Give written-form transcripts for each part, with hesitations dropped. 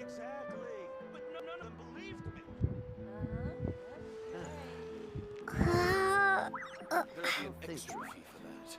Exactly, but none of them believed me. There'll be an extra fee for that.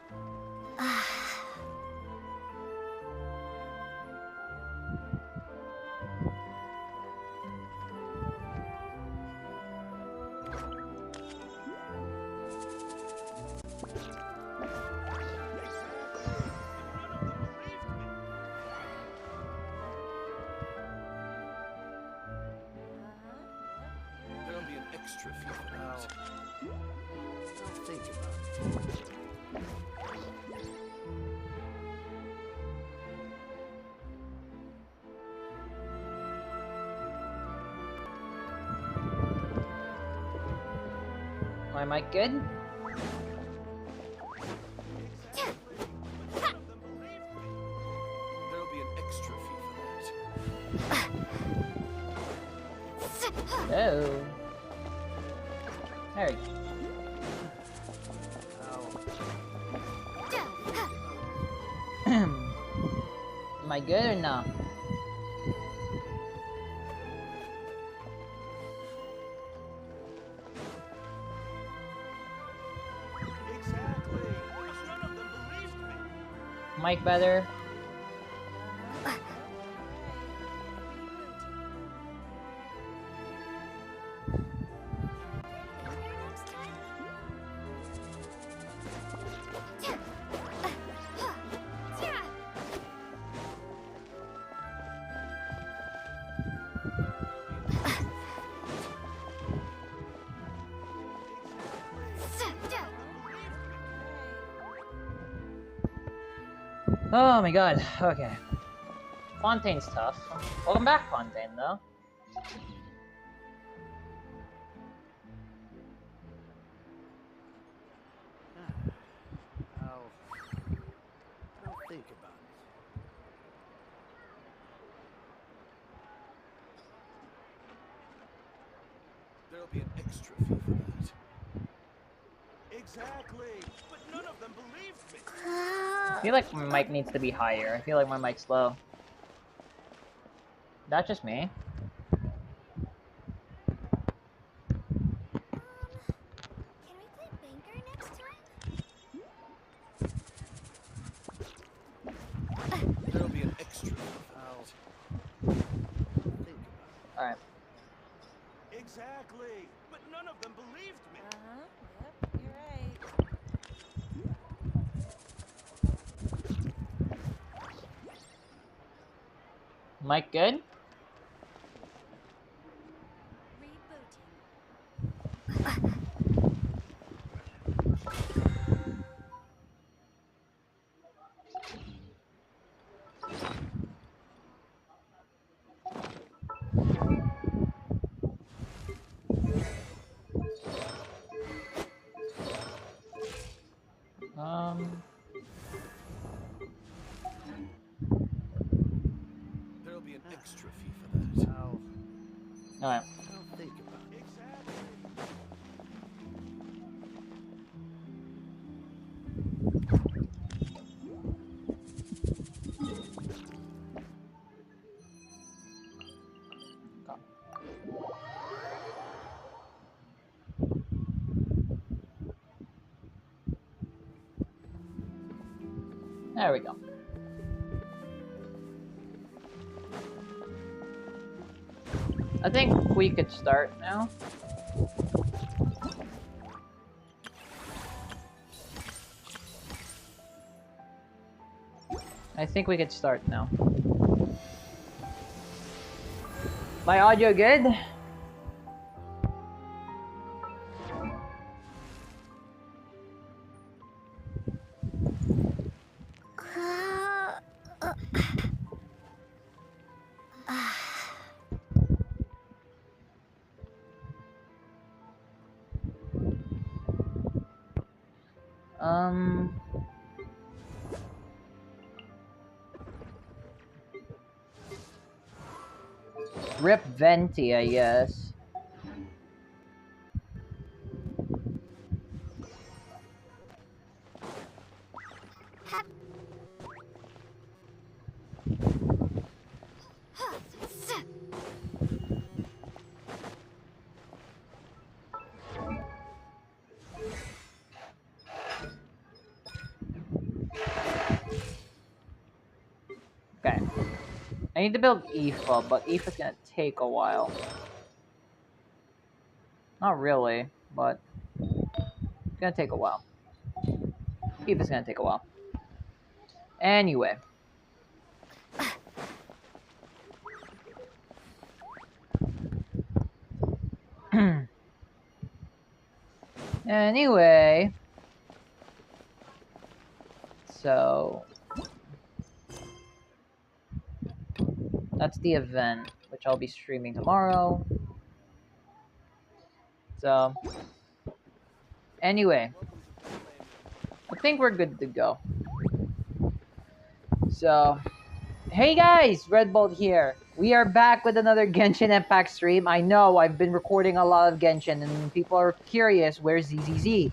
There'll be an extra fee for that. I'll think about it. My mic good? There'll be an extra fee for that. Oh. There we go. Am I good or no? Exactly, because none of them believed me. Mic better? Oh my god, okay. Fontaine's tough. Welcome back, Fontaine, though. I'll think about it. There'll be an extra fee for that. Exactly, but none of them believed me. I feel like my mic needs to be higher. I feel like my mic's low. That's just me. Can we play Banker next time? There'll be an extra fee for that. Think about it. Alright. Exactly, but none of them believed me. Yep, you're right. Mic good? There'll be an extra fee for that. Alright. I'll think about it. Exactly. There we go. I think we could start now. I think we could start now. My audio good? Rip Venti, I guess. I need to build Aoife, but Aoife's gonna take a while. Not really, but it's gonna take a while. Aoife's gonna take a while. Anyway. Anyway. So that's the event, which I'll be streaming tomorrow. So anyway, I think we're good to go. So, hey guys, Red Bolt here. We are back with another Genshin Impact stream. I know I've been recording a lot of Genshin and people are curious, where's ZZZ?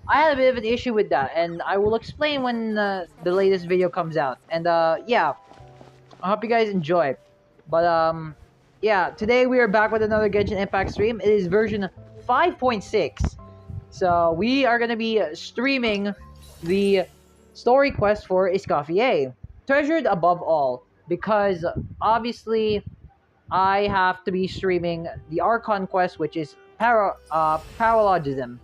I had a bit of an issue with that, and I will explain when the latest video comes out. And yeah, I hope you guys enjoy. But yeah, today we are back with another Genshin Impact stream. It is version 5.6. So we are gonna be streaming the story quest for Escoffier, treasured above all, because obviously I have to be streaming the Archon quest, which is paralogism.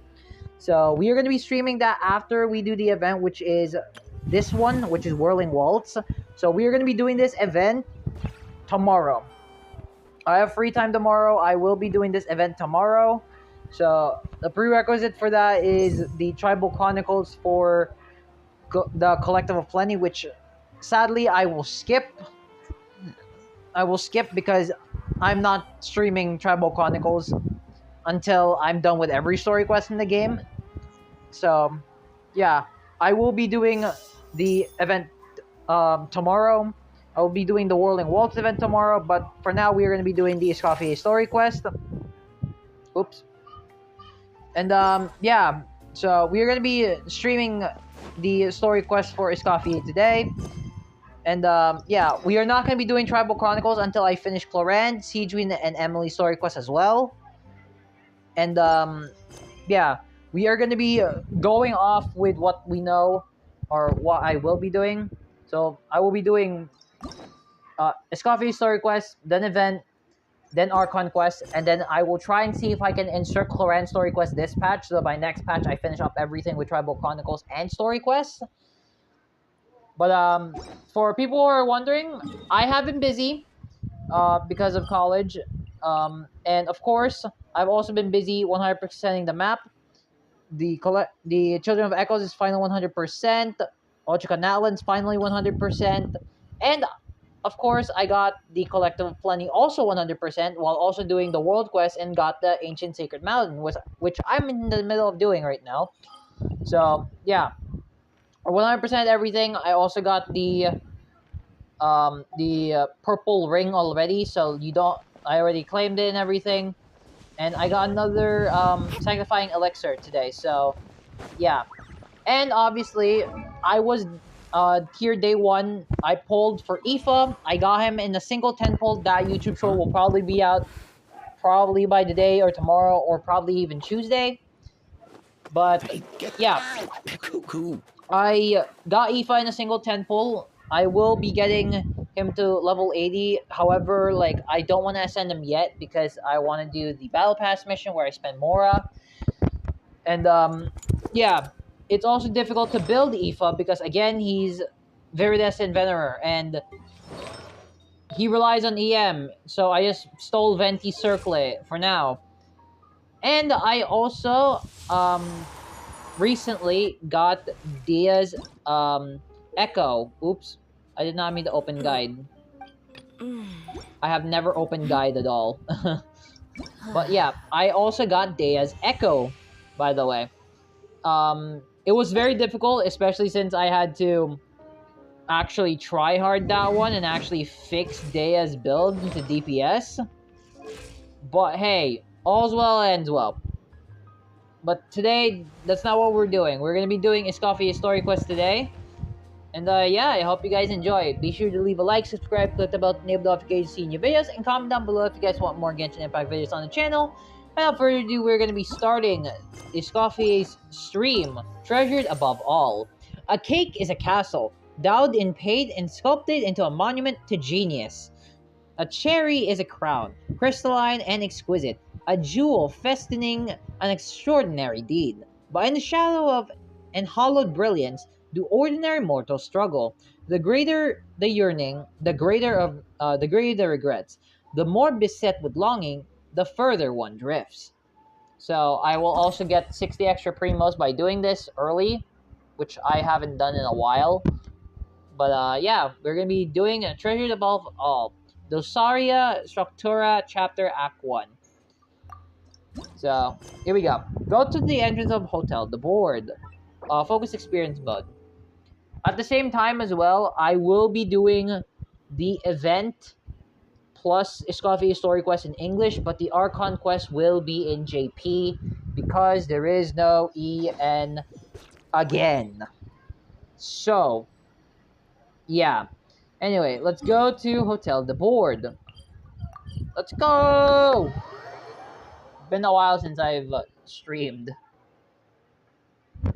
So we are going to be streaming that after we do the event, which is this one, which is Whirling Waltz. So we are going to be doing this event tomorrow. I have free time tomorrow. I will be doing this event tomorrow. So the prerequisite for that is the Tribal Chronicles for the Collective of Plenty, which sadly I will skip. I will skip because I'm not streaming Tribal Chronicles until I'm done with every story quest in the game. So, yeah, I will be doing the event tomorrow. I will be doing the Whirling Waltz event tomorrow, but for now we are going to be doing the Escoffier story quest. Oops. And yeah, so we are going to be streaming the story quest for Escoffier today. And yeah, we are not going to be doing Tribal Chronicles until I finish Clorand, Siegewin, and Emily's story quest as well. And yeah, we are going to be going off with what we know, or what I will be doing. So I will be doing Escoffier story quest, then event, then Archon quest, and then I will try and see if I can insert Clorand story quest this patch, so that by next patch I finish up everything with Tribal Chronicles and story quests. But for people who are wondering, I have been busy because of college, and of course I've also been busy 100%ing the map. The Children of Echoes is final 100%. Ochuka Natlan's finally 100%. And of course, I got the Collective of Plenty also 100%, while also doing the World Quest and got the Ancient Sacred Mountain, which I'm in the middle of doing right now. So yeah, 100% everything. I also got the purple ring already, so I already claimed it and everything. And I got another sanctifying elixir today, so yeah. And obviously, I was tier day 1. I pulled for Aoife. I got him in a single 10 pull. That YouTube show will probably be out probably by the day or tomorrow, or probably even Tuesday. But yeah, I got Aoife in a single 10 pull. I will be getting him to level 80. However, like, I don't want to ascend him yet because I want to do the Battle Pass mission where I spend Mora. And yeah, it's also difficult to build Aoife because, again, he's Viridescent Venerer and he relies on EM. So I just stole Venti Circlet for now. And I also recently got Dia's Echo. Oops. I did not mean to open guide. I have never opened guide at all. But yeah, I also got Dia's Echo, by the way. It was very difficult, especially since I had to actually try hard that one and actually fix Dia's build into DPS. But hey, all's well ends well. But today, that's not what we're doing. We're going to be doing Escoffier story quest today. And yeah, I hope you guys enjoy. Be sure to leave a like, subscribe, click the bell to enable notifications to see new videos, and comment down below if you guys want more Genshin Impact videos on the channel. Without further ado, we're going to be starting Escoffier's stream, treasured above all. A cake is a castle. Dowed in paint and sculpted into a monument to genius. A cherry is a crown, crystalline and exquisite, a jewel festoning an extraordinary deed. But in the shadow of enhollowed brilliance, do ordinary mortals struggle. The greater the yearning, the greater the regrets. The more beset with longing, the further one drifts. So I will also get 60 extra primos by doing this early, which I haven't done in a while. But yeah, we're gonna be doing a Treasure Above All. Dosaria Structura Chapter Act 1. So, here we go. Go to the entrance of hotel, the board. Focus experience mode. At the same time as well, I will be doing the event plus Escoffier story quest in English, but the Archon quest will be in JP because there is no EN again. So, yeah. Anyway, let's go to hotel, the board. Let's go! Been a while since I've streamed. Huh?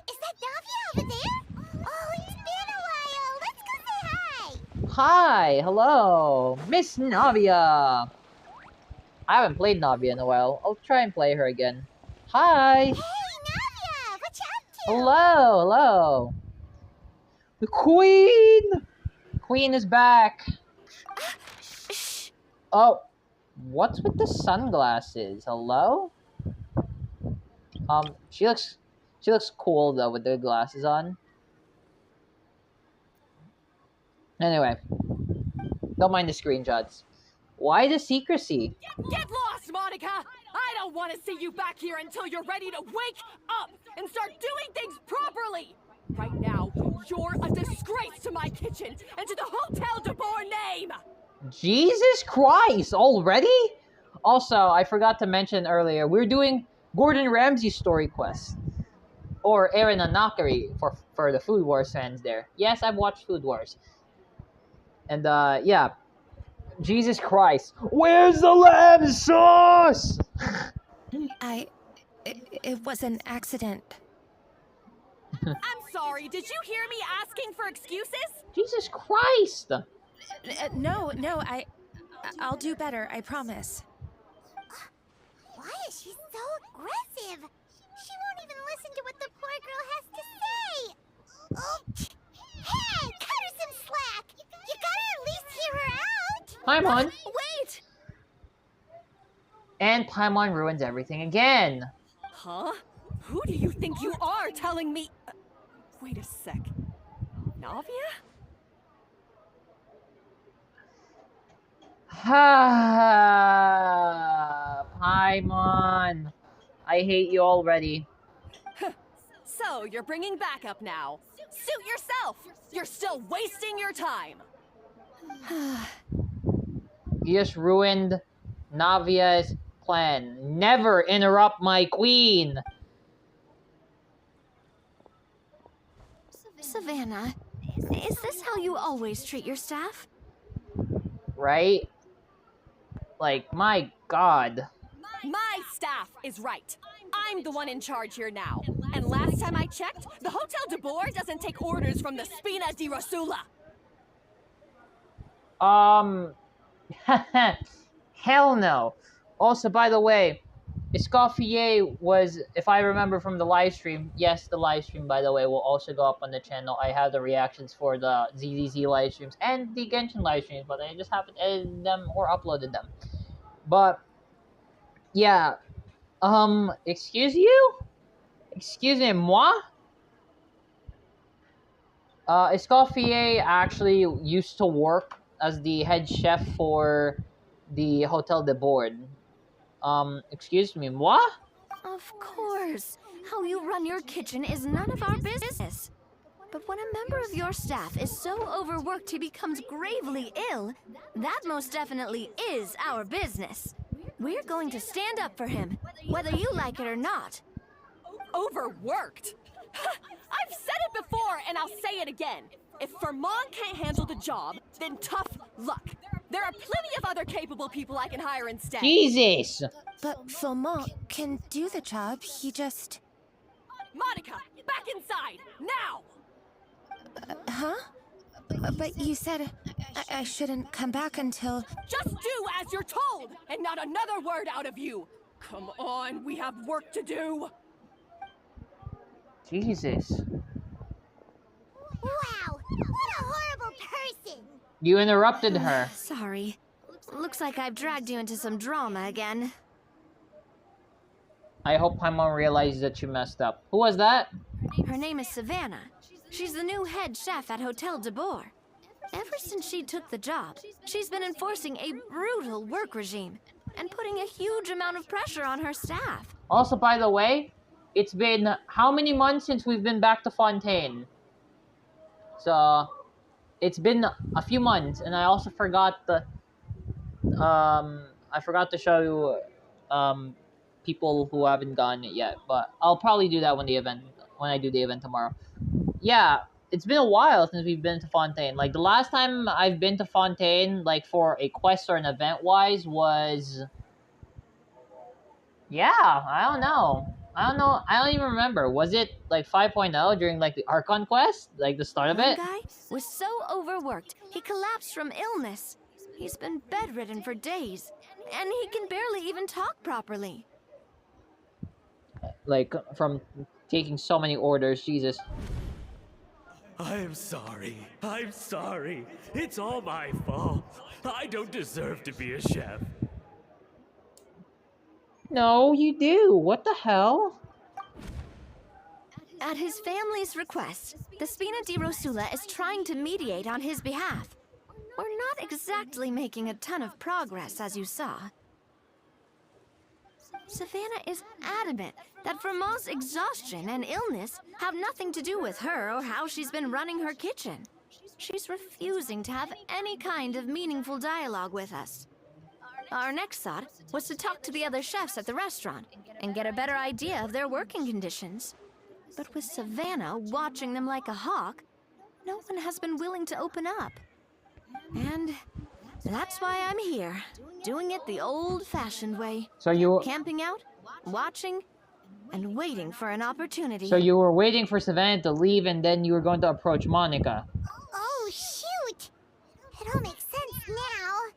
Is that Navia over there? Oh, it's been a while. Let's go say hi. Hi, hello, Miss Navia. I haven't played Navia in a while. I'll try and play her again. Hi. Hey, Navia, what you up to? Hello, hello. The Queen. Queen is back. Shh. Oh, what's with the sunglasses? Hello. She looks cool though with the glasses on. Anyway, don't mind the screenshots. Why the secrecy? Get lost, Monica! I don't want to see you back here until you're ready to wake up and start doing things properly! Right now, you're a disgrace to my kitchen and to the Hotel de Boer name! Jesus Christ, already? Also, I forgot to mention earlier, we're doing Gordon Ramsay's story quest. Or Erina Nakiri for the Food Wars fans there. Yes, I've watched Food Wars. And yeah. Jesus Christ. Where's the lamb sauce? It was an accident. I'm sorry, did you hear me asking for excuses? Jesus Christ. No, I'll do better, I promise. Why is she so aggressive? She won't even listen to what the poor girl has to say. Oh, hey, cut her some slack. You gotta at least hear her out. Paimon. Wait! And Paimon ruins everything again. Huh? Who do you think you are telling me? Wait a sec. Navia? Paimon. I hate you already. So, you're bringing backup now. Suit yourself! You're still wasting your time! You just ruined Navia's plan. Never interrupt my queen. Savannah, is this how you always treat your staff? Right? Like, my god. My staff is right. I'm the one in charge here now. And last time I checked, the Hotel de Boer doesn't take orders from the Spina di Rosula. Hell no. Also, by the way, Escoffier was, if I remember from the live stream, yes, the live stream, by the way, will also go up on the channel. I have the reactions for the ZZZ live streams and the Genshin live streams, but I just haven't edited them or uploaded them. But, yeah. Excuse you? Excuse me, moi? Escoffier actually used to work as the head chef for the Hotel de Boer. Excuse me, moi? Of course. How you run your kitchen is none of our business. But when a member of your staff is so overworked he becomes gravely ill, that most definitely is our business. We're going to stand up for him, whether you like it or not. Overworked? I've said it before and I'll say it again. If Vermont can't handle the job, then tough luck. There are plenty of other capable people I can hire instead. Jesus! But Philmont can do the job, he just... Monica, back inside, now! Huh? But you said I shouldn't come back until... Just do as you're told, and not another word out of you. Come on, we have work to do. Jesus. Wow, what a horrible person! You interrupted her. Sorry. Looks like I've dragged you into some drama again. I hope Paimon realizes that you messed up. Who was that? Her name is Savannah. She's the new head chef at Hotel de Boer. Ever since she took the job, she's been enforcing a brutal work regime and putting a huge amount of pressure on her staff. Also, by the way, it's been how many months since we've been back to Fontaine? So, it's been a few months, and I also forgot the I forgot to show you people who haven't gotten it yet, but I'll probably do that when I do the event tomorrow. Yeah, it's been a while since we've been to Fontaine. Like the last time I've been to Fontaine, like for a quest or an event wise, was I don't know. I don't even remember. Was it like 5.0 during like the Archon quest? Like the start of One it? guy was so overworked, he collapsed from illness. He's been bedridden for days, and he can barely even talk properly. Like from taking so many orders, Jesus. I'm sorry. I'm sorry. It's all my fault. I don't deserve to be a chef. No, you do. What the hell? At his family's request, the Spina di Rosula is trying to mediate on his behalf. We're not exactly making a ton of progress, as you saw. Savannah is adamant that Vermont's exhaustion and illness have nothing to do with her or how she's been running her kitchen. She's refusing to have any kind of meaningful dialogue with us. Our next thought was to talk to the other chefs at the restaurant and get a better idea of their working conditions. But with Savannah watching them like a hawk, no one has been willing to open up. And that's why I'm here, doing it the old-fashioned way. So you Camping out, watching, and waiting for an opportunity. So you were waiting for Savannah to leave, and then you were going to approach Monica. Oh, shoot! It all makes sense now.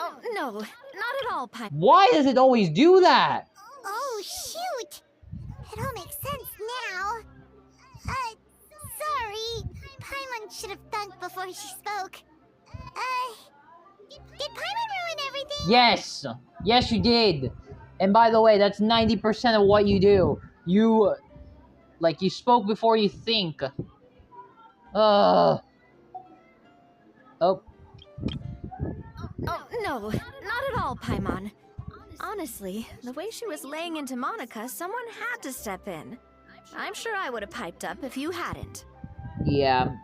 Oh, no, not at all, Pi. Why does it always do that? Oh, shoot! It all makes sense now. Sorry. Paimon should have thunk before she spoke. Did Paimon ruin everything? Yes! Yes, you did. And by the way, that's 90% of what you do. You spoke before you think. Oh. Oh, no, not at all, Paimon. Honestly, the way she was laying into Monica, someone had to step in. I'm sure I would have piped up if you hadn't. Yeah.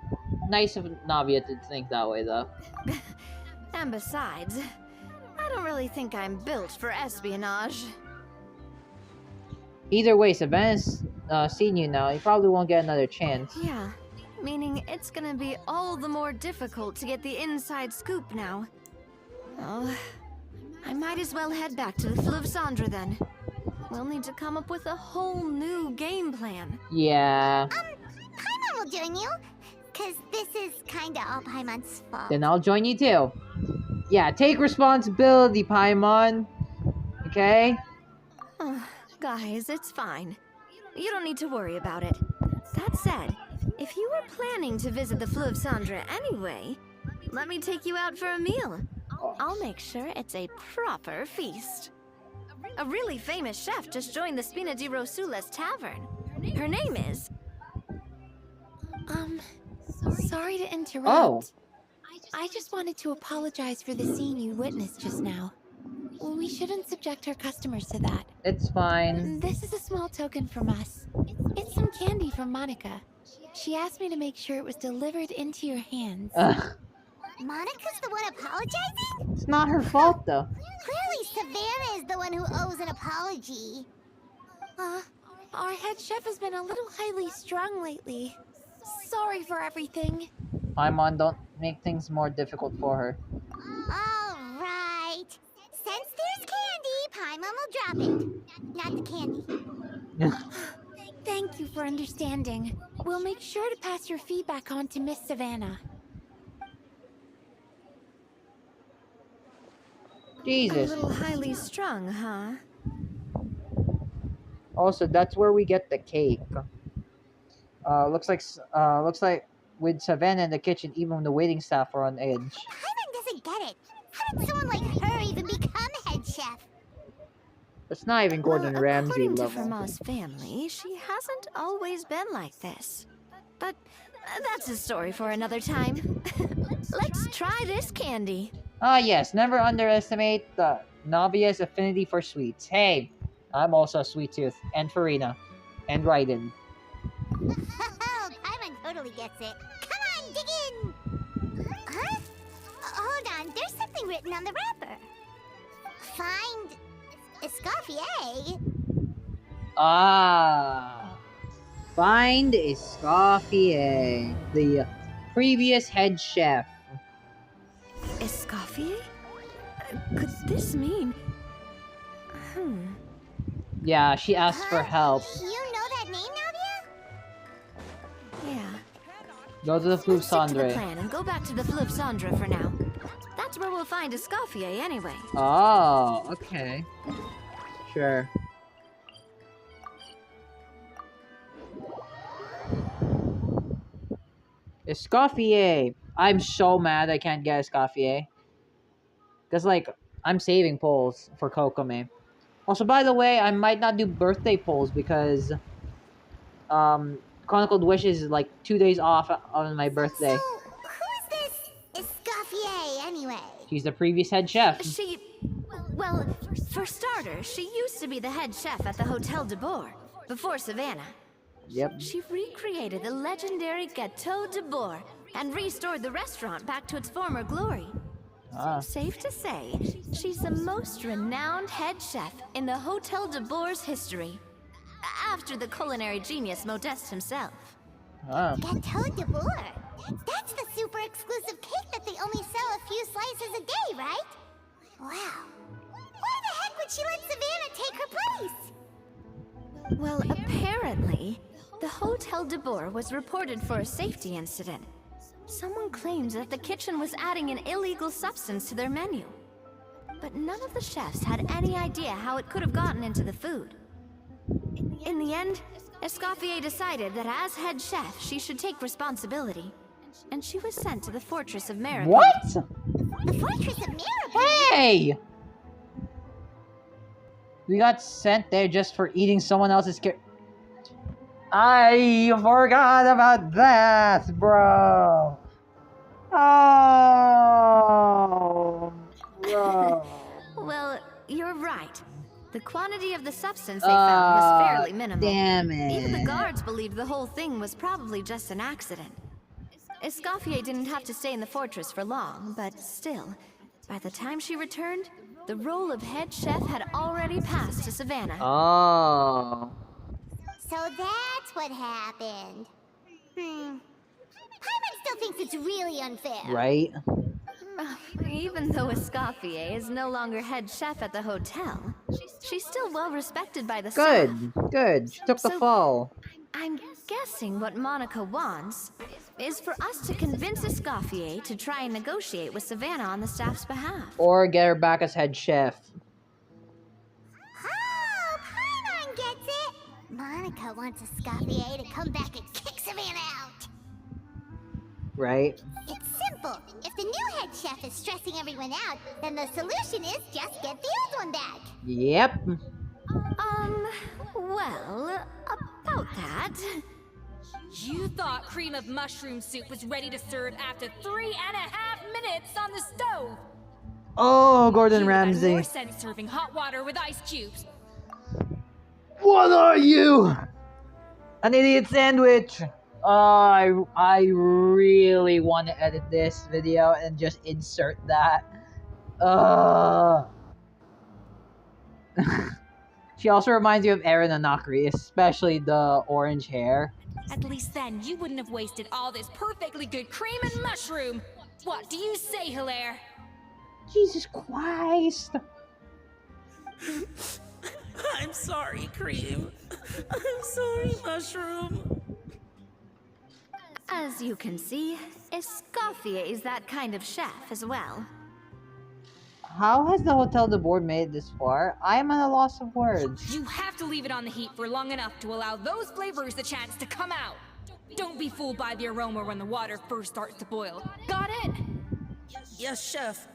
Nice of Navia to think that way, though. And besides, I don't really think I'm built for espionage. Either way, Savannah's seen you now. You probably won't get another chance. Yeah, meaning it's gonna be all the more difficult to get the inside scoop now. Oh, I might as well head back to the Fleuve Cendre then. We'll need to come up with a whole new game plan. Yeah. Paimon will join you. Cause this is kinda all Paimon's fault. Then I'll join you too. Yeah, take responsibility, Paimon. Okay? Guys, it's fine. You don't need to worry about it. That said, if you were planning to visit the Fleuve Cendre anyway, let me take you out for a meal. I'll make sure it's a proper feast. A really famous chef just joined the Spina di Rosula's tavern. Her name is... Sorry to interrupt. Oh. I just wanted to apologize for the scene you witnessed just now. We shouldn't subject our customers to that. It's fine. This is a small token from us. It's some candy from Monica. She asked me to make sure it was delivered into your hands. Monica's the one apologizing? It's not her fault, though. Clearly Savannah is the one who owes an apology. Our head chef has been a little highly strung lately. Sorry for everything. Paimon, don't make things more difficult for her. Alright. Since there's candy, Paimon will drop it. Not the candy. Thank Thank you for understanding. We'll make sure to pass your feedback on to Miss Savannah. A Jesus. little highly strung, huh? Also, that's where we get the cake. Looks like with Savannah in the kitchen, even the waiting staff are on edge. Paimon doesn't get it. How did someone like her even become head chef? It's not even Gordon Well, Ramsay according to level. Fermat's family, she hasn't always been like this. But that's a story for another time. Let's try this candy. Ah yes, never underestimate the Navia's affinity for sweets. Hey, I'm also a sweet tooth. And Farina. And Raiden. Oh, Paimon totally gets it. Come on, dig in! Huh? Hold on, there's something written on the wrapper. Find Escoffier. Ah. Find Escoffier, the previous head chef. Escoffier? Could this mean... Yeah, she asked for help. You know that name, Navia? Yeah. Go to the Fleuve Let's stick to the Cendre. plan and go back to the Fleuve Cendre for now. That's where we'll find Escoffier anyway. Oh, okay. Sure. Escoffier. I'm so mad I can't get Escoffier. Because, like, I'm saving polls for Kokome. Also, by the way, I might not do birthday polls because Chronicled Wishes is like 2 days off on my birthday. So, who's this Escoffier anyway? She's the previous head chef. Well, for starters, she used to be the head chef at the Hotel de Bourg, before Savannah. Yep. She recreated the legendary Gâteau de Bourg and restored the restaurant back to its former glory. Ah. Safe to say, she's the most renowned head chef in the Hotel de Bourg's history. After the culinary genius Modeste himself. Ah. Gâteau de Bourg. That's the super exclusive cake that they only sell a few slices a day, right? Wow. Why the heck would she let Savannah take her place? Well, apparently, the Hotel de Bourg was reported for a safety incident. Someone claims that the kitchen was adding an illegal substance to their menu. But none of the chefs had any idea how it could have gotten into the food. In the end, Escoffier decided that as head chef, she should take responsibility. And she was sent to the Fortress of Maripede. What? The Fortress of Maripede? Hey! We got sent there just for eating someone else's I forgot about that, bro. Oh, bro. Well, you're right. The quantity of the substance they found was fairly minimal. Damn it. Even the guards believed the whole thing was probably just an accident. Escoffier didn't have to stay in the fortress for long, but still, by the time she returned, the role of head chef had already passed to Savannah. Oh. So that's what happened. Paimon still thinks it's really unfair. Right? Even though Escoffier is no longer head chef at the hotel, she's still well respected by the staff. Good. She took the So- fall. I'm guessing what Monica wants is for us to convince Escoffier to try and negotiate with Savannah on the staff's behalf. Or get her back as head chef. Oh, Paimon gets it. Monica wants Escoffier to come back and kick Savannah out. Right? It's simple. If the new head chef is stressing everyone out, then the solution is just get the old one back. Yep. Well, about that. You thought cream of mushroom soup was ready to serve after 3.5 minutes on the stove. Oh, Gordon You had Ramsay. more sense serving hot water with ice cubes. What are you? An idiot sandwich. I really want to edit this video and just insert that. She also reminds you of Erina Nakiri, especially the orange hair. At least then you wouldn't have wasted all this perfectly good cream and mushroom. What do you say, Hilaire? Jesus Christ. I'm sorry, Cream. I'm sorry, Mushroom. As you can see, Escoffier is that kind of chef as well. How has the Hotel de Board made it this far? I am at a loss of words. You have to leave it on the heat for long enough to allow those flavors the chance to come out. Don't be fooled by the aroma when the water first starts to boil. Got it? Yes, Chef.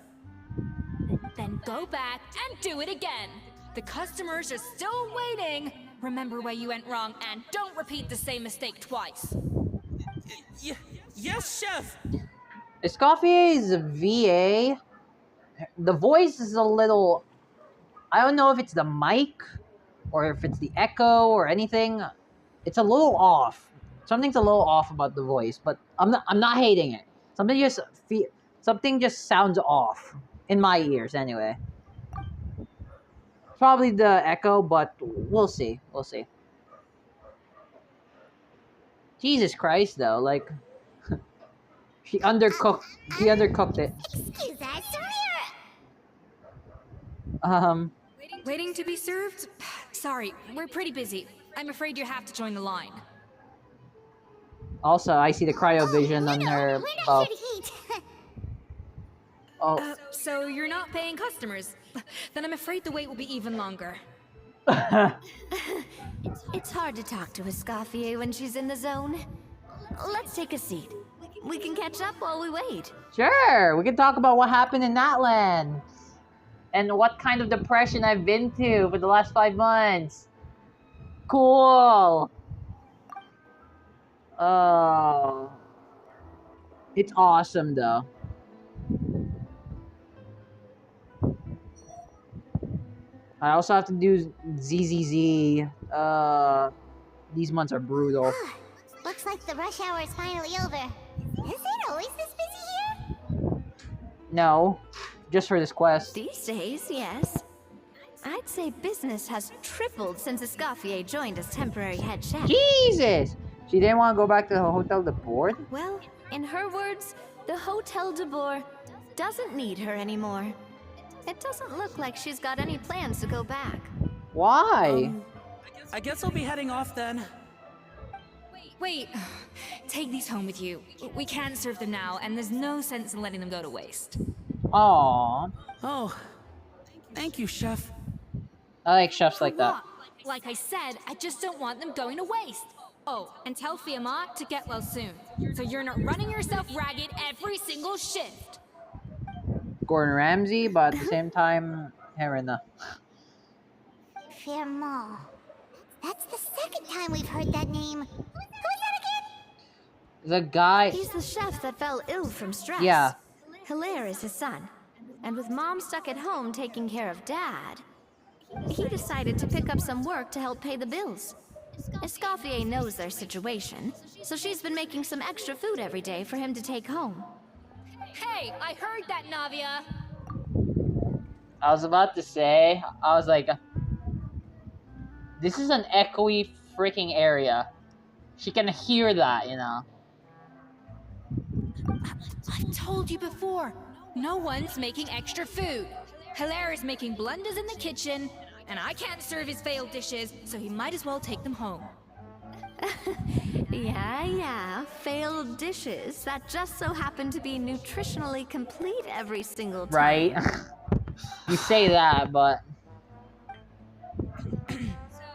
Then go back and do it again. The customers are still waiting. Remember where you went wrong and don't repeat the same mistake twice. Yes, Chef. Escoffier is a VA. The voice is a little... I don't know if it's the mic or if it's the echo or anything. It's a little off. Something's a little off about the voice, but I'm not hating it. Something just sounds off in my ears anyway. Probably the echo, but we'll see. We'll see. Jesus Christ, though, like he undercooked it. Excuse us, Waiting to be served? Sorry, we're pretty busy. I'm afraid you have to join the line. Also, I see the cryovision on her. We're not here to eat. Oh. So you're not paying customers? Then I'm afraid the wait will be even longer. It's hard to talk to Escoffier when she's in the zone. Let's take a seat. We can catch up while we wait. Sure, we can talk about what happened in that land. And what kind of depression I've been to for the last 5 months. Cool. Oh. It's awesome, though. I also have to do ZZZ. These months are brutal. Looks like the rush hour is finally over. Is it always this busy here? No, just for this quest. These days, yes. I'd say business has tripled since Escoffier joined as temporary head chef. Jesus! She didn't want to go back to the Hotel de Board? Well, in her words, the Hotel de Boer doesn't need her anymore. It doesn't look like she's got any plans to go back. Why? I guess I'll be heading off then. Wait, take these home with you. We can't serve them now, and there's no sense in letting them go to waste. Aww. Oh, thank you, Chef. I like chefs like that. What? Like I said, I just don't want them going to waste. Oh, and tell Fiamma to get well soon, so you're not running yourself ragged every single shift. Gordon Ramsay, but at the same time, Erina. Fiamma. That's the second time we've heard that name. Who's that again? The guy... He's the chef that fell ill from stress. Yeah. Hilaire is his son. And with Mom stuck at home taking care of Dad, he decided to pick up some work to help pay the bills. Escoffier knows their situation, so she's been making some extra food every day for him to take home. Hey, I heard that, Navia. I was about to say, I was like, this is an echoey freaking area. She can hear that, you know. I've told you before, no one's making extra food. Hilaire is making blunders in the kitchen, and I can't serve his failed dishes, so he might as well take them home. Yeah, failed dishes that just so happen to be nutritionally complete every single time. Right? You say that, but...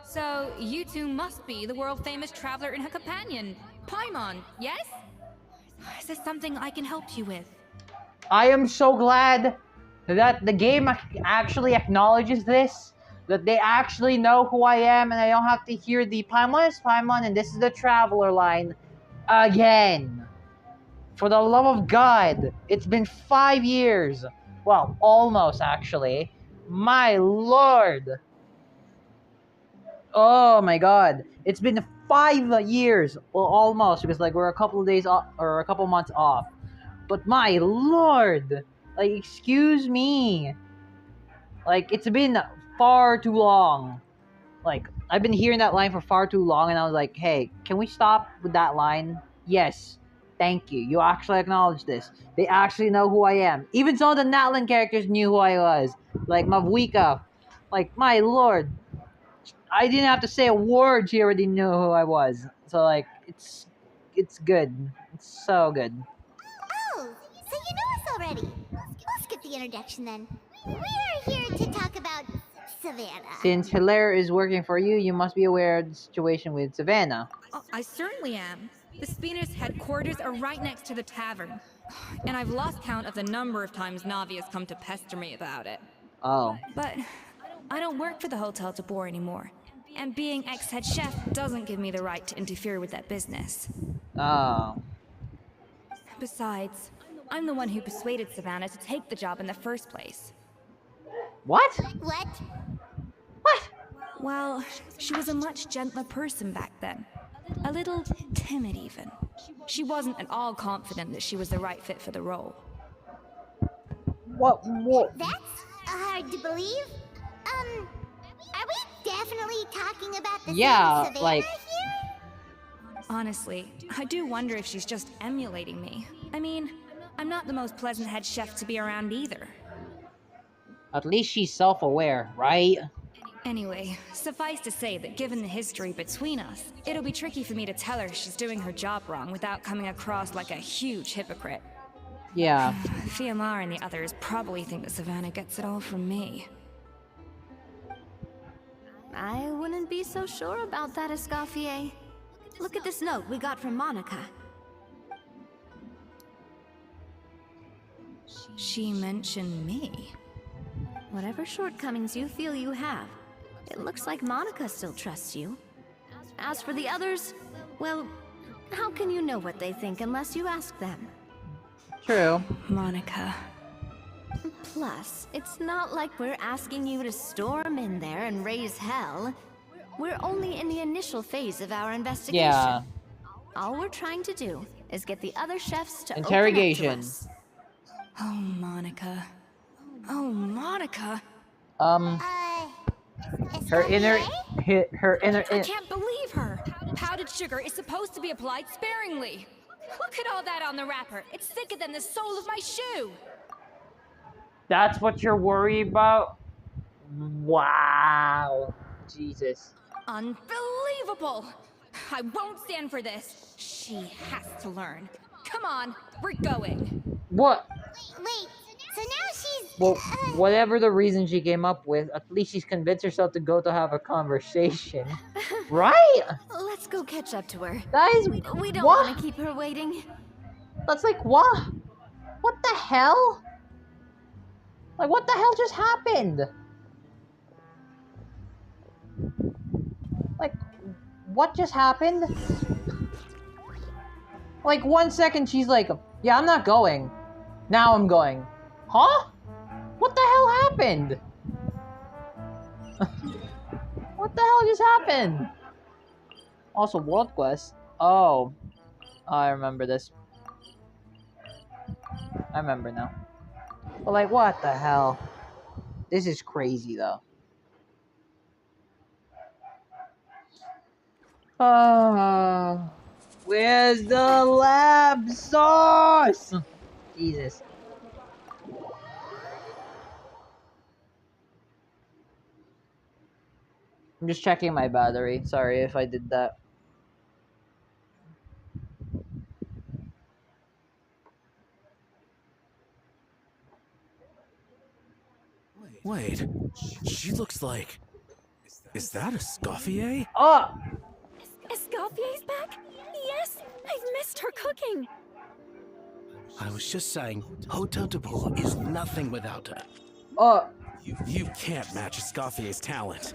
So, you two must be the world-famous traveler and her companion, Paimon, yes? Is there something I can help you with? I am so glad that the game actually acknowledges this. That they actually know who I am and I don't have to hear the Paimon is Paimon and this is the traveler line again. For the love of God, it's been 5 years. Well, almost actually. My lord. Oh my God. It's been 5 years. Well, almost, because like we're a couple of days off or a couple months off. But my lord. Like, excuse me. Like, it's been far too long. Like, I've been hearing that line for far too long, and I was like, hey, can we stop with that line? Yes. Thank you. You actually acknowledge this. They actually know who I am. Even some of the Natlan characters knew who I was. Like, Mavuika. Like, my lord. I didn't have to say a word. She already knew who I was. So like, it's good. It's so good. Oh, so you know us already. We'll skip the introduction then. We're here to talk about Savannah. Since Hilaire is working for you, you must be aware of the situation with Savannah. Oh, I certainly am. The Spina's headquarters are right next to the tavern. And I've lost count of the number of times Navi has come to pester me about it. Oh. But I don't work for the Hotel de Boer anymore. And being ex-head chef doesn't give me the right to interfere with that business. Oh. Besides, I'm the one who persuaded Savannah to take the job in the first place. What? What? What? Well, she was a much gentler person back then. A little timid even. She wasn't at all confident that she was the right fit for the role. What? That's hard to believe. Are we definitely talking about the Yeah, same Savannah like- here? Honestly, I do wonder if she's just emulating me. I mean, I'm not the most pleasant head chef to be around either. At least she's self-aware, right? Anyway, suffice to say that given the history between us, it'll be tricky for me to tell her she's doing her job wrong without coming across like a huge hypocrite. Yeah. Fiamar and the others probably think that Savannah gets it all from me. I wouldn't be so sure about that, Escoffier. Look at this note we got from Monica. She mentioned me. Whatever shortcomings you feel you have, it looks like Monica still trusts you. As for the others, well, how can you know what they think unless you ask them? True. Monica. Plus, it's not like we're asking you to storm in there and raise hell. We're only in the initial phase of our investigation. Yeah. All we're trying to do is get the other chefs to Interrogation. open up to us. Oh, Monica. Oh, Monica. Her inner, her inner. I can't believe her. Powdered sugar is supposed to be applied sparingly. Look at all that on the wrapper. It's thicker than the sole of my shoe. That's what you're worried about? Wow. Jesus. Unbelievable. I won't stand for this. She has to learn. Come on, we're going. What? Wait, so now she's... Well, whatever the reason she came up with, at least she's convinced herself to go to have a conversation. Right? Let's go catch up to her. Guys, We don't what? want to keep her waiting. That's like, what? What the hell? Like, what the hell just happened? Like, what just happened? Like, 1 second she's like, yeah, I'm not going. Now I'm going. Huh? What the hell happened? What the hell just happened? Also, World Quest. Oh. I remember this. I remember now. But like, what the hell? This is crazy, though. Where's the lab sauce? Jesus. I'm just checking my battery. Sorry if I did that. Wait, she looks like... Is that Escoffier? Oh! Escoffier's back? Yes! I've missed her cooking! I was just saying, Hotel de Boer is nothing without her. Oh! You can't match Escoffier's talent.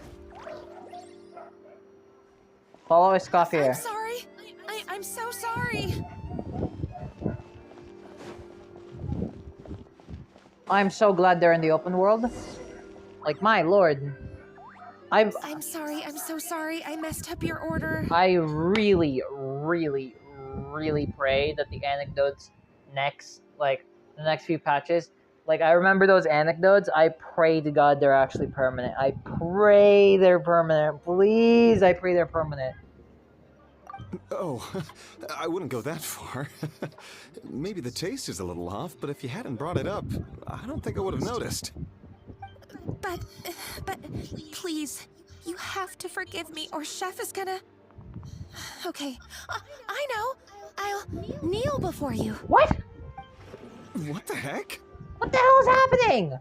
Follow Escoffier. I'm sorry. I'm so sorry. I'm so glad they're in the open world. Like, my lord. I'm sorry. I'm so sorry. I messed up your order. I really, really, really pray that the anecdotes next, like, the next few patches, like, I remember those anecdotes. I pray to God they're actually permanent. I pray they're permanent. Please, I pray they're permanent. Oh, I wouldn't go that far. Maybe the taste is a little off, but if you hadn't brought it up, I don't think I would have noticed. But please, You have to forgive me or Chef is gonna... Okay, I know. I'll kneel before you. What? What the heck? What the hell is happening?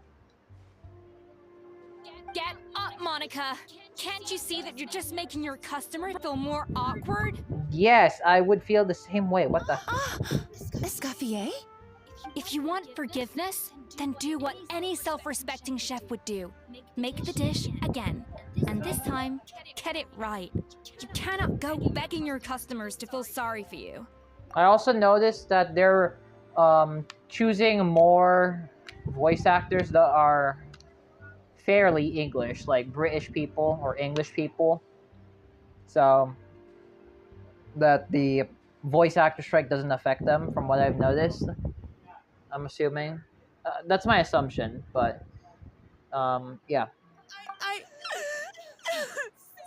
Get up, Monica! Can't you see that you're just making your customer feel more awkward? Yes, I would feel the same way. What the? Escoffier? If you want forgiveness, then do what any self-respecting chef would do. Make the dish again. And this time, get it right. You cannot go begging your customers to feel sorry for you. I also noticed that they're choosing more voice actors that are fairly English, like British people or English people. So that the voice actor strike doesn't affect them, from what I've noticed. I'm assuming. That's my assumption, but yeah.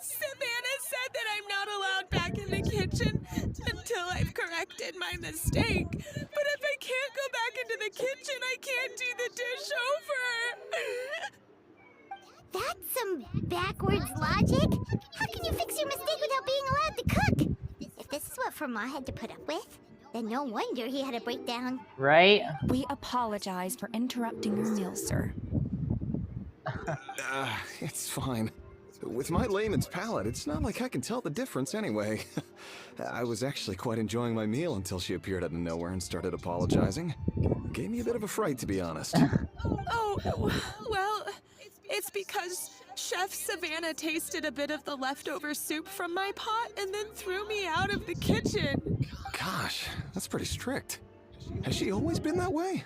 Savannah said that I'm not allowed back in the kitchen until I've corrected my mistake. But if I can't go back into the kitchen, I can't do the dish over. That's some backwards logic. How can you fix your mistake without being allowed to cook? If this is what Fermat had to put up with, then no wonder he had a breakdown. Right? We apologize for interrupting your meal, sir. It's fine. With my layman's palate, it's not like I can tell the difference anyway. I was actually quite enjoying my meal until she appeared out of nowhere and started apologizing. Gave me a bit of a fright, to be honest. Oh, well, it's because Chef Savannah tasted a bit of the leftover soup from my pot and then threw me out of the kitchen. Gosh, that's pretty strict. Has she always been that way?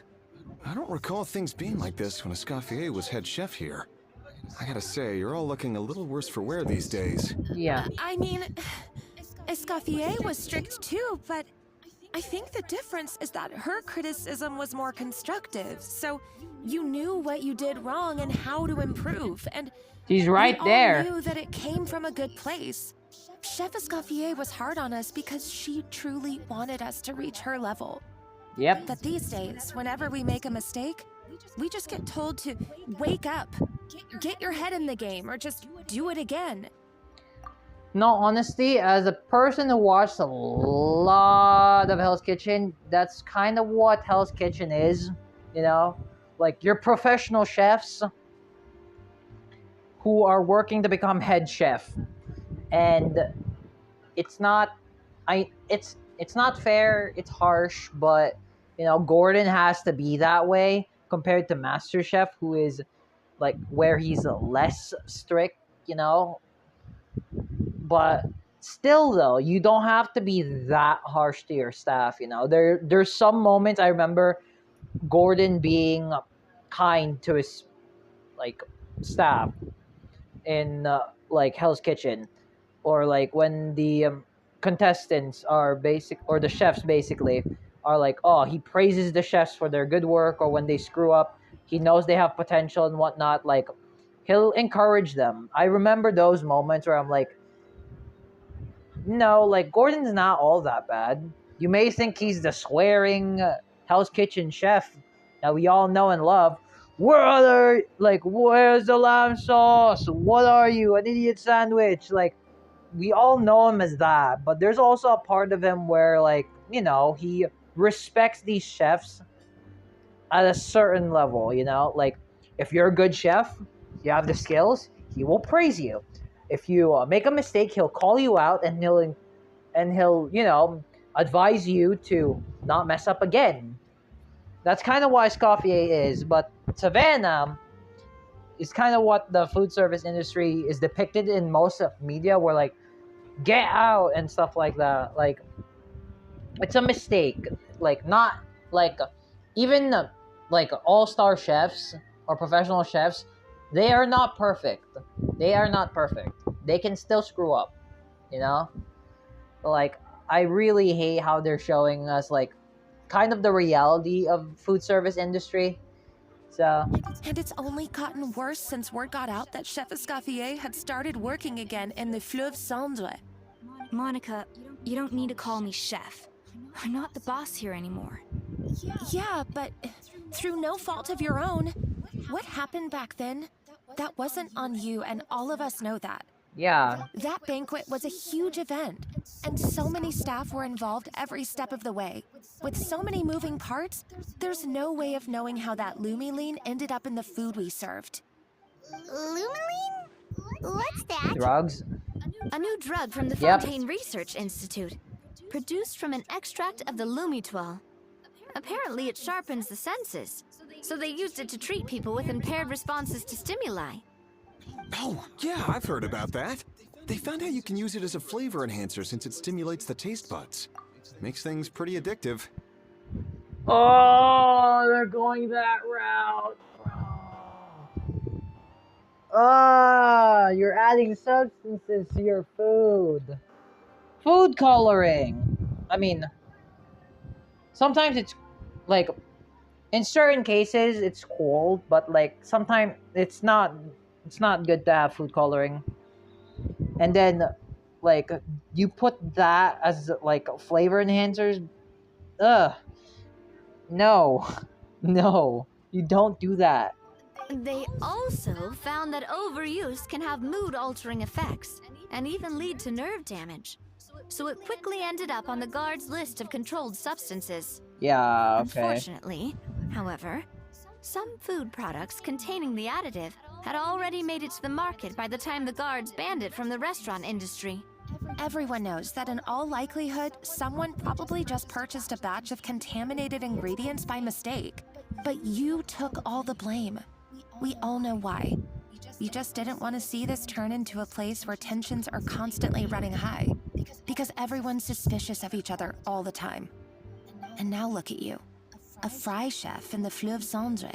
I don't recall things being like this when Escoffier was head chef here. I gotta say, you're all looking a little worse for wear these days. Yeah. I mean, Escoffier was strict too, but I think the difference is that her criticism was more constructive, so you knew what you did wrong and how to improve, and She's right we there. all knew that it came from a good place. Chef Escoffier was hard on us because she truly wanted us to reach her level. Yep. But these days, whenever we make a mistake, we just get told to wake up, get your head in the game, or just do it again. No, honestly, as a person who watched a lot of Hell's Kitchen, that's kind of what Hell's Kitchen is, you know? Like, you're professional chefs who are working to become head chef. And it's not it's not fair, it's harsh, but you know, Gordon has to be that way compared to Master Chef, who is like where he's less strict, you know. But still though, you don't have to be that harsh to your staff, you know. There's some moments I remember Gordon being kind to his like staff in like Hell's Kitchen, or like when the contestants are or the chefs basically are like, oh, he praises the chefs for their good work, or when they screw up, he knows they have potential and whatnot, like he'll encourage them. I remember those moments where I'm like, no, like Gordon's not all that bad. You may think he's the swearing Hell's Kitchen chef that we all know and love. Where's the lamb sauce? What are you, an idiot sandwich? Like, we all know him as that, but there's also a part of him where, like, you know, he respects these chefs at a certain level, you know? Like, if you're a good chef, you have the skills, he will praise you. If you make a mistake, he'll call you out and he'll, you know, advise you to not mess up again. That's kind of why Escoffier is, but Savannah is kind of what the food service industry is depicted in most of media, where like, get out and stuff like that. Like, it's a mistake. Like, not like even like all-star chefs or professional chefs, they are not perfect. They are not perfect. They can still screw up, you know? Like, I really hate how they're showing us like kind of the reality of food service industry. So, and it's only gotten worse since word got out that Chef Escoffier had started working again in the Fleuve Cendre. Monica, you don't need to call me chef. I'm not the boss here anymore. Yeah, but through no fault of your own, what happened back then, that wasn't on you, and all of us know that. Yeah. That banquet was a huge event, and so many staff were involved every step of the way. With so many moving parts, there's no way of knowing how that Lumiline ended up in the food we served. Lumiline? What's that? Drugs? A new drug from the Yep. Fontaine Research Institute, produced from an extract of the Lumitoile. Apparently it sharpens the senses, so they used it to treat people with impaired responses to stimuli. Oh, yeah, I've heard about that. They found out you can use it as a flavor enhancer since it stimulates the taste buds. Makes things pretty addictive. Oh, they're going that route. Ah, you're adding substances to your food. Food coloring. I mean, sometimes it's like, in certain cases it's cool, but like sometimes it's not good to have food coloring. And then like you put that as like flavor enhancers. Ugh. No. No. You don't do that. They also found that overuse can have mood-altering effects, and even lead to nerve damage. So it quickly ended up on the guard's list of controlled substances. Yeah, okay. Unfortunately, however, some food products containing the additive had already made it to the market by the time the guards banned it from the restaurant industry. Everyone knows that in all likelihood, someone probably just purchased a batch of contaminated ingredients by mistake. But you took all the blame. We all know why. You just didn't want to see this turn into a place where tensions are constantly running high. Because everyone's suspicious of each other all the time. And now look at you. A fry chef in the Fleuve Cendre.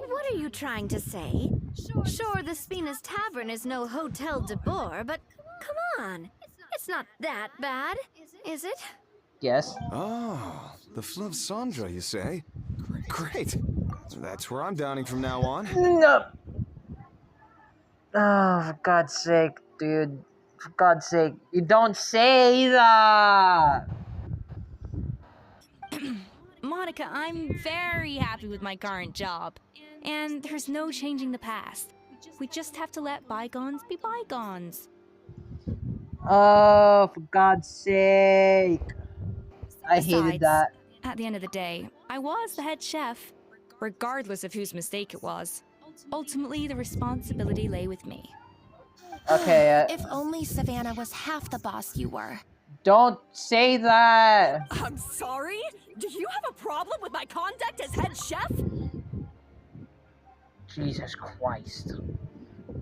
What are you trying to say? Sure, the Spina's Tavern is no Hotel de Boer, but come on. It's not that bad, is it? Yes. Oh, the Fleuve Cendre, you say? Great. That's where I'm dining from now on. No. Oh, for God's sake, dude. For God's sake, you don't say that. Monica, I'm very happy with my current job. And there's no changing the past. We just have to let bygones be bygones. Oh, for God's sake. I hated Besides, that. At the end of the day, I was the head chef, regardless of whose mistake it was. Ultimately, the responsibility lay with me. Okay, If only Savannah was half the boss you were. don't say that. I'm sorry? Do you have a problem with my conduct as head chef? Jesus Christ.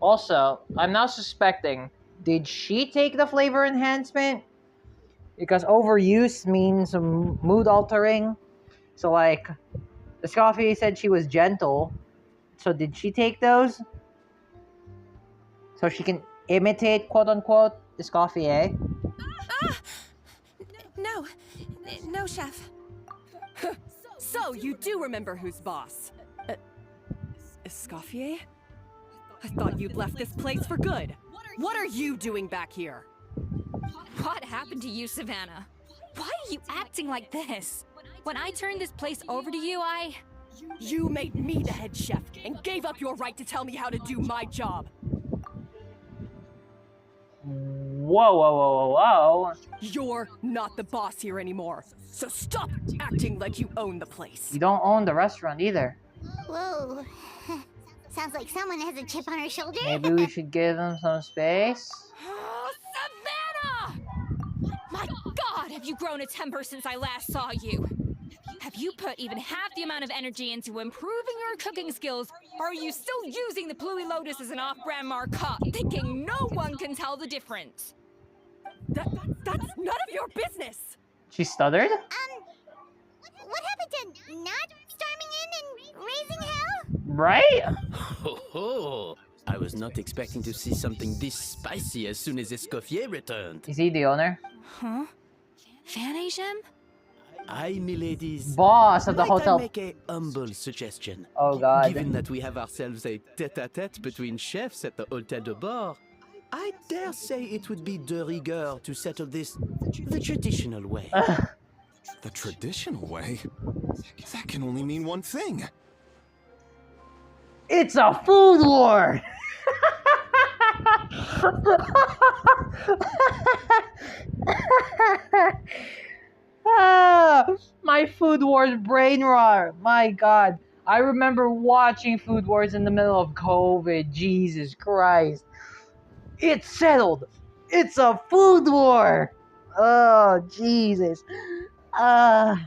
Also, I'm now suspecting, did she take the flavor enhancement? Because overuse means mood altering. So like, Escoffier said she was gentle. So did she take those? So she can imitate, quote unquote, Escoffier? No, chef. So, you do remember who's boss? Escoffier? I thought you'd left this place for good. What are you doing back here? What happened to you, Savannah? Why are you acting like this? When I turned this place over to you, You made me the head chef and gave up your right to tell me how to do my job. Whoa, whoa, whoa, whoa, whoa. You're not the boss here anymore, so stop acting like you own the place. You don't own the restaurant either. Whoa. Sounds like someone has a chip on her shoulder. Maybe we should give them some space? Oh, Savannah! My God, have you grown a temper since I last saw you? Have you put even half the amount of energy into improving your cooking skills, or are you still using the Pluie Lotus as an off-brand markup, thinking no one can tell the difference? That's none of your business! She stuttered? What happened to not storming in and raising hell? Right? Ho ho! I was not expecting to see something this spicy as soon as Escoffier returned. Is he the owner? Huh? Fan Asian? I, miladies, Boss of the might hotel. I make a humble suggestion? Oh God. Given that we have ourselves a tête-à-tête between chefs at the Hotel de Bord, I dare say it would be de rigueur to settle this the traditional way. The traditional way? That can only mean one thing. It's a food war! Ah, my Food Wars brain rot. My God. I remember watching Food Wars in the middle of COVID. Jesus Christ. It's settled. It's a food war. Oh, Jesus. I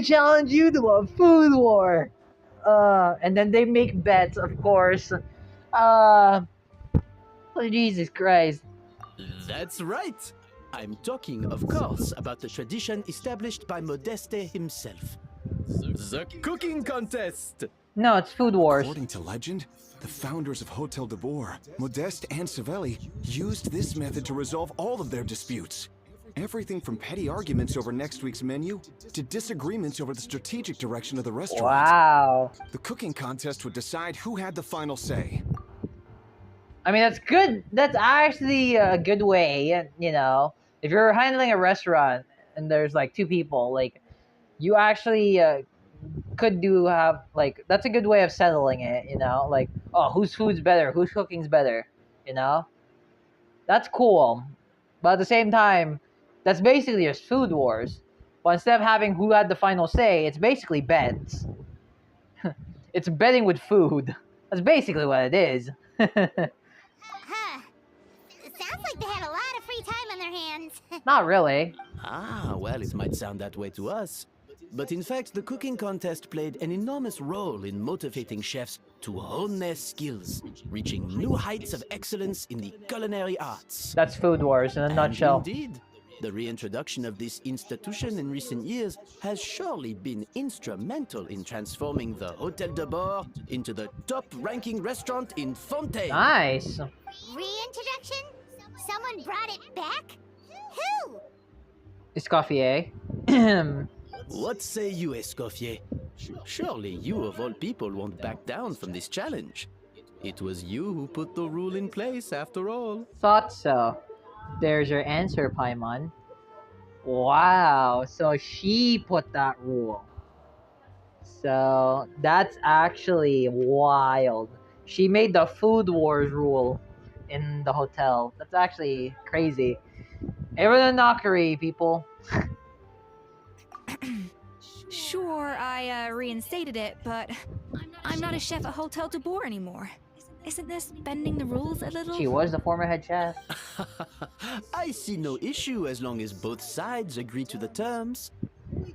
challenge you to a food war. And then they make bets, of course. Oh, Jesus Christ. That's right. I'm talking, of course, about the tradition established by Modeste himself. The cooking contest! No, it's Food Wars. According to legend, the founders of Hotel de Boer, Modeste and Savelli, used this method to resolve all of their disputes. Everything from petty arguments over next week's menu to disagreements over the strategic direction of the restaurant. Wow. The cooking contest would decide who had the final say. I mean, that's good. That's actually a good way, you know. If you're handling a restaurant and there's like two people, like, you actually could have, like, that's a good way of settling it, you know? Like, oh, whose food's better? Whose cooking's better? You know? That's cool. But at the same time, that's basically just Food Wars. But instead of having who had the final say, it's basically bets. It's betting with food. That's basically what it is. Huh. It sounds like they had a lot of free time on their hands. Not really. Ah, well, it might sound that way to us. But in fact, the cooking contest played an enormous role in motivating chefs to hone their skills, reaching new heights of excellence in the culinary arts. That's Food Wars in a nutshell. Indeed, the reintroduction of this institution in recent years has surely been instrumental in transforming the Hotel de Boer into the top-ranking restaurant in Fontaine. Nice. Reintroduction? Someone brought it back? Who? Escoffier. What say you, Escoffier? Surely you of all people won't back down from this challenge. It was you who put the rule in place, after all. Thought so. There's your answer, Paimon. Wow, so she put that rule. So that's actually wild. She made the Food Wars rule in the hotel. That's actually crazy. Erina Nakiri, people. Sure, I reinstated it, but I'm not a chef at Hotel de Boer anymore. Isn't this bending the rules a little? She was the former head chef. I see no issue as long as both sides agree to the terms.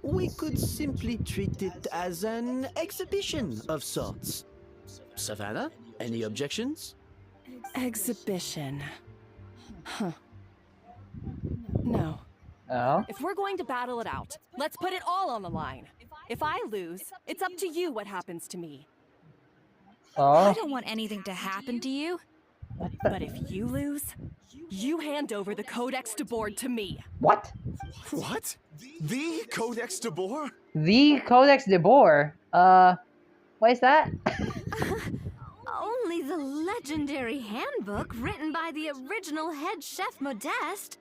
We could simply treat it as an exhibition of sorts. Savannah, any objections? Exhibition. Huh. No. Oh? If we're going to battle it out, let's put it all on the line. If I lose, it's up to you what happens to me. I Oh? don't want anything to happen to you. But if you lose, you hand over the Codex de Boer to me. What? What? The Codex de Boer? The Codex de Boer? What is that? Only the legendary handbook written by the original head chef Modeste.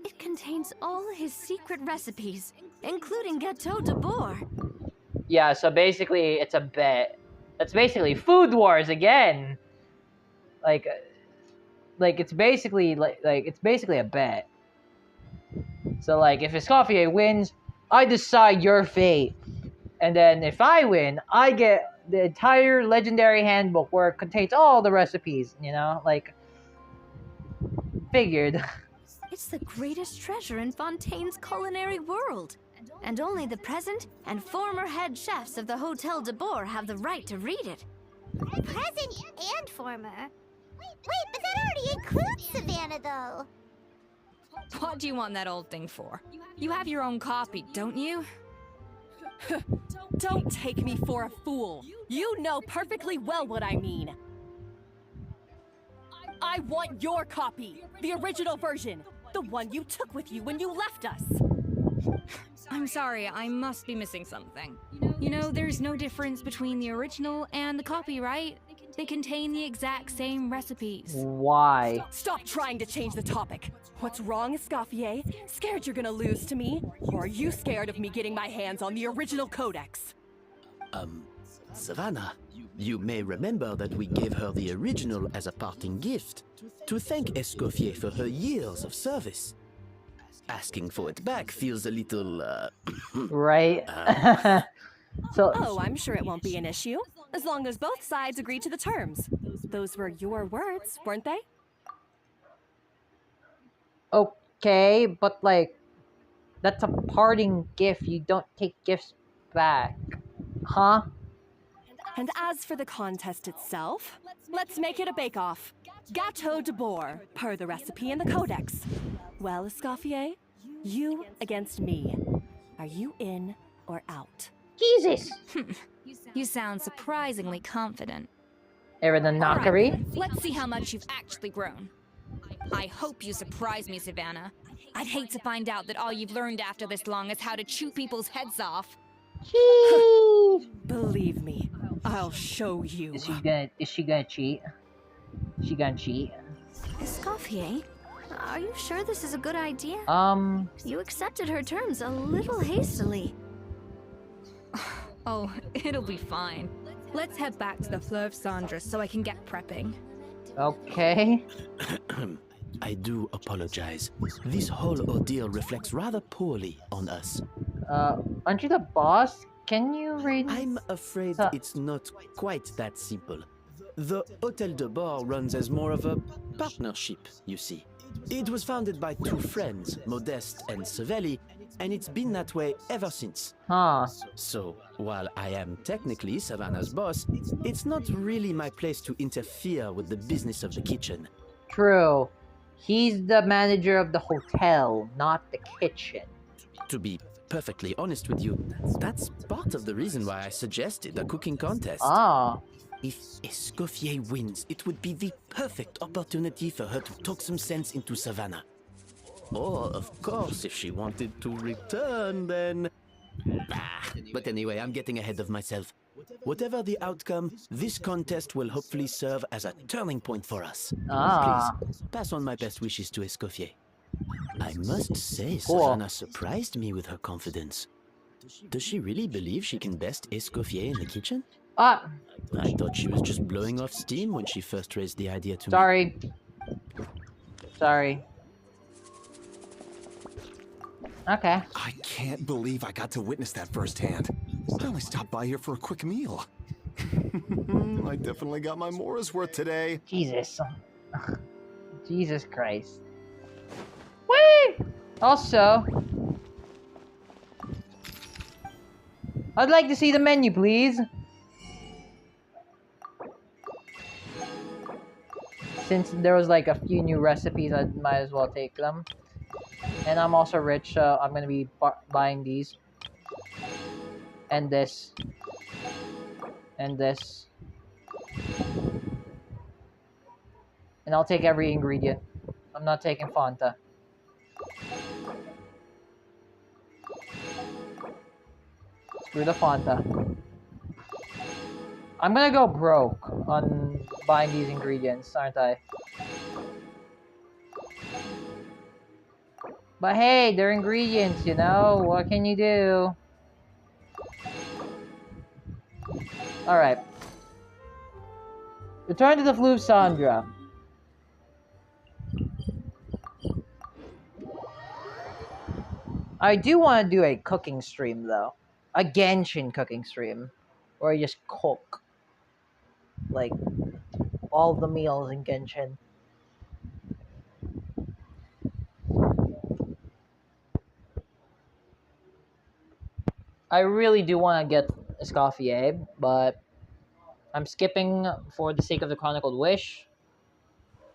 It contains all his secret recipes, including Gâteau de Boer. Yeah, so basically it's a bet. That's basically Food Wars again. Like it's basically it's basically a bet. So like if Escoffier wins, I decide your fate. And then if I win, I get the entire legendary handbook where it contains all the recipes, you know? Like, figured. It's the greatest treasure in Fontaine's culinary world. And only the present and former head chefs of the Hotel de Boer have the right to read it. Present and former? Wait, but that already includes Savannah, though. What do you want that old thing for? You have your own copy, don't you? Don't take me for a fool. You know perfectly well what I mean. I want your copy, the original version, the one you took with you when you left us. I'm sorry, I must be missing something. You know, there's no difference between the original and the copyright. They contain the exact same recipes. Why? Stop trying to change the topic. What's wrong, Escoffier? Scared you're gonna lose to me? Or are you scared of me getting my hands on the original codex? Savannah, you may remember that we gave her the original as a parting gift to thank Escoffier for her years of service. Asking for it back feels a little, Right? So, Oh, I'm sure it won't be an issue, as long as both sides agree to the terms. Those were your words, weren't they? okay, but like, that's a parting gift. You don't take gifts back. Huh? And as for the contest itself, let's make it a bake-off. Gâteau de boar, per the recipe in the codex. Well, Escoffier, you against me. Are you in or out? Jesus! You sound surprisingly confident. Erina Nakiri? Alright, let's see how much you've actually grown. I hope you surprise me, Savannah. I'd hate to find out that all you've learned after this long is how to chew people's heads off. Believe me, I'll show you. Is she gonna cheat? Is she gonna cheat? Escoffier, are you sure this is a good idea? You accepted her terms a little hastily. Oh, it'll be fine. Let's head back to the Fleuve Cendre so I can get prepping. Okay. I do apologize. This whole ordeal reflects rather poorly on us. Aren't you the boss? Can you read? I'm afraid it's not quite that simple. The Hôtel de Bord runs as more of a partnership, you see. It was founded by two friends, Modeste and Savelli, and it's been that way ever since. Huh. So, while I am technically Savannah's boss, it's not really my place to interfere with the business of the kitchen. True. He's the manager of the hotel, not the kitchen. To be perfectly honest with you, that's part of the reason why I suggested a cooking contest. Ah. If Escoffier wins, it would be the perfect opportunity for her to talk some sense into Savannah. Or, of course, if she wanted to return, then... But anyway, I'm getting ahead of myself. Whatever the outcome, this contest will hopefully serve as a turning point for us. Ah. Please, pass on my best wishes to Escoffier. I must say, Cool. Savannah surprised me with her confidence. Does she really believe she can best Escoffier in the kitchen? Ah. I thought she was just blowing off steam when she first raised the idea to me. Sorry. Okay. I can't believe I got to witness that firsthand. I only stopped by here for a quick meal. I definitely got my Mora's worth today. Jesus. Jesus Christ. Whee! Also, I'd like to see the menu, please. Since there was like a few new recipes, I might as well take them. And I'm also rich, so I'm gonna be buying these. And this. And this. And I'll take every ingredient. I'm not taking Fanta. Screw the Fanta. I'm gonna go broke on buying these ingredients, aren't I? But hey, they're ingredients, you know? What can you do? Alright. Return to the Fleuve Cendre. I do want to do a cooking stream, though. A Genshin cooking stream. Where you just cook. Like, all the meals in Genshin. I really do want to get Escoffier, but I'm skipping for the sake of the Chronicled Wish.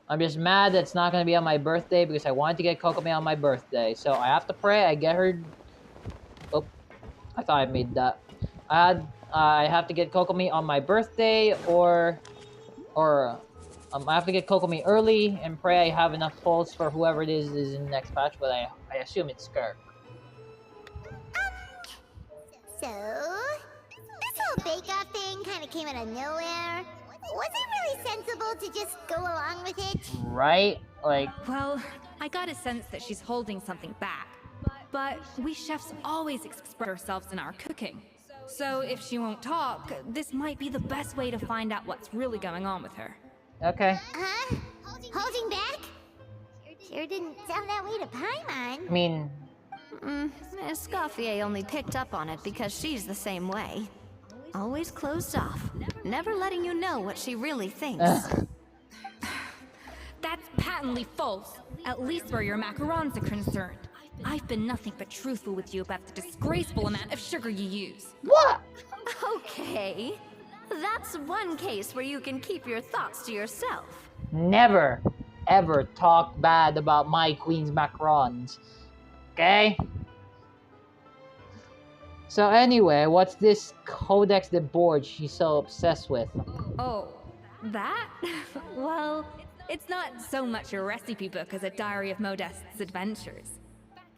I'm just mad that it's not going to be on my birthday because I wanted to get Kokomi on my birthday. So I have to pray I get her... Oh, I thought I made that. I have to get Kokomi on my birthday or I have to get Kokomi early and pray I have enough pulls for whoever it is in the next patch, but I assume it's Skirk. So, this whole bake-off thing kind of came out of nowhere. Was it really sensible to just go along with it? Right? Like... Well, I got a sense that she's holding something back. But we chefs always express ourselves in our cooking. So if she won't talk, this might be the best way to find out what's really going on with her. Okay. Huh? Holding back? Sure didn't sound that way to Paimon. I mean, Escoffier only picked up on it because she's the same way. Always closed off, never letting you know what she really thinks. That's patently false, at least where your macarons are concerned. I've been nothing but truthful with you about the disgraceful amount of sugar you use. what? Okay, that's one case where you can keep your thoughts to yourself. Never, ever talk bad about my queen's macarons. Okay? So anyway, what's this Codex de Board she's so obsessed with? Oh, that? Well, it's not so much a recipe book as a diary of Modest's adventures.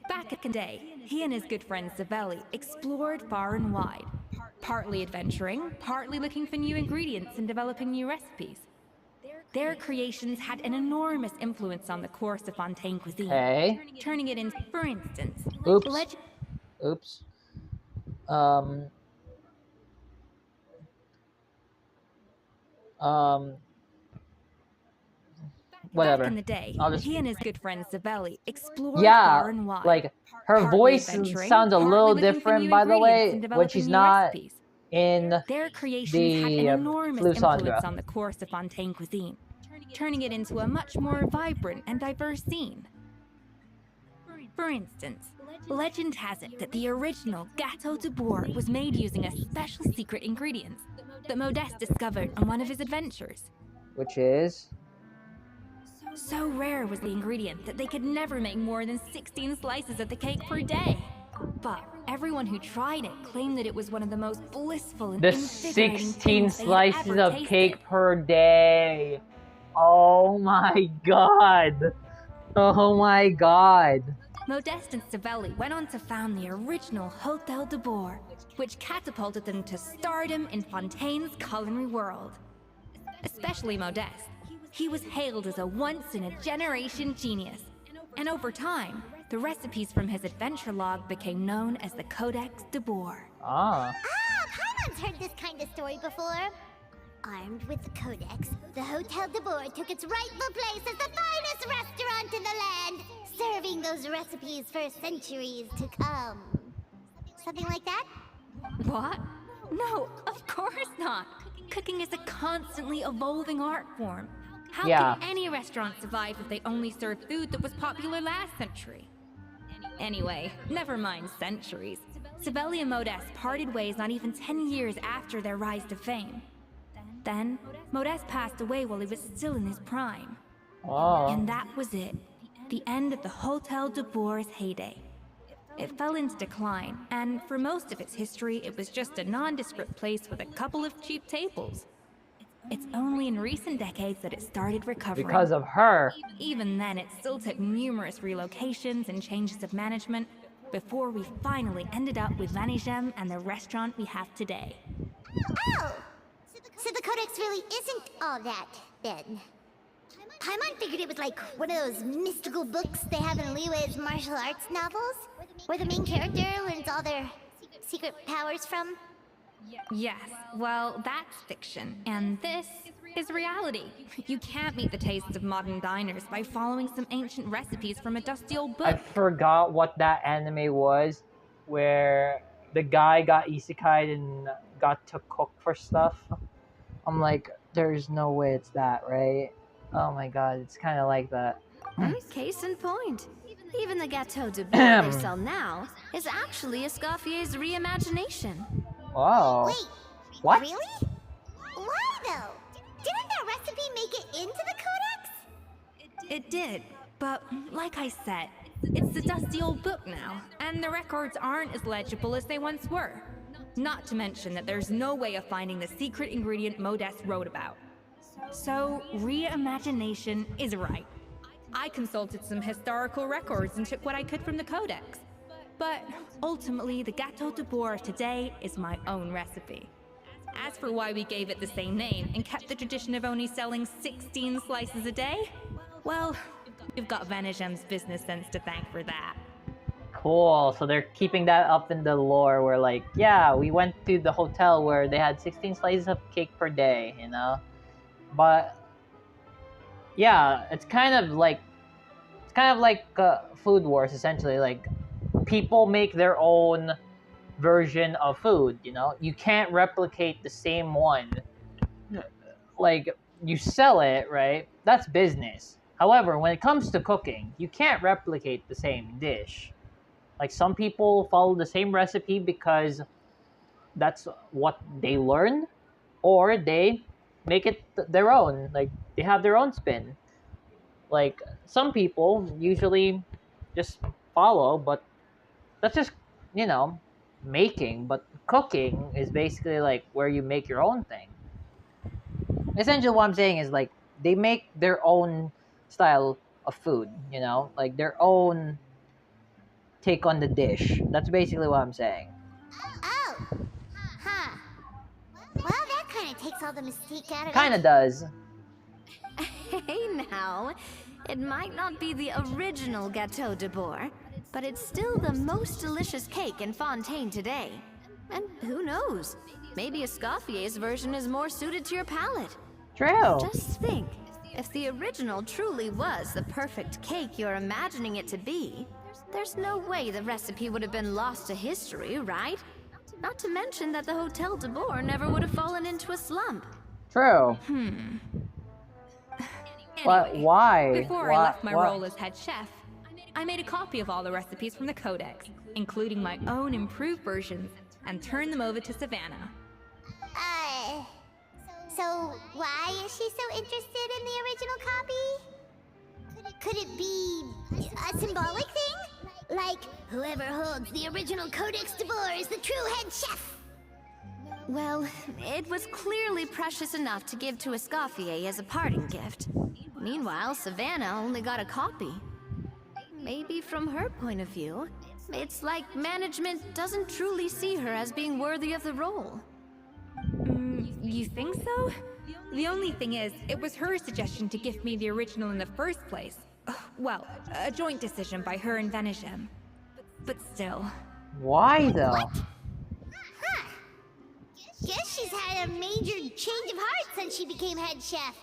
Back in the day, he and his good friend Savelli explored far and wide, partly adventuring, partly looking for new ingredients and developing new recipes. Their creations had an enormous influence on the course of Fontaine cuisine, Okay. turning it into, for instance, Oops. Oops. Whatever. Back in the day, I'll just... he and his good friend Savelli explored Yeah, far and wide. like her partly voice adventuring, sounds a little partly looking for different, new by the ingredients way, and when developing she's new not recipes. in Their creations had the an enormous Blue influence Sandra. on the course of Fontaine cuisine, turning it into a much more vibrant and diverse scene. For instance, legend has it that the original Gâteau de Bourg was made using a special secret ingredient that Modeste discovered on one of his adventures. Which is... So rare was the ingredient that they could never make more than 16 slices of the cake per day. But everyone who tried it claimed that it was one of the most blissful and the invigorating 16 things they had slices ever of tasted. cake per day. Oh my god. Oh my god. Modeste and Savelli went on to found the original Hôtel de Bourg, which catapulted them to stardom in Fontaine's culinary world. Especially Modeste. He was hailed as a once-in-a-generation genius, and over time, the recipes from his adventure log became known as the Codex de Bourg. Ah. Paimon's heard this kind of story before. Armed with the Codex, the Hôtel de Bourg took its rightful place as the finest restaurant in the land, serving those recipes for centuries to come. Something like that? What? No, of course not. Cooking is a constantly evolving art form. How Yeah. can any restaurant survive if they only serve food that was popular last century? Anyway, never mind centuries. Savelli and Modeste parted ways not even 10 years after their rise to fame. Then, Modeste passed away while he was still in his prime. Oh. And that was it. The end of the Hôtel de Bourg's heyday. It fell into decline, and for most of its history, it was just a nondescript place with a couple of cheap tables. It's only in recent decades that it started recovering. Because of her. Even then, it still took numerous relocations and changes of management before we finally ended up with Vanigem and the restaurant we have today. Oh! So the Codex really isn't all that, then. Paimon figured it was like one of those mystical books they have in Liyue's martial arts novels, where the main character learns all their secret powers from. Yes, well, that's fiction, and this is reality. You can't meet the tastes of modern diners by following some ancient recipes from a dusty old book. I forgot what that anime was, where the guy got isekai'd and got to cook for stuff. I'm like, there's no way it's that, right? Oh my god, it's kind of like that. Case in point. Even the Gâteau de Bourg they sell now is actually Escoffier's reimagination. Whoa. Wait, What? really? Why though? Didn't that recipe make it into the Codex? It did, but like I said, it's a dusty old book now, and the records aren't as legible as they once were. Not to mention that there's no way of finding the secret ingredient Modeste wrote about. So, reimagination is right. I consulted some historical records and took what I could from the Codex. But ultimately, the Gâteau de Bourg of today is my own recipe. As for why we gave it the same name and kept the tradition of only selling 16 slices a day, well, you've got Vanigem's business sense to thank for that. Cool. So they're keeping that up in the lore where like, yeah, we went to the hotel where they had 16 slices of cake per day, you know? But yeah, it's kind of like Food Wars essentially. Like people make their own version of food, you know? You can't replicate the same one. Like you sell it, right? That's business. However, when it comes to cooking, you can't replicate the same dish. Like some people follow the same recipe because that's what they learn, or they make it their own. Like they have their own spin. Like some people usually just follow, but that's just, you know, making. But cooking is basically like where you make your own thing. Essentially, what I'm saying is like they make their own style of food, you know, like their own take on the dish. That's basically what I'm saying. Oh. Huh. Well, that kind of takes all the mystique out of it. Kinda does. Hey now, it might not be the original Gâteau de Bourg, but it's still the most delicious cake in Fontaine today. And who knows, maybe Escoffier's version is more suited to your palate. True. Just think, if the original truly was the perfect cake you're imagining it to be, there's no way the recipe would have been lost to history, right? Not to mention that the Hotel de Bourg never would have fallen into a slump. True. But Anyway, why? Before I left my role as head chef, I made a copy of all the recipes from the codex, including my own improved versions, and turned them over to Savannah. So why is she so interested in the original copy? Could it be a symbolic thing? Like, whoever holds the original Codex de Bourg is the true head chef? Well, it was clearly precious enough to give to Escoffier as a parting gift. Meanwhile, Savannah only got a copy. Maybe from her point of view, it's like management doesn't truly see her as being worthy of the role. You think so? The only thing is, it was her suggestion to gift me the original in the first place. Well, a joint decision by her and Venegem. But still. Why though? Huh. Guess she's had a major change of heart since she became head chef.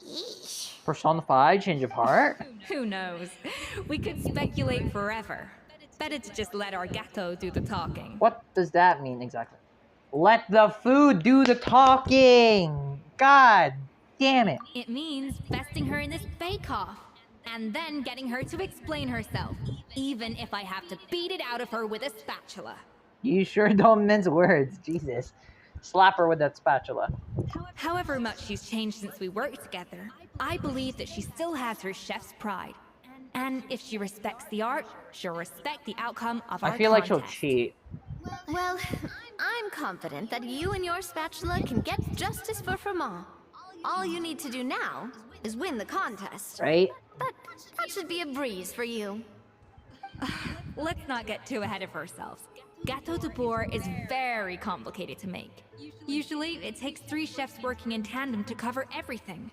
Yeesh. Personified change of heart? Who knows? We could speculate forever. Better to just let our gâteau do the talking. What does that mean exactly? Let the food do the talking! God damn it. It means besting her in this bake-off, and then getting her to explain herself, even if I have to beat it out of her with a spatula. You sure don't mince words, Jesus. Slap her with that spatula. However much she's changed since we worked together, I believe that she still has her chef's pride. And if she respects the art, she'll respect the outcome of our I feel like she'll contest. cheat. Well, I'm confident that you and your spatula can get justice for Froment. All you need to do now is win the contest. Right? But that should be a breeze for you. Let's not get too ahead of ourselves. Gâteau de Bourg is very complicated to make. Usually, it takes 3 chefs working in tandem to cover everything.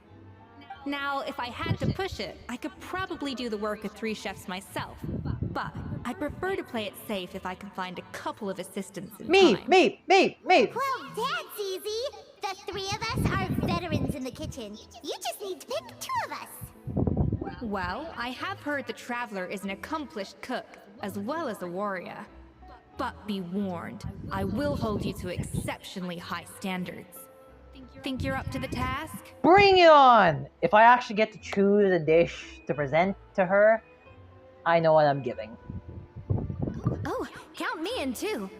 Now, if I had to push it, I could probably do the work of 3 chefs myself. But I'd prefer to play it safe if I can find a couple of assistants in time. Me! Well, that's easy. The 3 of us are veterans in the kitchen. You just need to pick 2 of us. Well, I have heard the Traveler is an accomplished cook, as well as a warrior. But be warned, I will hold you to exceptionally high standards. Think you're up to the task? Bring it on! If I actually get to choose a dish to present to her, I know what I'm giving. Oh, count me in too.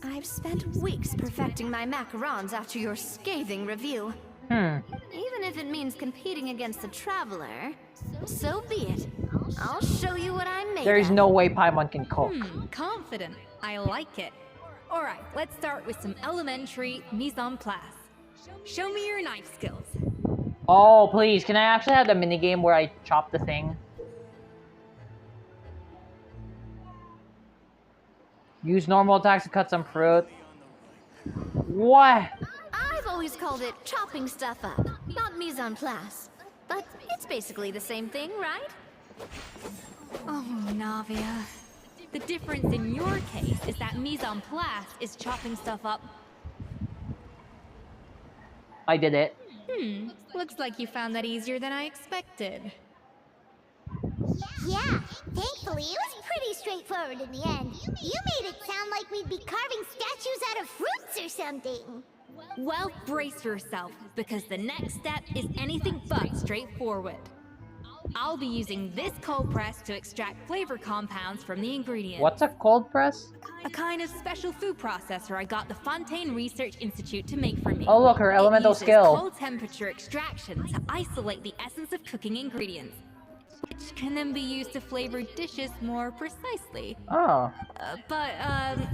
I've spent weeks perfecting my macarons after your scathing review. Even if it means competing against the Traveler, so be it. I'll show you what I'm made There's of. no way Paimon can cook. Confident. I like it. Alright, let's start with some elementary mise en place. Show me your knife skills. Oh, please, can I actually have the minigame where I chop the thing? Use normal attacks to cut some fruit. What? I've always called it chopping stuff up, not mise en place. But it's basically the same thing, right? Oh, Navia. The difference in your case is that mise en place is chopping stuff up. I did it. Looks like you found that easier than I expected. Yeah, thankfully it was pretty straightforward in the end. You made it sound like we'd be carving statues out of fruits or something. Well, brace yourself, because the next step is anything but straightforward. I'll be using this cold press to extract flavor compounds from the ingredients. What's a cold press? A kind of special food processor I got the Fontaine Research Institute to make for me. Oh look, her elemental It uses skill. cold temperature extraction to isolate the essence of cooking ingredients, which can then be used to flavor dishes more precisely. Oh. But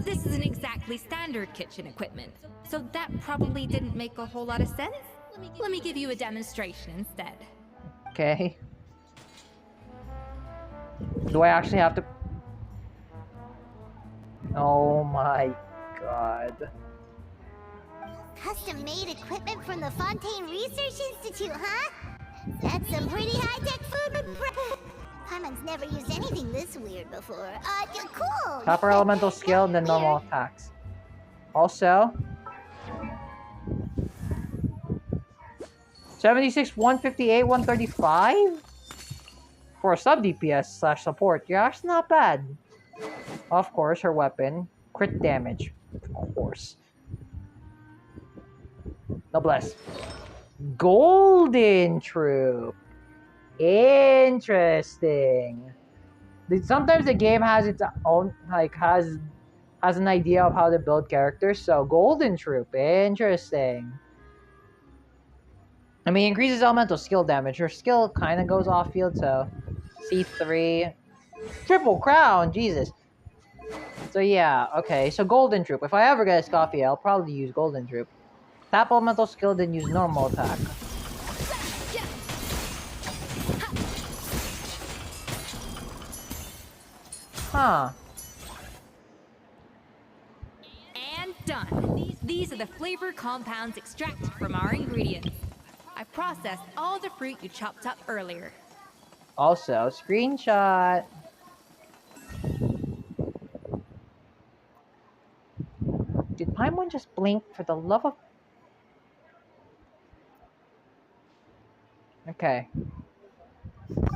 this isn't exactly standard kitchen equipment, so that probably didn't make a whole lot of sense. Let me give you a demonstration instead. Okay. Do I actually have to... Oh my god. Custom-made equipment from the Fontaine Research Institute, huh? That's some pretty high-tech food. Paimon's never used anything this weird before. Cool! Copper elemental skill, then normal attacks. Also... 76, 158, 135? For a sub DPS / support, you're actually not bad. Of course, her weapon. Crit damage. Of course. Noblesse. Golden Troop. Interesting. Sometimes the game has its own, like, has an idea of how to build characters. So, Golden Troop. Interesting. I mean, increases elemental skill damage. Her skill kind of goes off field, so... C3. Triple Crown! Jesus. So yeah, okay. So Golden Troop. If I ever get a Escoffier, I'll probably use Golden Troop. Tap elemental skill, then use normal attack. Huh. And done. These are the flavor compounds extracted from our ingredients. I processed all the fruit you chopped up earlier. Also, screenshot. Did Paimon just blink for the love of... Okay. Wow!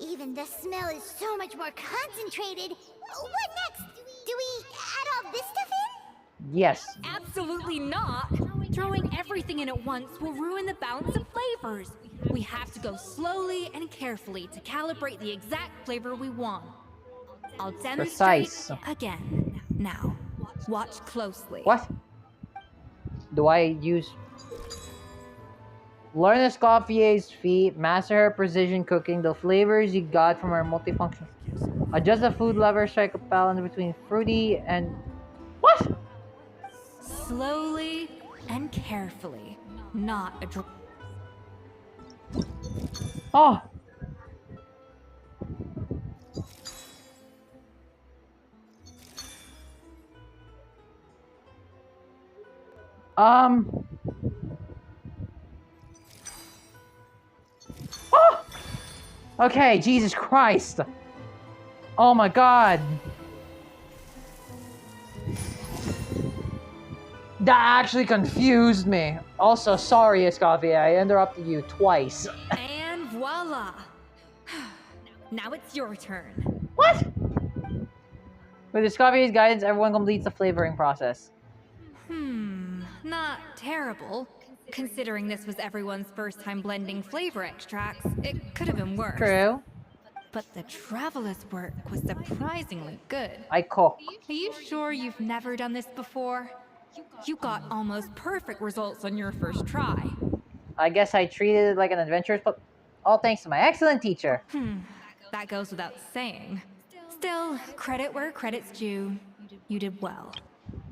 Even the smell is so much more concentrated. What next? Do we add all this stuff in? Yes. Absolutely not! Throwing everything in at once will ruin the balance of flavors. We have to go slowly and carefully to calibrate the exact flavor we want. I'll demonstrate again. Now, watch closely. What? Do I use... Learn Escoffier's feat, master her precision cooking, the flavors you got from her multifunction. Adjust the food lever, strike a balance between fruity and... What? Slowly and carefully, not a Oh! Oh! Okay, Jesus Christ! Oh my god! That actually confused me. Also, sorry, Escoffier, I interrupted you twice. And voila! Now it's your turn. What? With Escoffier's guidance, everyone completes the flavoring process. Not terrible. Considering this was everyone's first time blending flavor extracts, it could have been worse. True. But the traveler's work was surprisingly good. I cook. Are you sure you've never done this before? You got almost perfect results on your first try. I guess I treated it like an adventurous, but all thanks to my excellent teacher. That goes without saying. Still, credit where credit's due. You did well.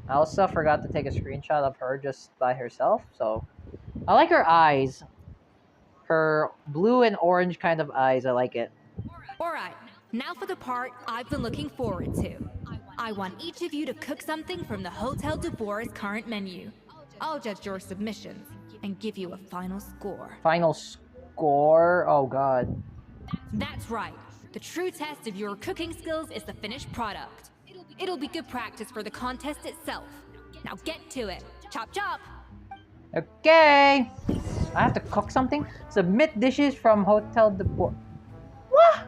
I also forgot to take a screenshot of her just by herself, so... I like her eyes. Her blue and orange kind of eyes, I like it. Alright, now for the part I've been looking forward to. I want each of you to cook something from the Hotel du Bois' current menu. I'll judge your submissions and give you a final score. Final score? Oh god. That's right. The true test of your cooking skills is the finished product. It'll be good practice for the contest itself. Now get to it. Chop chop! Okay. I have to cook something? Submit dishes from Hotel de Bois. What?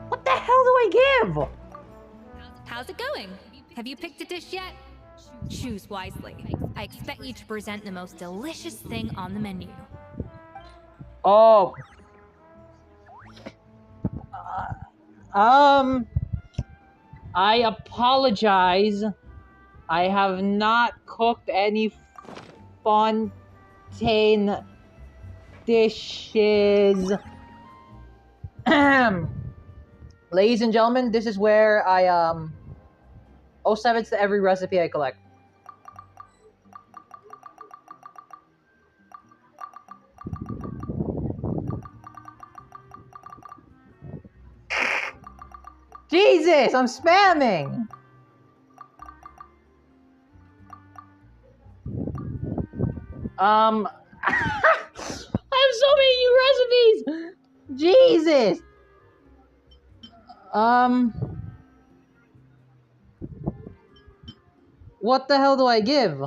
What the hell do I give? How's it going? Have you picked a dish yet? Choose wisely. I expect you to present the most delicious thing on the menu. Oh. I apologize. I have not cooked any Fontaine dishes. Ladies and gentlemen, this is where I 07s to every recipe I collect. Jesus, I'm spamming. I have so many new recipes. Jesus. What the hell do I give?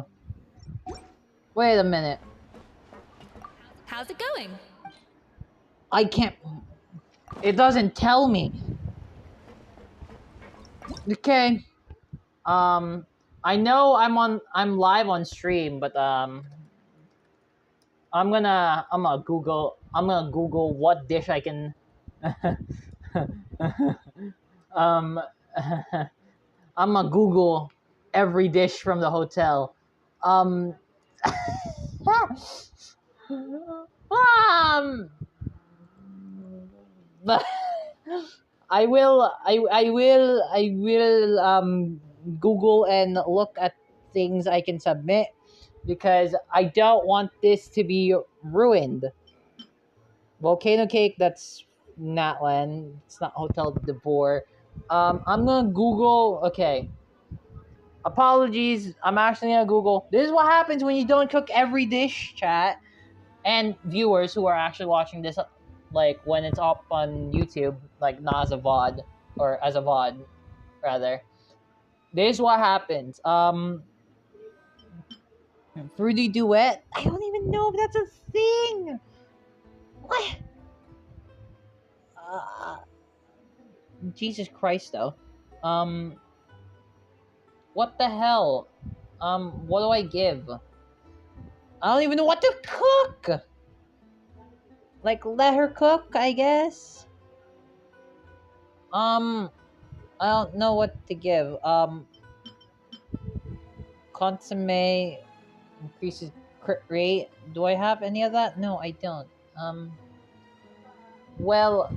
Wait a minute. How's it going? I can't. It doesn't tell me. Okay. I know I'm live on stream, but I'm gonna Google what dish I can I'm gonna Google every dish from the hotel. But I will Google and look at things I can submit because I don't want this to be ruined. Volcano cake, that's Natlan. It's not Hotel de Boer. I'm gonna Google. Okay. Apologies. I'm actually gonna Google. This is what happens when you don't cook every dish, chat, and viewers who are actually watching this, like when it's up on YouTube, like not as a VOD or as a VOD, rather. This is what happens. Fruity duet. I don't even know if that's a thing. What? Jesus Christ, though. What the hell? What do I give? I don't even know what to cook! Like, let her cook, I guess? I don't know what to give. Consomme increases crit rate. Do I have any of that? No, I don't. Well,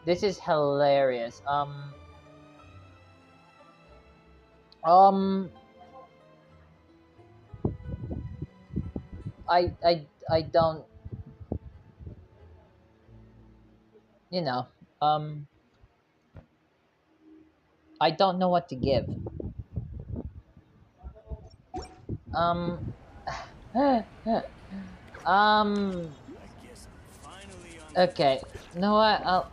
this is hilarious. I don't, you know, I don't know what to give. Okay, you know what?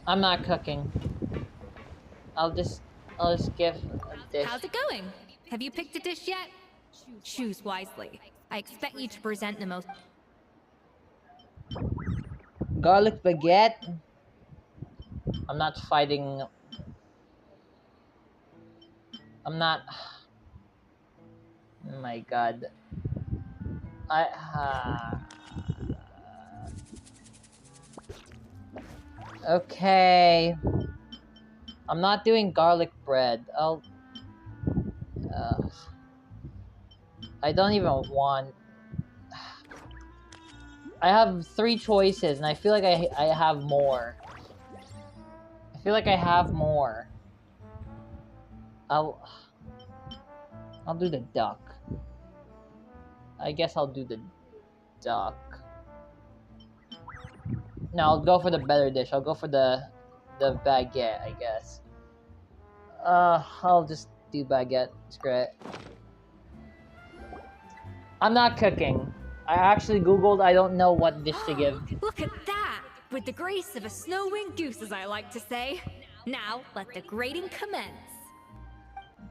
I'm not cooking. I'll just give a dish. How's it going? Have you picked a dish yet? Choose wisely. I expect you to present the most... Garlic baguette? I'm not fighting... I'm not... Oh my god. Okay. I'm not doing garlic bread. I don't even want... I have 3 choices, and I feel like I have more. I feel like I have more. I'll do the duck. I guess I'll do the duck. No, I'll go for the better dish. I'll go for the baguette, I guess. I'll just do baguette. Screw it. I'm not cooking. I actually googled. I don't know what dish to give. Look at that! With the grace of a snow-winged goose, as I like to say. Now, let the grading commence.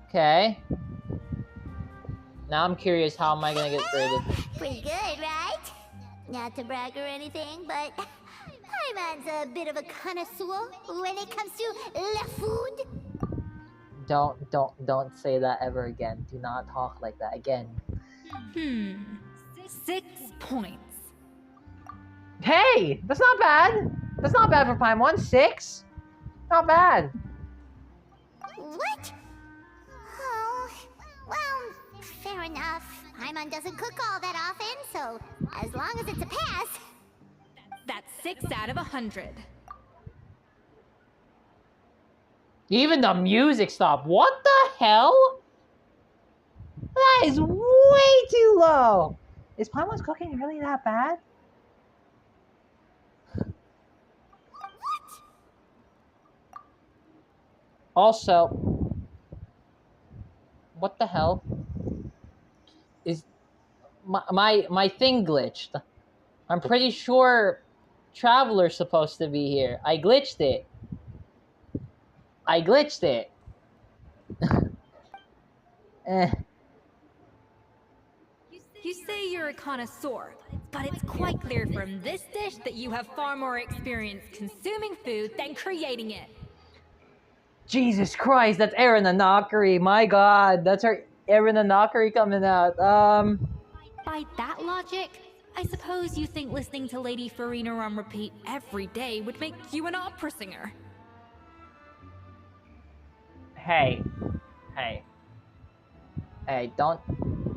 Okay. Now I'm curious, how am I gonna get graded? Pretty good, right? Not to brag or anything, but Paimon's a bit of a connoisseur when it comes to la food. Don't say that ever again. Do not talk like that again. 6 points. Hey! That's not bad! That's not bad for Paimon. 6? Not bad. What? Oh, well, fair enough. Paimon doesn't cook all that often, so as long as it's a pass. That's 6 out of 100. Even the music stopped. What the hell? That is way too low. Is Paimon's cooking really that bad? Also, what the hell? Is my thing glitched? I'm pretty sure Traveler's supposed to be here. I glitched it. You say you're a connoisseur, but it's quite clear from this dish that you have far more experience consuming food than creating it. Jesus Christ, that's Erina Nakiri. My God, that's her Erina Nakiri coming out. By that logic, I suppose you think listening to Lady Farina on repeat every day would make you an opera singer. Hey, don't.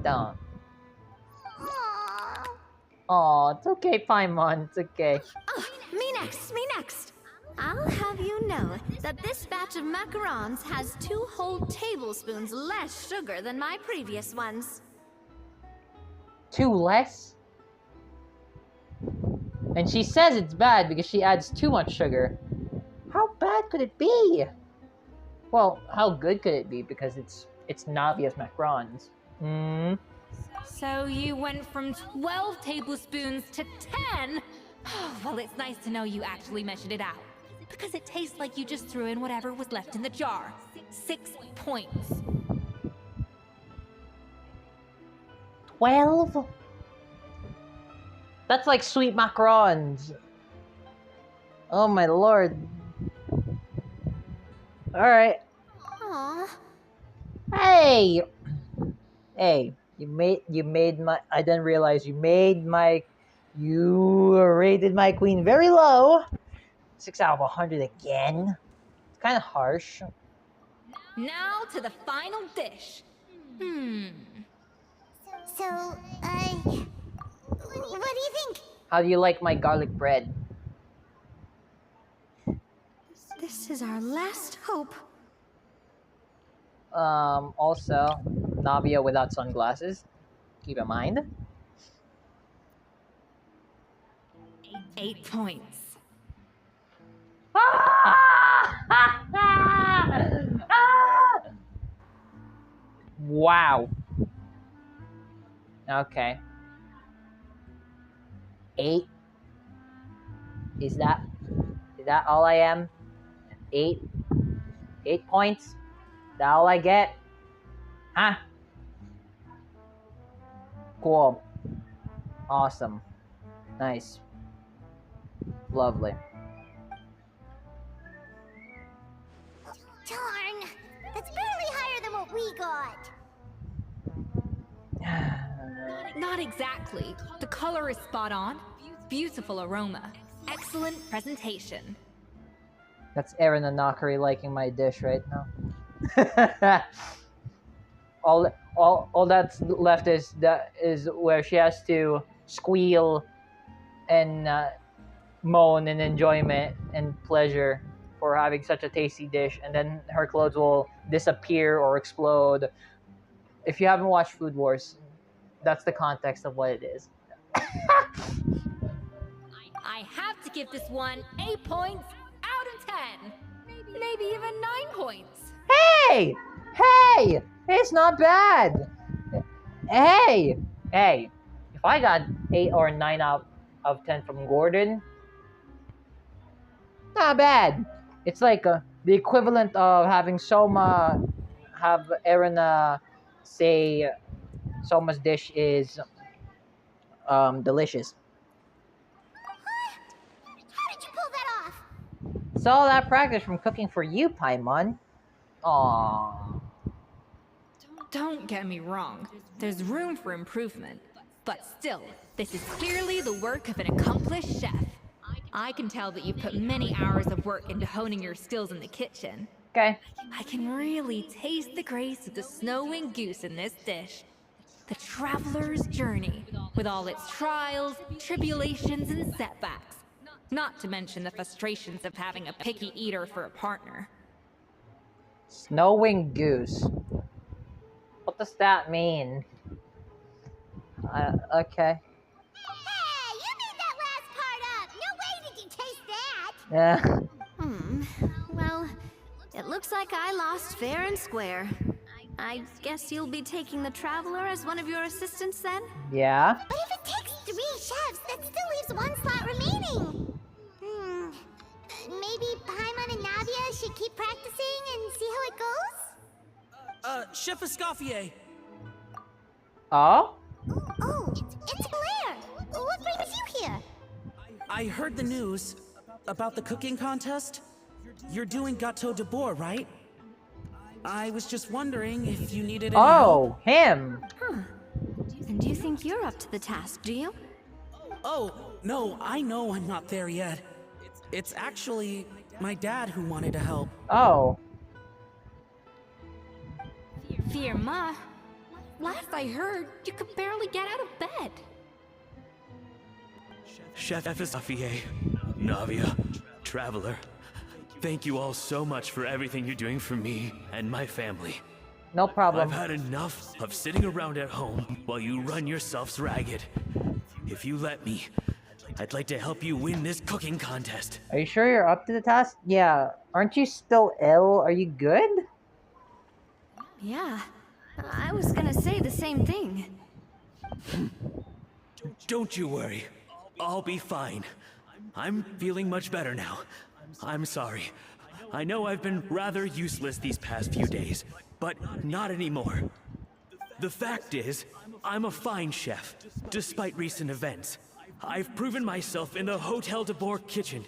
Aww. Oh, it's okay, Paimon, it's okay. Oh, me next. I'll have you know that this batch of macarons has 2 whole tablespoons less sugar than my previous ones. 2 less? And she says it's bad because she adds too much sugar. How bad could it be? Well, how good could it be? Because it's Navia's macarons. So you went from 12 tablespoons to 10? Well, it's nice to know you actually measured it out. Because it tastes like you just threw in whatever was left in the jar. 6 points. 12? That's like sweet macarons. Oh my lord. Alright. Aww. Hey, you made my, I didn't realize you rated my queen very low. 6 out of 100 again. It's kind of harsh. Now to the final dish. So, what do you think? How do you like my garlic bread? This is our last hope. Also, Navia without sunglasses. Keep in mind. 8 points. Wow. Okay. 8. Is that all I am? 8 points? Is that all I get? Huh? Cool. Awesome. Nice. Lovely. Darn! That's barely higher than what we got. Not exactly. The color is spot on. Beautiful aroma. Excellent presentation. That's Erina Nakiri liking my dish right now. all that's left is where she has to squeal and moan in enjoyment and pleasure for having such a tasty dish, and then her clothes will disappear or explode. If you haven't watched Food Wars, that's the context of what it is. I have to give this one 8 points out of 10. Maybe even 9 points. Hey! It's not bad. Hey! If I got 8 or 9 out of 10 from Gordon, not bad. It's like the equivalent of having Soma have Erina say Soma's dish is delicious. How did you pull that off? It's all that practice from cooking for you, Paimon. Aww. Don't get me wrong, there's room for improvement. But still, this is clearly the work of an accomplished chef. I can tell that you've put many hours of work into honing your skills in the kitchen. Okay. I can really taste the grace of the snow-winged goose in this dish. The traveler's journey, with all its trials, tribulations, and setbacks. Not to mention the frustrations of having a picky eater for a partner. Snow-winged goose. What does that mean? Okay. Hey, you made that last part up! No way did you taste that! Yeah. Well, it looks like I lost fair and square. I guess you'll be taking the Traveler as one of your assistants then? Yeah. But if it takes 3 chefs, that still leaves 1 slot remaining. Maybe Paimon and Navia should keep practicing and see how it goes? Chef Escoffier. Oh? Oh, it's Blair! What brings you here? I heard the news about the cooking contest. You're doing Gâteau de Bois, right? I was just wondering if you needed any help. Oh, him. Huh. And do you think you're up to the task, do you? Oh, no, I know I'm not there yet. It's actually my dad who wanted to help. Oh. Firma, last I heard, you could barely get out of bed. Chef Escoffier, Navia, Traveler, thank you all so much for everything you're doing for me and my family. No problem. I've had enough of sitting around at home while you run yourselves ragged. If you let me, I'd like to help you win this cooking contest. Are you sure you're up to the task? Yeah. Aren't you still ill? Are you good? Yeah. I was gonna say the same thing. Don't you worry. I'll be fine. I'm feeling much better now. I'm sorry. I know I've been rather useless these past few days, but not anymore. The fact is, I'm a fine chef, despite recent events. I've proven myself in the Hotel de Bois kitchen,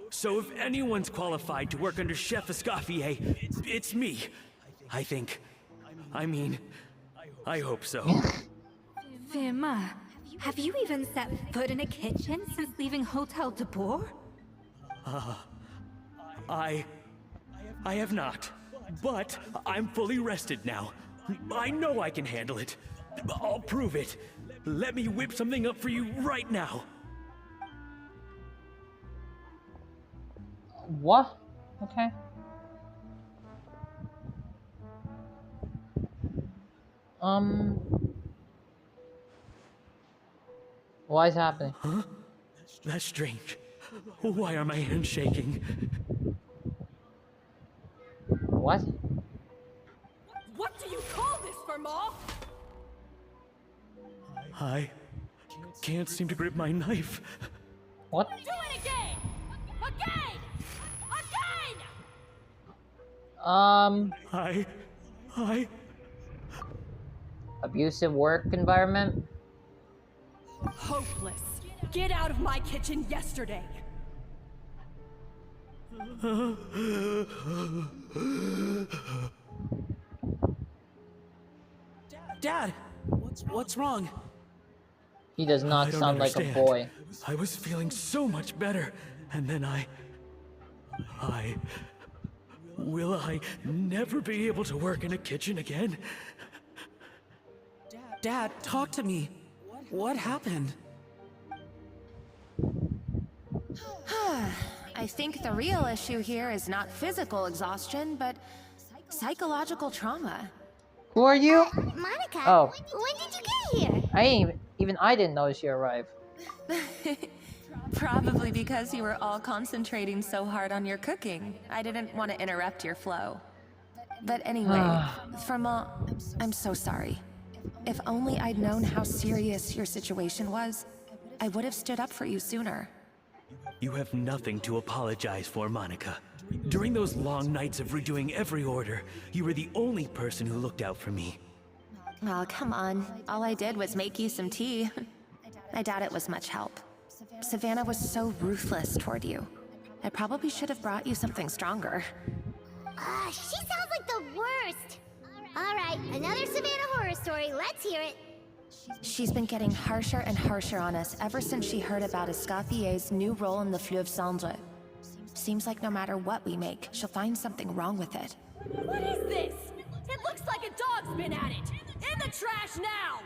so if anyone's qualified to work under Chef Escoffier, it's me. I think. I mean, I hope so. Firma, have you even set foot in a kitchen since leaving Hotel de Bois? I have not, but I'm fully rested now. I know I can handle it. I'll prove it. Let me whip something up for you right now. What? Okay. What is happening? Huh? That's strange. Why are my hands shaking? What? What do you call this, Firma? I can't seem to grip my knife. What? Do it again! Again! Again! I... Abusive work environment? Hopeless. Get out of my kitchen yesterday. Dad, what's wrong? He does not sound like a boy. I was feeling so much better, and then will I never be able to work in a kitchen again? Dad, talk to me. What happened? I think the real issue here is not physical exhaustion, but psychological trauma. Who are you? Monica, Oh. when did you get here? I didn't notice you arrived. Probably because you were all concentrating so hard on your cooking. I didn't want to interrupt your flow. But anyway, Firma, I'm so sorry. If only I'd known how serious your situation was, I would have stood up for you sooner. You have nothing to apologize for, Monica. During those long nights of redoing every order, you were the only person who looked out for me. Oh, come on. All I did was make you some tea. I doubt it was much help. Savannah was so ruthless toward you. I probably should have brought you something stronger. She sounds like the worst. All right, another Savannah horror story. Let's hear it. She's been getting harsher and harsher on us ever since she heard about Escoffier's new role in the Fleuve Cendre. Seems like no matter what we make, she'll find something wrong with it. What is this? It looks like a dog's been at it! In the trash now!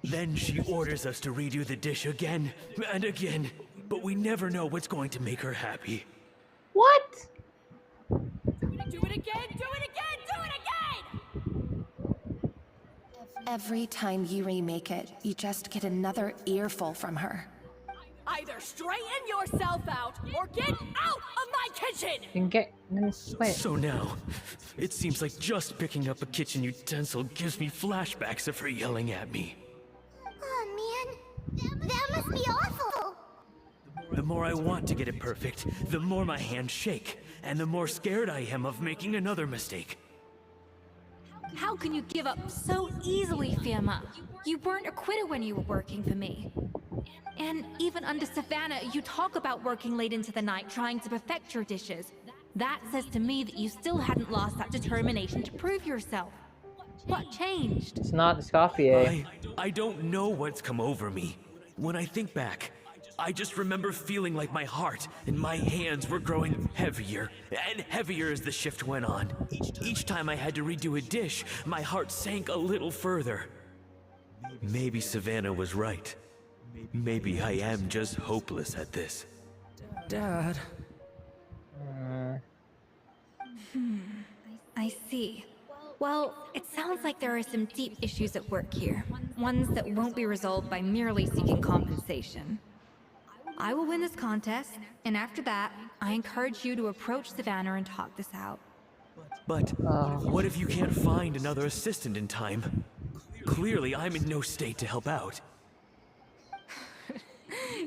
Then she orders us to redo the dish again and again, but we never know what's going to make her happy. What? Do it again! Do it again! Do it again! Every time you remake it, you just get another earful from her. Either straighten yourself out or get out of my kitchen! You can get. Wait. So now, it seems like just picking up a kitchen utensil gives me flashbacks of her yelling at me. Oh man, that must be awful. The more I want to get it perfect, the more my hands shake, and the more scared I am of making another mistake. How can you give up so easily, Fiamma? You weren't a quitter when you were working for me. And even under Savannah, you talk about working late into the night trying to perfect your dishes. That says to me that you still hadn't lost that determination to prove yourself. What changed? It's not Escoffier. I don't know what's come over me. When I think back, I just remember feeling like my heart and my hands were growing heavier and heavier as the shift went on. Each time I had to redo a dish, my heart sank a little further. Maybe Savannah was right. Maybe I am just hopeless at this. Dad. I see. Well, it sounds like there are some deep issues at work here. Ones that won't be resolved by merely seeking compensation. I will win this contest, and after that, I encourage you to approach Savannah and talk this out. But what if you can't find another assistant in time? Clearly, I'm in no state to help out.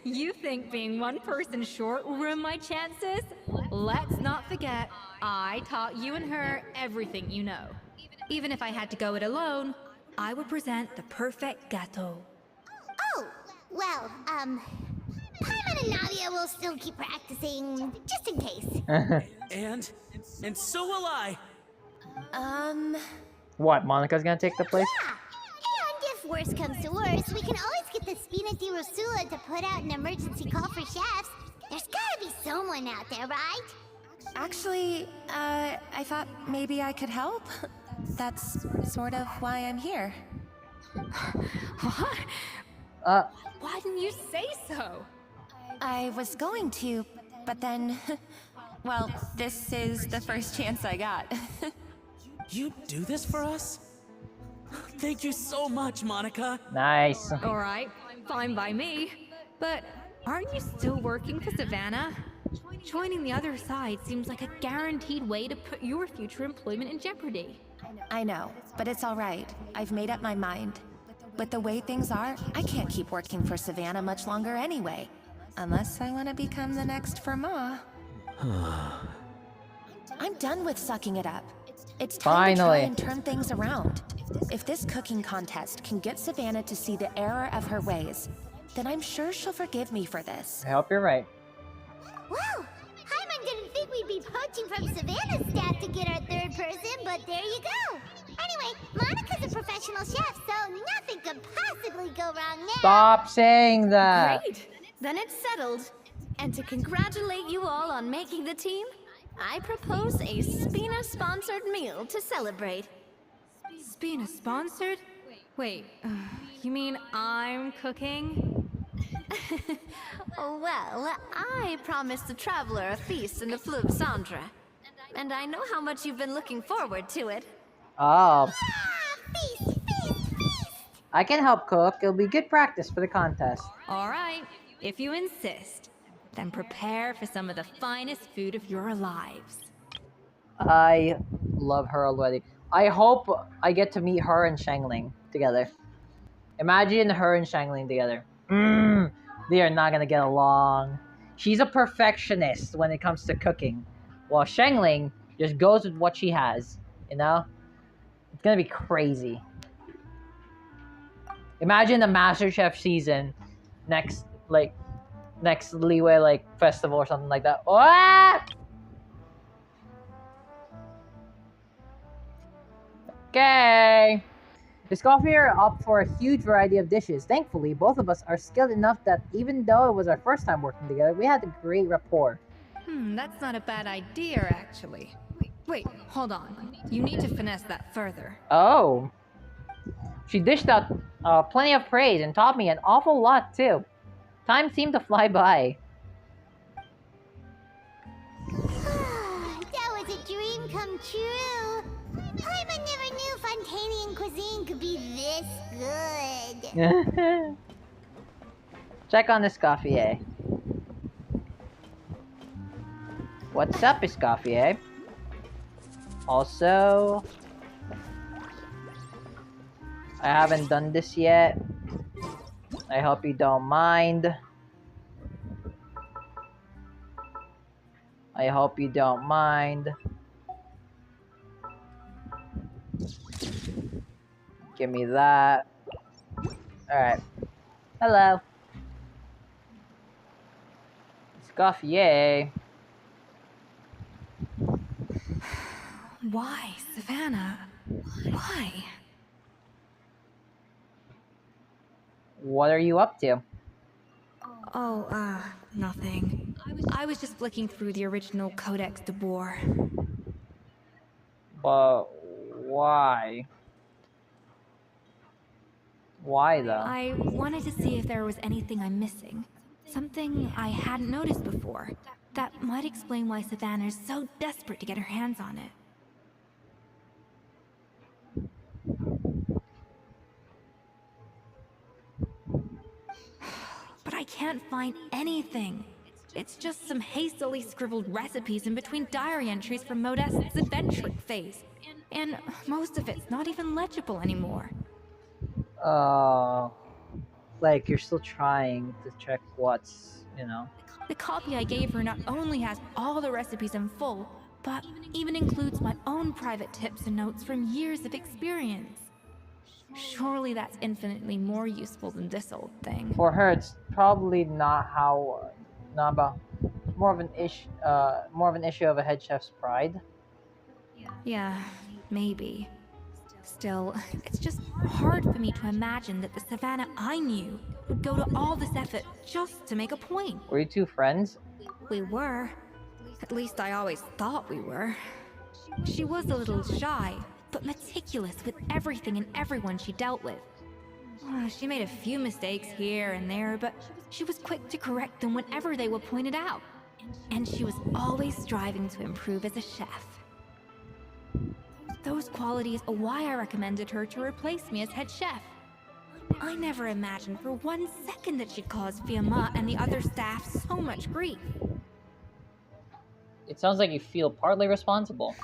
You think being one person short will ruin my chances? Let's not forget, I taught you and her everything you know. Even if I had to go it alone, I would present the perfect gâteau. Oh, well, Paimon and Nadia will still keep practicing, just in case. And so will I. What? Monica's gonna take the place? Yeah, and if worse comes to worse, we can always get the Spina di Rosula to put out an emergency call for chefs. There's gotta be someone out there, right? Actually, I thought maybe I could help. That's sort of why I'm here. What? Why didn't you say so? I was going to, but then... well, this is the first chance I got. You do this for us? Thank you so much, Monica. Nice. Alright, fine by me. But aren't you still working for Savannah? Joining the other side seems like a guaranteed way to put your future employment in jeopardy. I know, but it's all right. I've made up my mind. With the way things are, I can't keep working for Savannah much longer anyway. Unless I want to become the next Firma. I'm done with sucking it up. It's time to try and turn things around. If this cooking contest can get Savannah to see the error of her ways, then I'm sure she'll forgive me for this. I hope you're right. Well, Paimon didn't think we'd be poaching from Savannah's staff to get our third person, but there you go. Anyway, Monica's a professional chef, so nothing could possibly go wrong now. Stop saying that. Great. Then it's settled. And to congratulate you all on making the team, I propose a Spina-sponsored meal to celebrate. Spina-sponsored? Wait, you mean I'm cooking? Well, I promised the traveler a feast in the Fleuve Cendre. And I know how much you've been looking forward to it. Oh. Feast, feast, feast! I can help cook. It'll be good practice for the contest. Alright, if you insist, then prepare for some of the finest food of your lives. I love her already. I hope I get to meet her and Shangling together. Imagine her and Shangling together. They are not gonna get along. She's a perfectionist when it comes to cooking, while Shangling just goes with what she has. You know, it's gonna be crazy. Imagine the MasterChef season next, like next Leeway like festival or something like that. Ah! Okay. Escoffier opted for a huge variety of dishes. Thankfully, both of us are skilled enough that even though it was our first time working together, we had a great rapport. That's not a bad idea, actually. Wait, hold on. You need to finesse that further. Oh. She dished out plenty of praise and taught me an awful lot, too. Time seemed to fly by. That was a dream come true. Paimon never knew Fontanian cuisine could be this good. Check on Escoffier. What's up, Escoffier? Also, I haven't done this yet. I hope you don't mind. I hope you don't mind. Give me that. Alright. Hello. Escoffier. Why, Savannah? Why? What are you up to? Oh, nothing. I was just flicking through the original Codex de Boer. But why? Why though? I wanted to see if there was anything I'm missing. Something I hadn't noticed before. That might explain why Savannah's so desperate to get her hands on it. But I can't find anything. It's just some hastily scribbled recipes in between diary entries from Modest's adventuring phase. And most of it's not even legible anymore. Like you're still trying to check what's, you know. The copy I gave her not only has all the recipes in full, but even includes my own private tips and notes from years of experience. Surely that's infinitely more useful than this old thing. For her, it's probably not how, not about, more of an issue of a head chef's pride. Yeah, maybe. Still, it's just hard for me to imagine that the Savannah I knew would go to all this effort just to make a point. Were you two friends? We were. At least I always thought we were. She was a little shy, but meticulous with everything and everyone she dealt with. She made a few mistakes here and there, but she was quick to correct them whenever they were pointed out. And she was always striving to improve as a chef. Those qualities are why I recommended her to replace me as head chef. I never imagined for 1 second that she'd cause Fiamma and the other staff so much grief. It sounds like you feel partly responsible.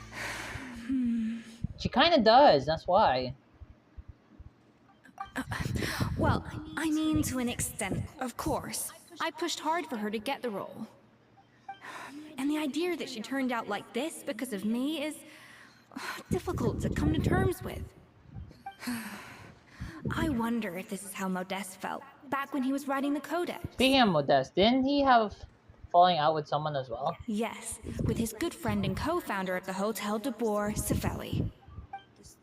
She kind of does, that's why. Well, I mean to an extent, of course. I pushed hard for her to get the role. And the idea that she turned out like this because of me is difficult to come to terms with. I wonder if this is how Modeste felt back when he was writing the Codex. Speaking of Modeste, didn't he have falling out with someone as well? Yes, with his good friend and co-founder of the Hotel de Boer, Savelli.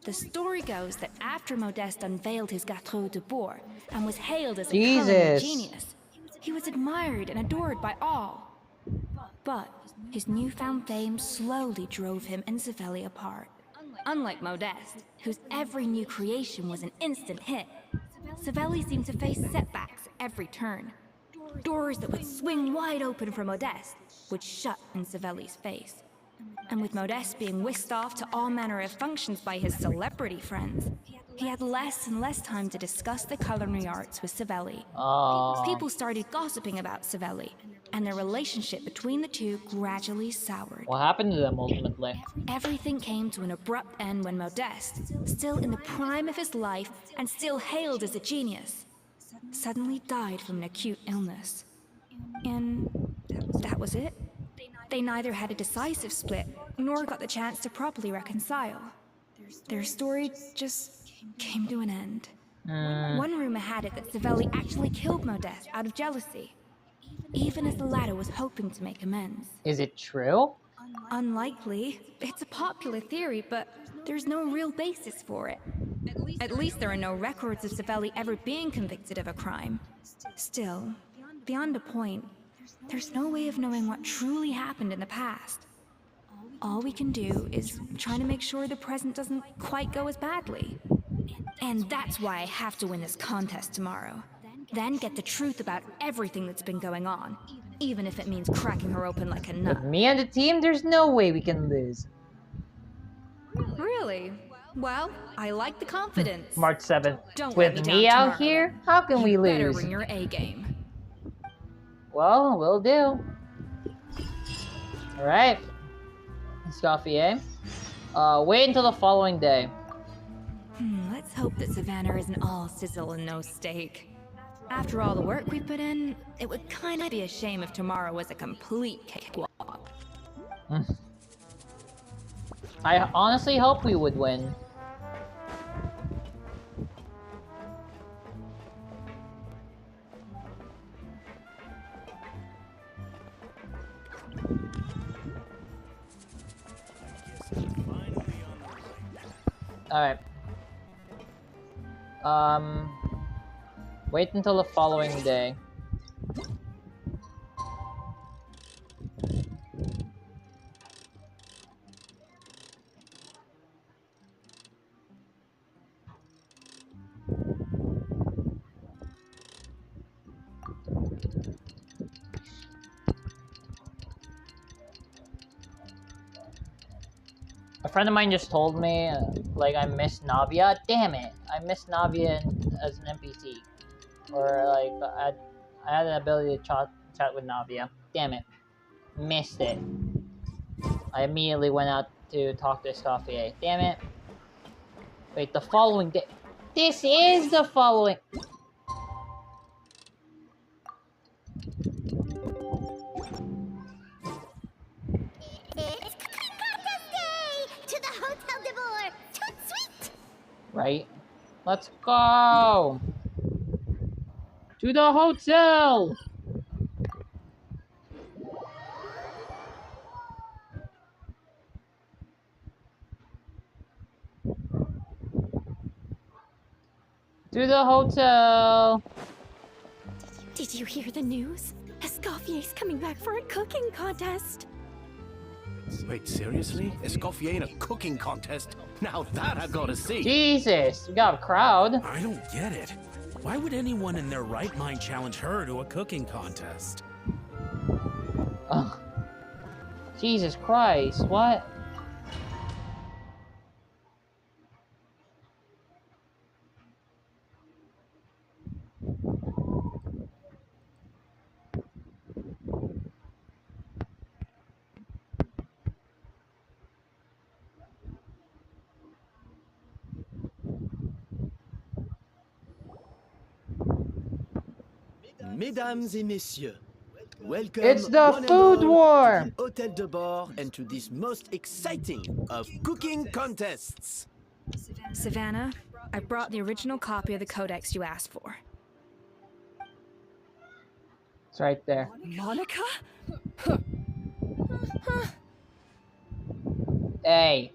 The story goes that after Modeste unveiled his Gâteau de Boer and was hailed as a culinary genius, he was admired and adored by all. But his newfound fame slowly drove him and Savelli apart. Unlike Modeste, whose every new creation was an instant hit, Savelli seemed to face setbacks every turn. Doors that would swing wide open for Modeste would shut in Savelli's face. And with Modeste being whisked off to all manner of functions by his celebrity friends, he had less and less time to discuss the culinary arts with Savelli. People started gossiping about Savelli, and the relationship between the two gradually soured. What happened to them ultimately? Everything came to an abrupt end when Modeste, still in the prime of his life and still hailed as a genius, suddenly died from an acute illness. And that was it. They neither had a decisive split, nor got the chance to properly reconcile. Their story just came to an end. One rumor had it that Savelli actually killed Modeste out of jealousy, even as the latter was hoping to make amends. Is it true? Unlikely. It's a popular theory, but there's no real basis for it. At least there are no records of Savelli ever being convicted of a crime. Still, beyond a point, there's no way of knowing what truly happened in the past. All we can do is try to make sure the present doesn't quite go as badly. And that's why I have to win this contest tomorrow. Then get the truth about everything that's been going on, even if it means cracking her open like a nut. With me and the team, there's no way we can lose. Really? Well, I like the confidence. March 7th. Don't let With me me down out tomorrow. here? How can we You better lose? bring your A game. Well, will do. Alright. Escoffier. Wait until the following day. Let's hope that Savannah isn't all sizzle and no steak. After all the work we put in, it would kind of be a shame if tomorrow was a complete cakewalk. I honestly hope we would win. Alright. Wait until the following day. A friend of mine just told me, like, I miss Navia. Damn it! I miss Navia as an NPC. Or, like, I had the ability to chat with Navia. Damn it. Missed it. I immediately went out to talk to Escoffier. Damn it. Wait, the following day. This is the following. It's Cooking Contest Day! To the Hotel de Boer! Toot sweet! Right? Let's go! To the hotel! To the hotel! Did you hear the news? Escoffier's coming back for a cooking contest. Wait, seriously? Escoffier in a cooking contest? Now that I've got to see. Jesus, we got a crowd. I don't get it. Why would anyone in their right mind challenge her to a cooking contest? Ugh. Jesus Christ, what? Mesdames et messieurs, welcome It's the one and food all war! to the Hotel de Bord and to this most exciting of cooking contests. Savannah, I brought the original copy of the codex you asked for. It's right there. Monica? Hey.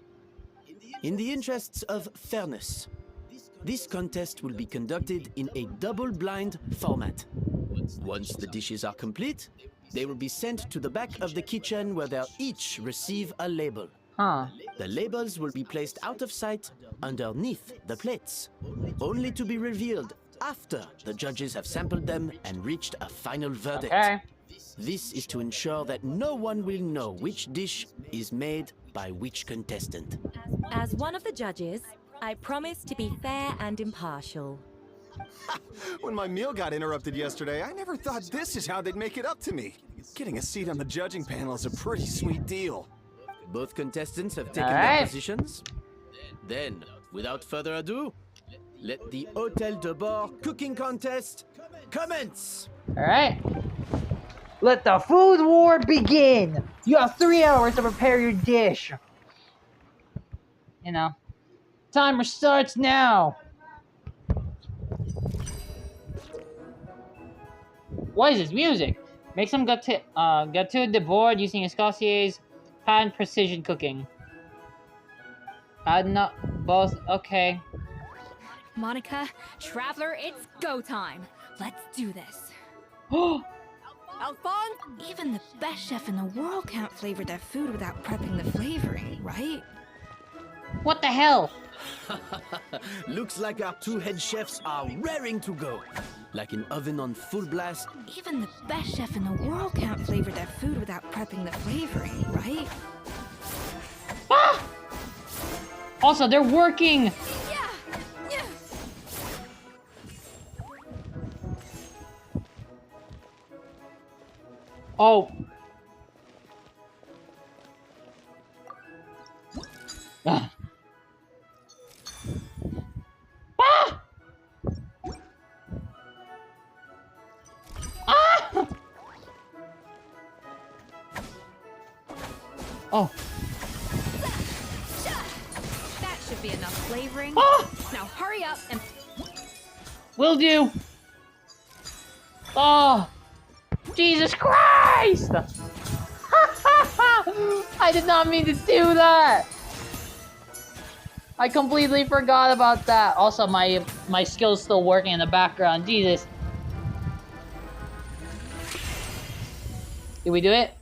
In the interests of fairness, this contest will be conducted in a double-blind format. Once the dishes are complete, they will be sent to the back of the kitchen where they'll each receive a label. Huh. The labels will be placed out of sight underneath the plates, only to be revealed after the judges have sampled them and reached a final verdict. Okay. This is to ensure that no one will know which dish is made by which contestant. As one of the judges, I promise to be fair and impartial. When my meal got interrupted yesterday, I never thought this is how they'd make it up to me. Getting a seat on the judging panel is a pretty sweet deal. Both contestants have taken their Alright. positions. Then, without further ado, let the Hotel de Bord cooking contest commence! Alright. Let the food war begin! You have 3 hours to prepare your dish. You know. Timer starts now! What is this music? Make some gâteau de board using Escoffier's pan precision cooking. Not both. Okay. Monica, Traveler, it's go time. Let's do this. Alphonse? Even the best chef in the world can't flavor their food without prepping the flavoring, right? What the hell? Looks like our 2 head chefs are raring to go. Like an oven on full blast. Even the best chef in the world can't flavor their food without prepping the flavoring, right? Ah! Also, they're working! Yeah. Oh. Ah. Ah! Ah! Oh. That should be enough flavoring. Ah! Now hurry up and... Will do. Oh. Jesus Christ! I did not mean to do that! I completely forgot about that. Also, my skill's still working in the background. Jesus. Did we do it?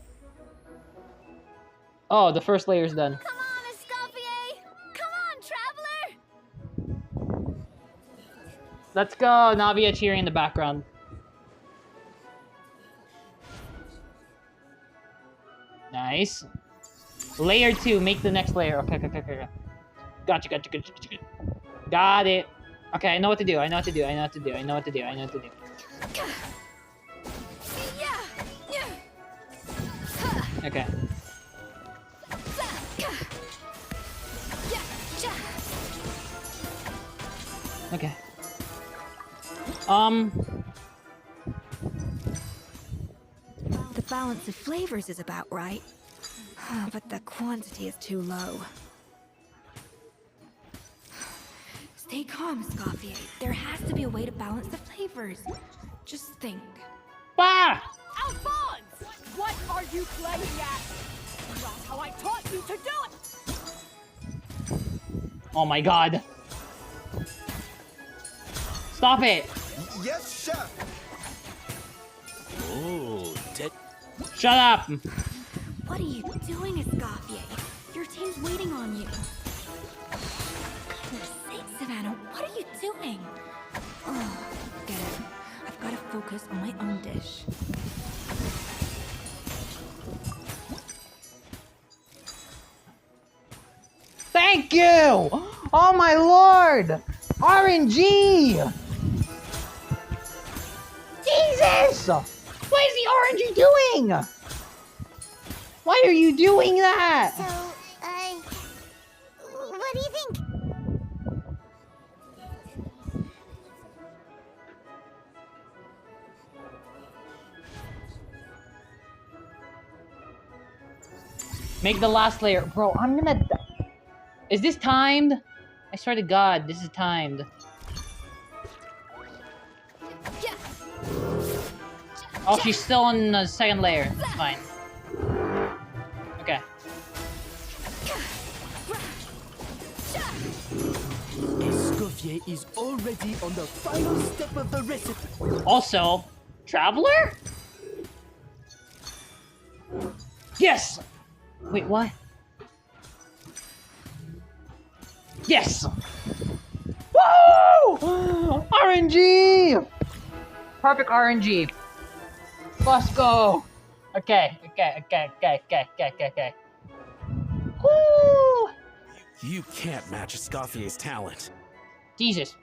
Oh, the first layer's done. Come on, Escoffier! Come on, Traveler! Let's go. Navia cheering in the background. Nice. Layer 2, make the next layer. Okay. Gotcha. Got it. Okay, I know what to do. I know what to do. Okay. Okay. The balance of flavors is about right. But the quantity is too low. Stay calm, Escoffier. There has to be a way to balance the flavors. Just think. Bah! Alphonse! What are you playing at? Not how I taught you to do it! Oh my god. Stop it! Yes, chef! Oh, Shut up! What are you doing, Escoffier? Your team's waiting on you. For sake, Savannah, what are you doing? Oh, get it. I've got to focus on my own dish. Thank you! Oh my lord! RNG! Jesus! What is the RNG doing? Why are you doing that? So, what do you think? Make the last layer. Bro, I'm gonna... Is this timed? I swear to God, this is timed. Oh, she's still on the second layer. It's fine. Okay. Escoffier is already on the final step of the recipe. Also, Traveler? Yes! Wait, what? Yes! Woo! RNG! Perfect RNG. Let's go. Okay. Woo! You can't match Escoffier's talent. Jesus.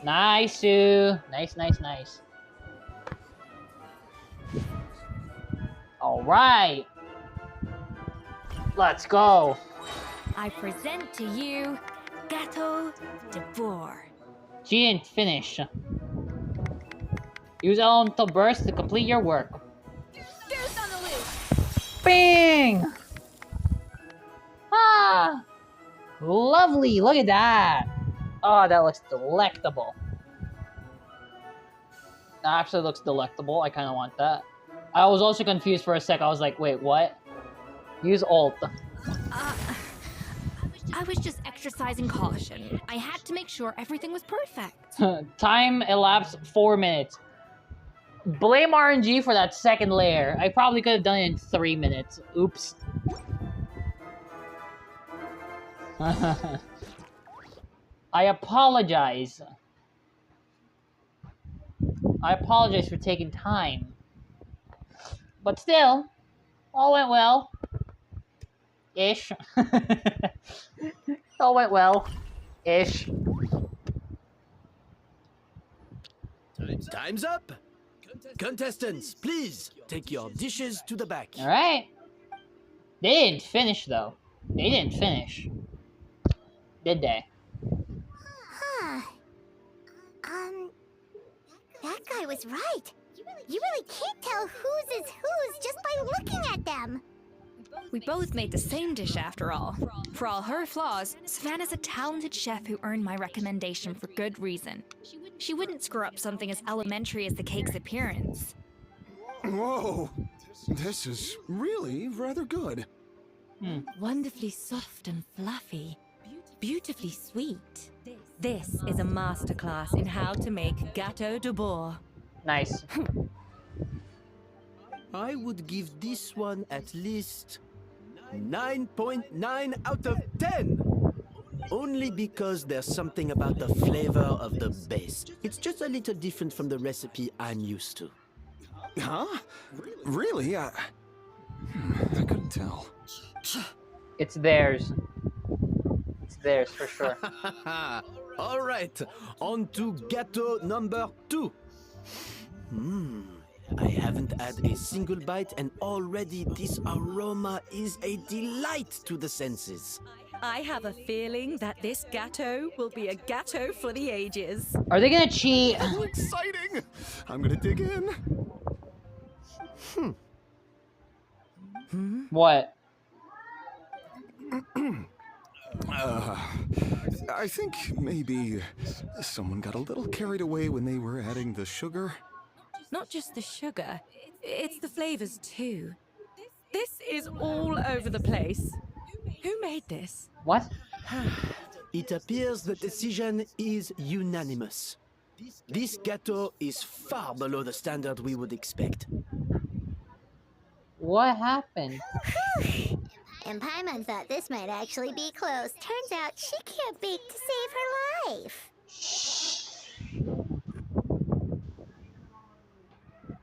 Nice, Sue. Nice, nice, nice. All right. Let's go. I present to you Gâteau de Bourg. She didn't finish. Use elemental burst to complete your work. Goose on the loose. Bing! Ah! Lovely, look at that. Oh, that looks delectable. That actually looks delectable. I kind of want that. I was also confused for a sec. I was like, wait, what? Use alt. I was just exercising caution. I had to make sure everything was perfect. Time elapsed 4 minutes. Blame RNG for that second layer. I probably could have done it in 3 minutes. Oops. I apologize. I apologize for taking time. But still, all went well. Ish. All went well. Ish. Time's up! Contestants, please take your dishes to the back. Alright. They didn't finish, though. They didn't finish. Did they? Huh. That guy was right. You really can't tell whose is whose just by looking at them. We both made the same dish after all. For all her flaws, Savannah's a talented chef who earned my recommendation for good reason. She wouldn't screw up something as elementary as the cake's appearance. Whoa! This is really rather good. Wonderfully soft and fluffy. Beautifully sweet. This is a masterclass in how to make Gâteau de Bourg. Nice. I would give this one at least 9.9 out of 10. Only because there's something about the flavor of the base. It's just a little different from the recipe I'm used to. Huh? Really? I couldn't tell. It's theirs. It's theirs for sure. All right, on to gâteau number 2. I haven't had a single bite and already this aroma is a delight to the senses. I have a feeling that this gâteau will be a gâteau for the ages. Are they gonna cheat? Oh, exciting! I'm gonna dig in. What? I think maybe someone got a little carried away when they were adding the sugar. Not just the sugar, it's the flavors too. This is all over the place. Who made this? What? It appears the decision is unanimous. This gâteau is far below the standard we would expect. What happened? And Paimon thought this might actually be close. Turns out she can't bake to save her life.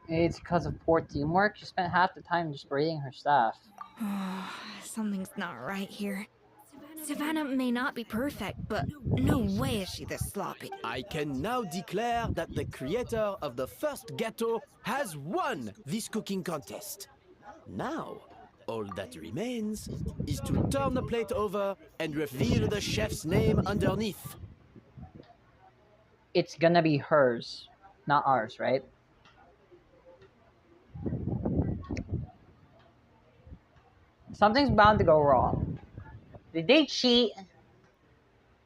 It's because of poor teamwork. She spent half the time just berating her staff. Something's not right here. Savannah may not be perfect, but no way is she this sloppy. I can now declare that the creator of the first gâteau has won this cooking contest. Now, all that remains is to turn the plate over and reveal the chef's name underneath. It's gonna be hers, not ours, right? Something's bound to go wrong. Did they cheat?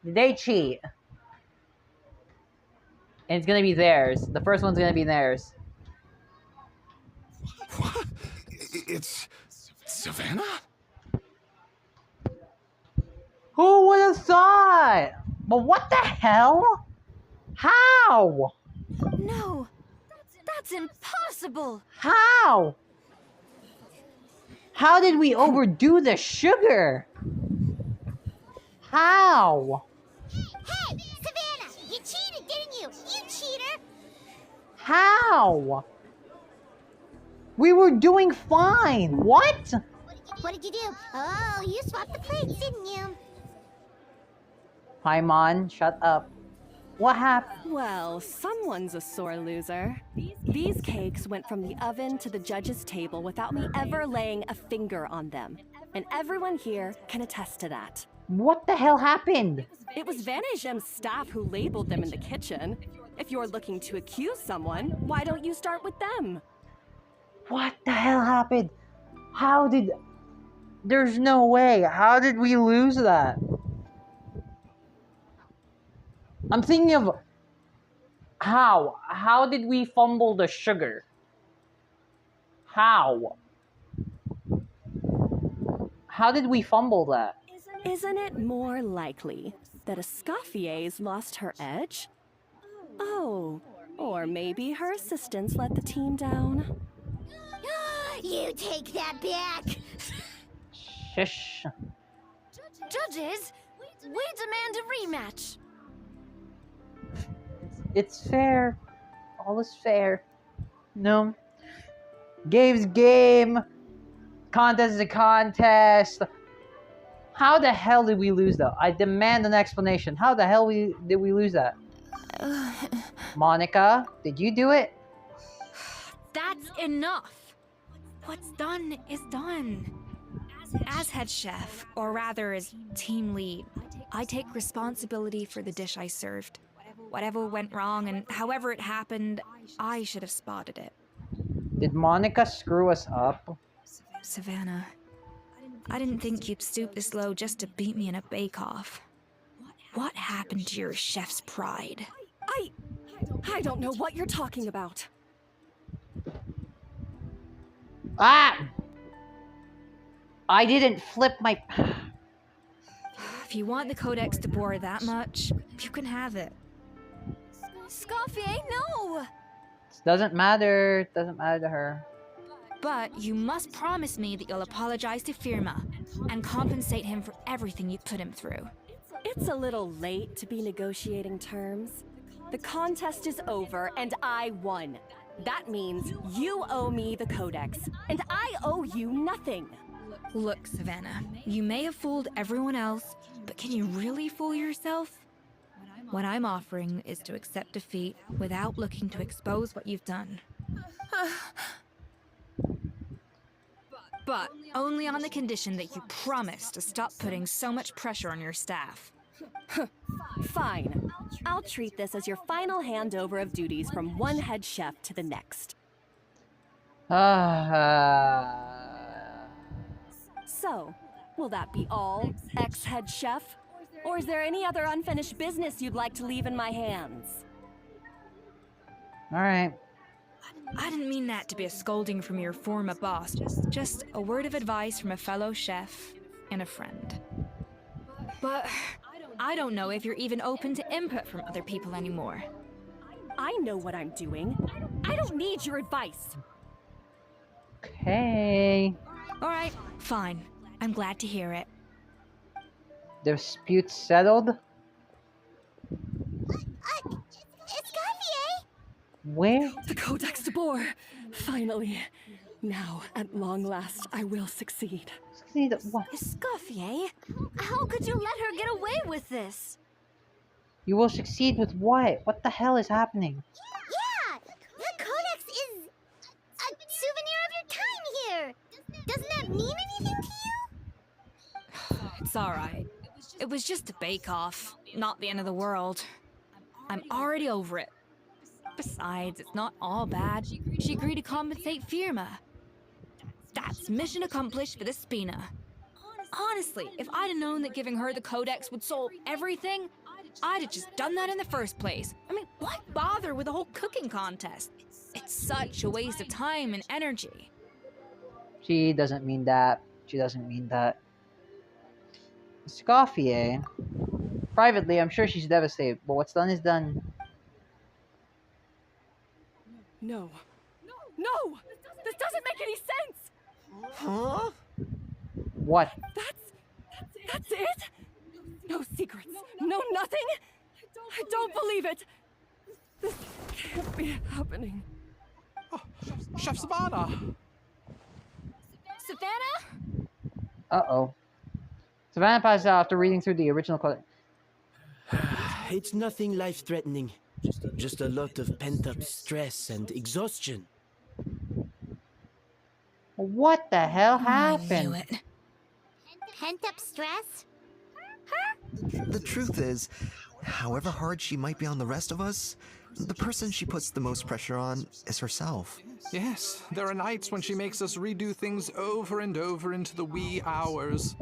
Did they cheat? And it's gonna be theirs. The first one's gonna be theirs. What? It's Savannah? Who would have thought? But what the hell? How? No, that's impossible. How? How did we overdo the sugar? How? Hey, Savannah, you cheated, didn't you? You cheater! How? We were doing fine. What? What did you do? Oh, you swapped the plates, didn't you? Paimon, shut up. What happened? Well, someone's a sore loser. These cakes went from the oven to the judge's table without me ever laying a finger on them. And everyone here can attest to that. What the hell happened? It was Vanishem's staff who labeled them in the kitchen. If you're looking to accuse someone, why don't you start with them? What the hell happened? How did... There's no way. How did we lose that? I'm thinking of... How? How did we fumble the sugar? How? How did we fumble that? Isn't it more likely that Escoffier's lost her edge? Oh, or maybe her assistants let the team down. You take that back! Shush. Judges, we demand a rematch. It's fair. All is fair. No. Game's game. Contest is a contest. How the hell did we lose though? I demand an explanation. How the hell did we lose that? Monica, did you do it? That's enough. What's done is done. As head chef, or rather as team lead, I take responsibility for the dish I served. Whatever went wrong and however it happened, I should have spotted it. Did Monica screw us up? Savannah, I didn't think you'd stoop this low just to beat me in a bake-off. What happened to your chef's pride? I don't know what you're talking about. Ah! I didn't flip my... If you want the Codex de Boer that much, you can have it. Escoffier, no! Doesn't matter. It doesn't matter to her. But you must promise me that you'll apologize to Firma and compensate him for everything you put him through. It's a little late to be negotiating terms. The contest is over and I won. That means you owe me the Codex, and I owe you nothing. Look, Savannah, you may have fooled everyone else, but can you really fool yourself? What I'm offering is to accept defeat without looking to expose what you've done. But only on the condition that you promise to stop putting so much pressure on your staff. Fine. I'll treat this as your final handover of duties from one head chef to the next. So, will that be all, ex-head chef? Or is there any other unfinished business you'd like to leave in my hands? Alright. I didn't mean that to be a scolding from your former boss. Just a word of advice from a fellow chef and a friend. But I don't know if you're even open to input from other people anymore. I know what I'm doing. I don't need your advice. Okay. Alright, fine. I'm glad to hear it. Dispute settled? Escoffier? Where? The Codex de Boer! Finally. Now, at long last, I will succeed. Succeed at what? Escoffier? How could you let her get away with this? You will succeed with what? What the hell is happening? Yeah! The Codex is a souvenir of your time here! Doesn't that mean anything to you? It's alright. It was just a bake-off, not the end of the world. I'm already over it. Besides, it's not all bad. She agreed to compensate Firma. That's mission accomplished for the Spina. Honestly, if I'd have known that giving her the Codex would solve everything, I'd have just done that in the first place. I mean, why bother with a whole cooking contest? It's such a waste of time and energy. She doesn't mean that. She doesn't mean that. Escoffier. Privately, I'm sure she's devastated, but what's done is done. No. No! This doesn't make any sense! Huh? What? That's it? No secrets, no nothing? I don't believe it! This can't be happening. Oh, Chef Savannah! Savannah? Uh-oh. Savannah passes out after reading through the original code. It's nothing life-threatening. Just a lot of pent-up stress and exhaustion. What the hell I knew happened? it. Pent-up stress? The truth is, however hard she might be on the rest of us, the person she puts the most pressure on is herself. Yes, there are nights when she makes us redo things over and over into the wee hours.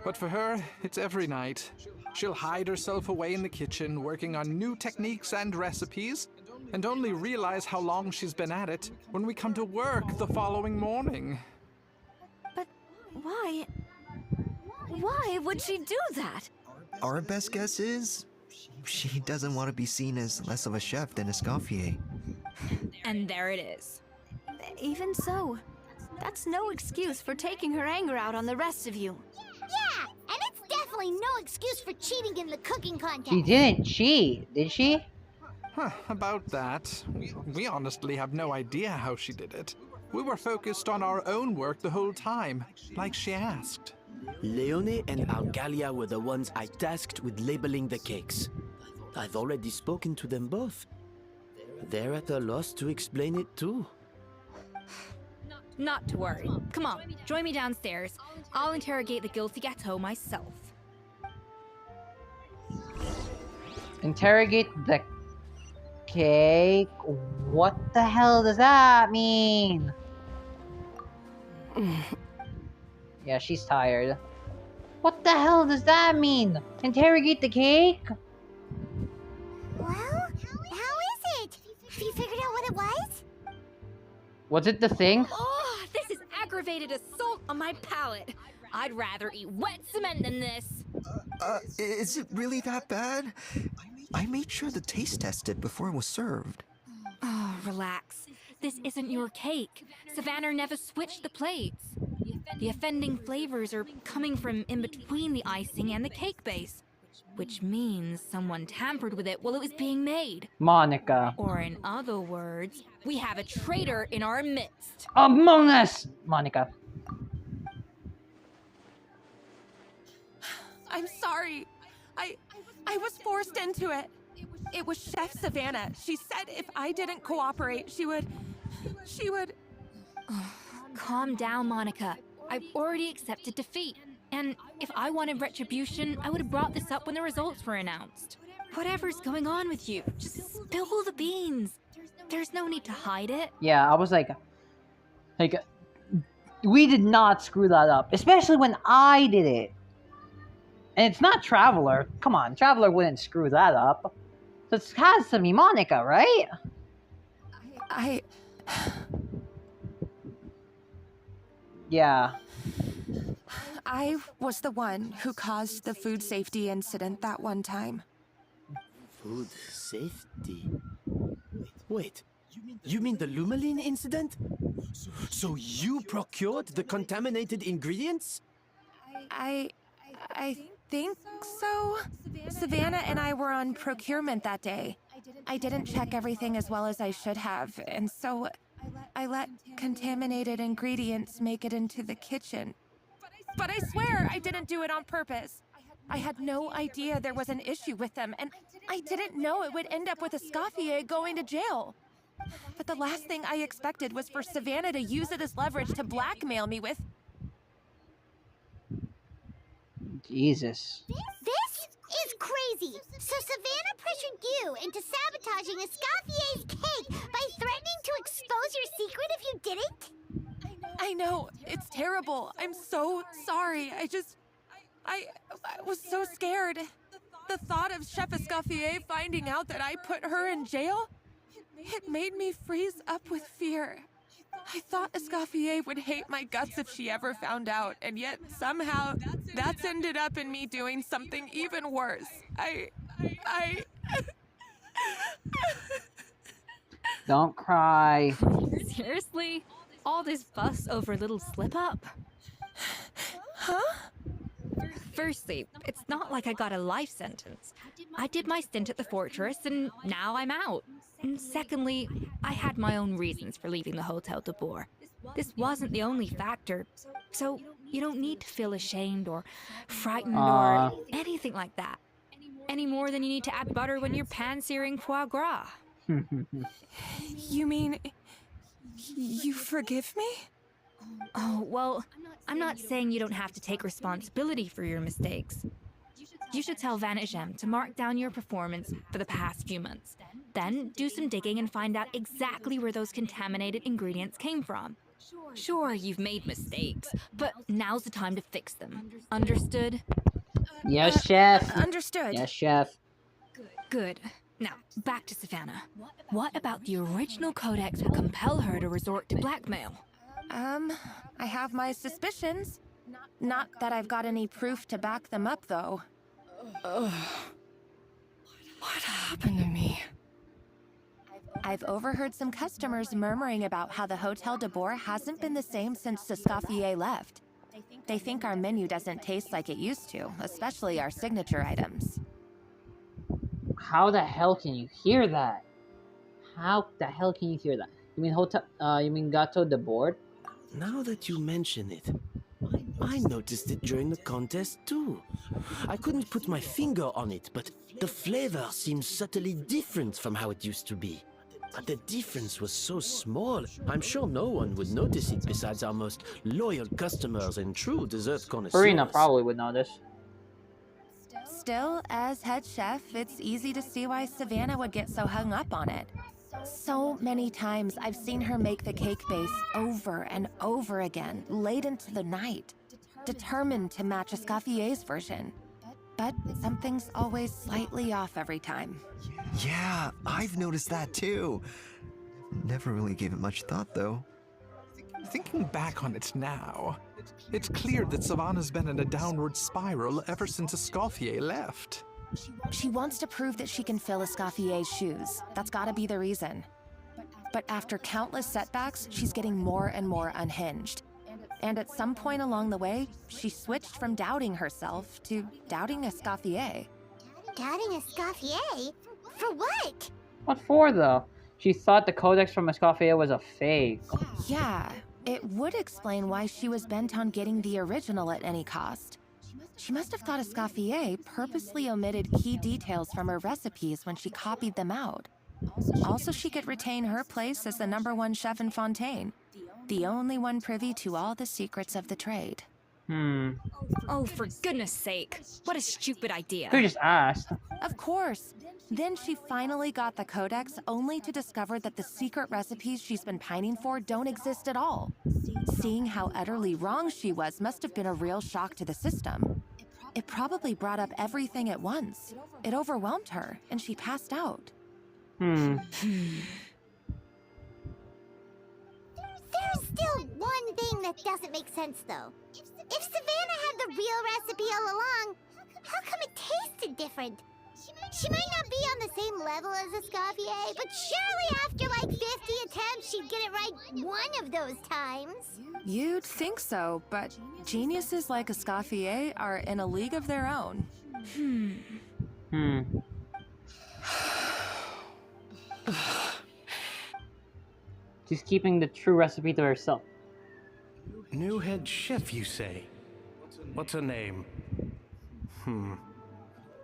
But for her, it's every night. She'll hide herself away in the kitchen, working on new techniques and recipes, and only realize how long she's been at it when we come to work the following morning. But why? Why would she do that? Our best guess is, she doesn't want to be seen as less of a chef than Escoffier. And there it is. Even so, that's no excuse for taking her anger out on the rest of you. Yeah, and it's definitely no excuse for cheating in the cooking contest. She didn't cheat, did she? Huh, about that, we honestly have no idea how she did it. We were focused on our own work the whole time, like she asked. Leone and Argalia were the ones I tasked with labeling the cakes. I've already spoken to them both. They're at a loss to explain it too. Not to worry. Come on, join me downstairs. I'll interrogate the guilty gâteau myself. Interrogate the cake? What the hell does that mean? Yeah, she's tired. What the hell does that mean? Interrogate the cake? Well, how is it? Have you figured out what it was? Was it the thing? Oh, this is aggravated assault on my palate. I'd rather eat wet cement than this. Is it really that bad? I made sure to taste test it before it was served. Oh, relax. This isn't your cake. Savannah never switched the plates. The offending flavors are coming from in between the icing and the cake base, which means someone tampered with it while it was being made. Monica. Or in other words, we have a traitor in our midst. Among Us! Monica. I'm sorry. I was forced into it. It was Chef Savannah. She said if I didn't cooperate, she would... Calm down, Monica. I've already accepted defeat. And if I wanted retribution, I would have brought this up when the results were announced. Whatever's going on with you, just spill the beans. There's no need to hide it. Yeah, I was like, we did not screw that up. Especially when I did it. And it's not Traveler. Come on, Traveler wouldn't screw that up. So it has to be Monica, right? Yeah. I was the one who caused the food safety incident that one time. Food safety? Wait, you mean the Lumaline incident? So you procured the contaminated ingredients? I think so. Savannah and I were on procurement that day. I didn't check everything as well as I should have, and so I let contaminated ingredients make it into the kitchen. But I swear I didn't do it on purpose. I had no idea there was an issue with them, and I didn't know it would end up with Escoffier going to jail. But the last thing I expected was for Savannah to use it as leverage to blackmail me with... Jesus. This is crazy. So Savannah pressured you into sabotaging Escoffier's cake by threatening to expose your secret if you didn't? I know, it's terrible. I'm so sorry. I was so scared. The thought of Chef Escoffier finding out that I put her in jail, it made me freeze up with fear. I thought Escoffier would hate my guts if she ever found out, and yet somehow that's ended up in me doing something even worse. Don't cry. Seriously? All this fuss over a little slip-up? Huh? Firstly, it's not like I got a life sentence. I did my stint at the fortress, and now I'm out. And secondly, I had my own reasons for leaving the Hotel de Boer. This wasn't the only factor, so you don't need to feel ashamed or frightened or anything like that. Any more than you need to add butter when you're pan-searing foie gras. You mean... you forgive me? Oh, well, I'm not saying you don't have to take responsibility for your mistakes. You should tell Vanagem to mark down your performance for the past few months. Then do some digging and find out exactly where those contaminated ingredients came from. Sure, you've made mistakes, but now's the time to fix them. Understood? Yes, chef. Understood. Yes, chef. Good. Now, back to Savannah. What about the original codex would compel her to resort to blackmail? I have my suspicions. Not that I've got any proof to back them up, though. Ugh. What happened to me? I've overheard some customers murmuring about how the Hotel de Boer hasn't been the same since Escoffier left. They think our menu doesn't taste like it used to, especially our signature items. How the hell can you hear that? How the hell can you hear that? You mean you mean Gato de Boer? Now that you mention it, I noticed it during the contest too. I couldn't put my finger on it, but the flavor seems subtly different from how it used to be. But the difference was so small, I'm sure no one would notice it besides our most loyal customers and true dessert connoisseurs. Erina probably would notice. Still, as head chef, it's easy to see why Savannah would get so hung up on it. So many times I've seen her make the cake base over and over again, late into the night, determined to match Escoffier's version. But something's always slightly off every time. Yeah, I've noticed that too. Never really gave it much thought, though. Thinking back on it now, it's clear that Savannah's been in a downward spiral ever since Escoffier left. She wants to prove that she can fill Escoffier's shoes. That's gotta be the reason. But after countless setbacks, she's getting more and more unhinged. And at some point along the way, she switched from doubting herself to doubting Escoffier. Doubting Escoffier? For what? What for, though? She thought the codex from Escoffier was a fake. Yeah, it would explain why she was bent on getting the original at any cost. She must have thought Escoffier purposely omitted key details from her recipes when she copied them out. Also, she could retain her place as the #1 chef in Fontaine, the only one privy to all the secrets of the trade. Oh, for goodness sake. What a stupid idea. Who just asked? Of course. Then she finally got the codex, only to discover that the secret recipes she's been pining for don't exist at all. Seeing how utterly wrong she was must have been a real shock to the system. It probably brought up everything at once. It overwhelmed her, and she passed out. There's still one thing that doesn't make sense, though. If Savannah had the real recipe all along, how come it tasted different? She might not be on the same level as Escoffier, but surely after like 50 attempts, she'd get it right one of those times. You'd think so, but geniuses like Escoffier are in a league of their own. She's keeping the true recipe to herself. New head chef, you say? What's her name?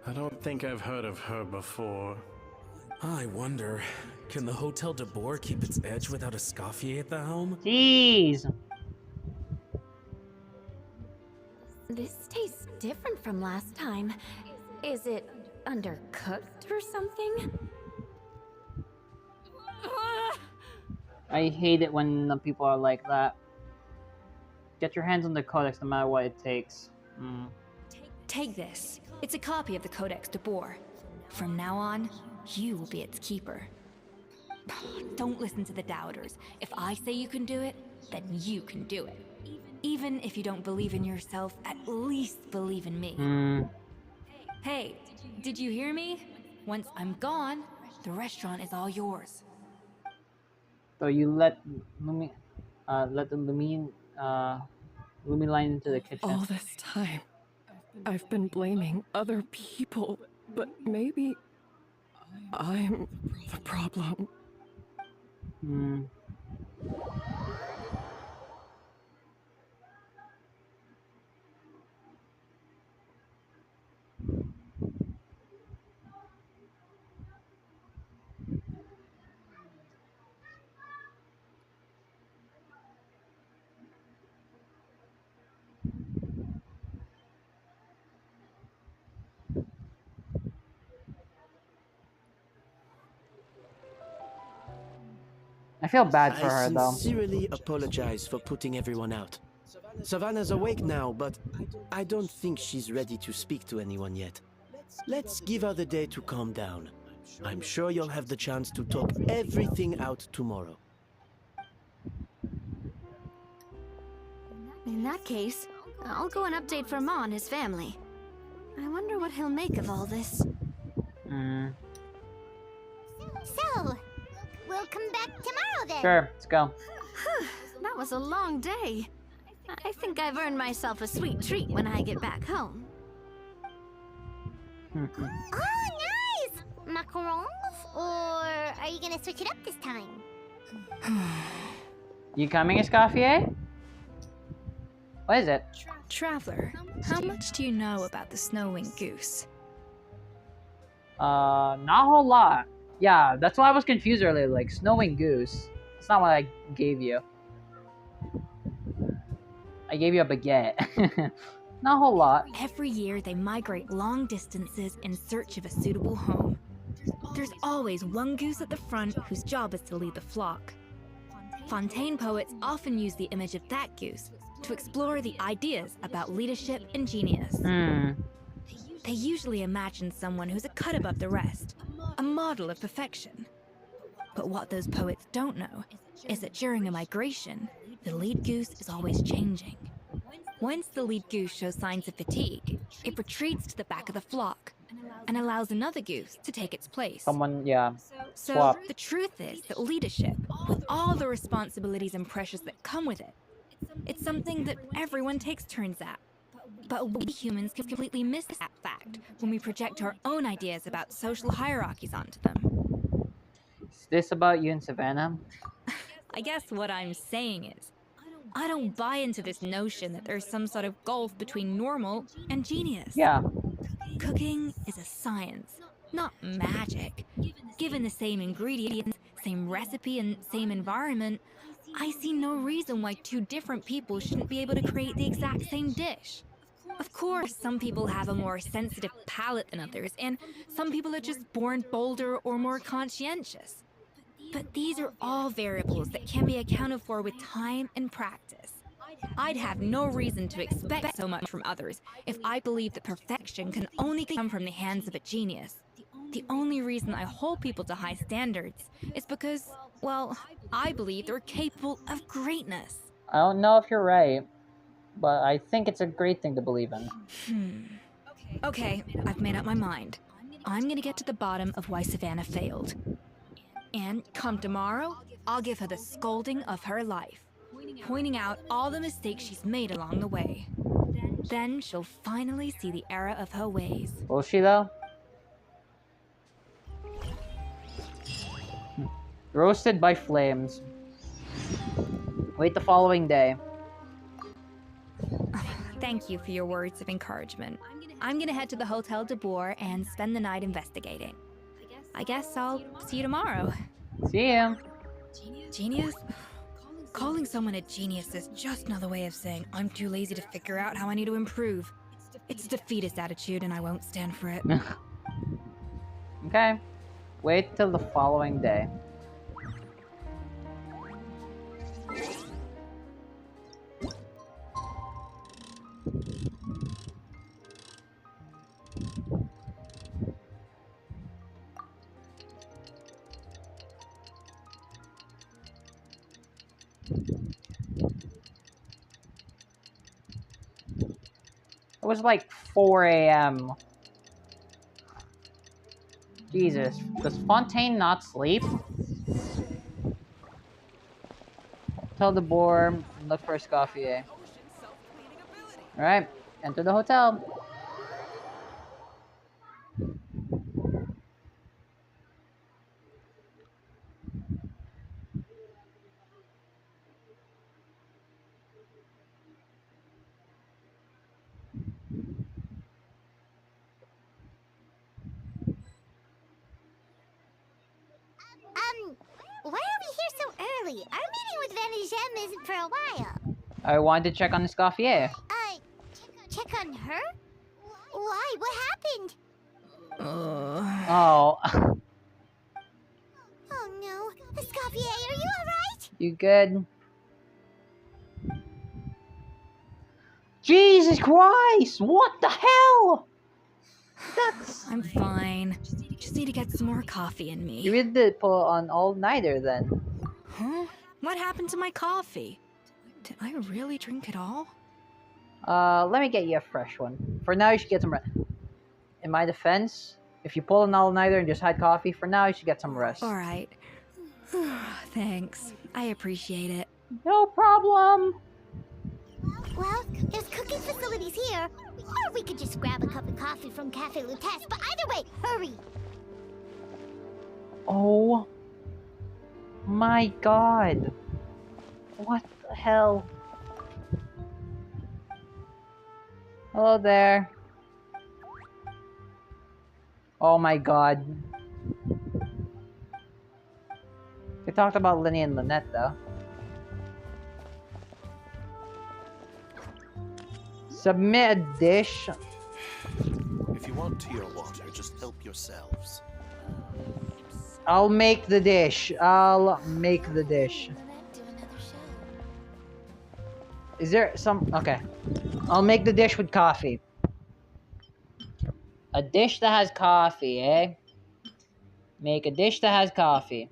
I don't think I've heard of her before. I wonder, can the Hotel de Boer keep its edge without Escoffier at the helm? Jeez! This tastes different from last time. Is it undercooked or something? I hate it when people are like that. Get your hands on the codex no matter what it takes. Take this. It's a copy of the Codex de Boer. From now on, you will be its keeper. Don't listen to the doubters. If I say you can do it, then you can do it. Even if you don't believe in yourself, at least believe in me. Hey, did you hear me? Once I'm gone, the restaurant is all yours. So you let the Lumi line into the kitchen. All this time, I've been blaming other people, but maybe I'm the problem. I feel bad for I her, though. sincerely apologize for putting everyone out. Savannah's awake now, but I don't think she's ready to speak to anyone yet. Let's give her the day to calm down. I'm sure you'll have the chance to talk everything out tomorrow. In that case, I'll go and update Verma and his family. I wonder what he'll make of all this. So, we'll come back tomorrow then. Sure, let's go. That was a long day. I think I've earned myself a sweet treat when I get back home. Oh, nice! Macarons? Or are you gonna switch it up this time? You coming, Escoffier? What is it? Traveler, how much do you know about the snow-winged goose? Not a whole lot. Yeah, that's why I was confused earlier. Like, snowing goose. It's not what I gave you. I gave you a baguette. Not a whole lot. Every year, they migrate long distances in search of a suitable home. There's always one goose at the front whose job is to lead the flock. Fontaine poets often use the image of that goose to explore the ideas about leadership and genius. They usually imagine someone who's a cut above the rest, a model of perfection. But what those poets don't know is that during a migration, the lead goose is always changing. Once the lead goose shows signs of fatigue, it retreats to the back of the flock and allows another goose to take its place. Someone, yeah. So Swap. the truth is that leadership, with all the responsibilities and pressures that come with it, it's something that everyone takes turns at. But we humans can completely miss that fact when we project our own ideas about social hierarchies onto them. Is this about you and Savannah? I guess what I'm saying is, I don't buy into this notion that there's some sort of gulf between normal and genius. Yeah. Cooking is a science, not magic. Given the same ingredients, same recipe, and same environment, I see no reason why two different people shouldn't be able to create the exact same dish. Of course, some people have a more sensitive palate than others, and some people are just born bolder or more conscientious. But these are all variables that can be accounted for with time and practice. I'd have no reason to expect so much from others if I believed that perfection can only come from the hands of a genius. The only reason I hold people to high standards is because, well, I believe they're capable of greatness. I don't know if you're right, but I think it's a great thing to believe in. Okay, I've made up my mind. I'm gonna get to the bottom of why Savannah failed. And come tomorrow, I'll give her the scolding of her life, pointing out all the mistakes she's made along the way. Then she'll finally see the error of her ways. Will she, though? Roasted by flames. Wait the following day. Thank you for your words of encouragement. I'm gonna head to the Hotel de Boer and spend the night investigating. I guess I'll see you tomorrow. See you. Genius? Calling someone a genius is just another way of saying I'm too lazy to figure out how I need to improve. It's a defeatist attitude and I won't stand for it. Okay. Wait till the following day. It was like 4 a.m. Jesus, does Fontaine not sleep? Tell the boar, look for Escoffier. Alright, enter the hotel. Why are we here so early? Our meeting with Vanigem isn't for a while. I wanted to check on Escoffier. Check on her? Why? What happened? Oh. Oh no. Escoffier, are you alright? You good? Jesus Christ! What the hell? That's... I'm fine. Just need to get some more coffee in me. You really did pull on all-nighter then. Huh? What happened to my coffee? Did I really drink it all? Let me get you a fresh one. For now, you should get some rest. In my defense, if you pull an all-nighter and just had coffee, for now, you should get some rest. Alright. Thanks. I appreciate it. No problem. Well, there's cooking facilities here. Or we could just grab a cup of coffee from Cafe Lutece, but either way, hurry! Oh my god. What the hell? Hello there. Oh my god. We talked about Lenny and Lynette though. Submit a dish. If you want tea or water, just help yourselves. I'll make the dish. I'll make the dish. Is there some... Okay. I'll make the dish with coffee. A dish that has coffee, eh? Make a dish that has coffee.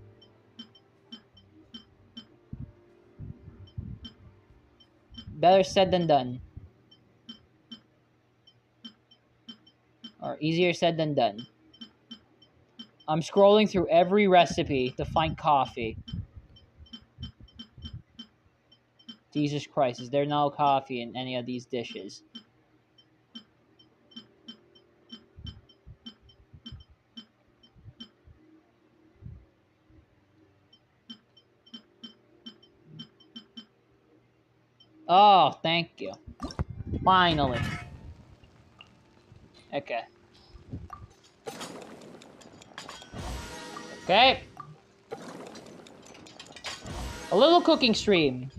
Better said than done. Or easier said than done. I'm scrolling through every recipe to find coffee. Jesus Christ, is there no coffee in any of these dishes? Oh, thank you. Finally. Okay. Okay. A little cooking stream.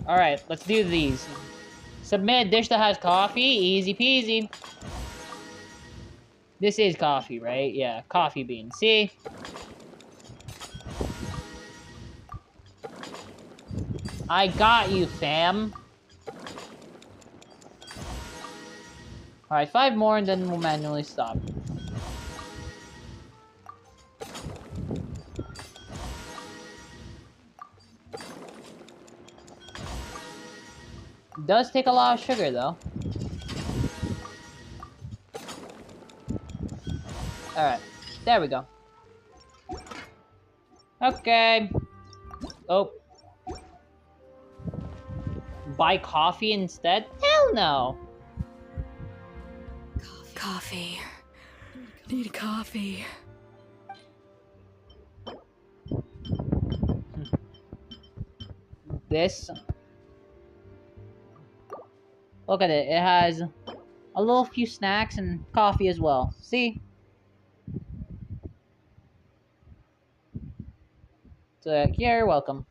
Alright, let's do these. Submit a dish that has coffee. Easy peasy. This is coffee, right? Yeah, coffee beans. See? I got you, fam. Alright, 5 more and then we'll manually stop. Does take a lot of sugar though. Alright, there we go. Okay. Oh. Buy coffee instead? Hell no! Coffee. Need coffee. This. Look at it. It has a little few snacks and coffee as well. See? So, you're welcome.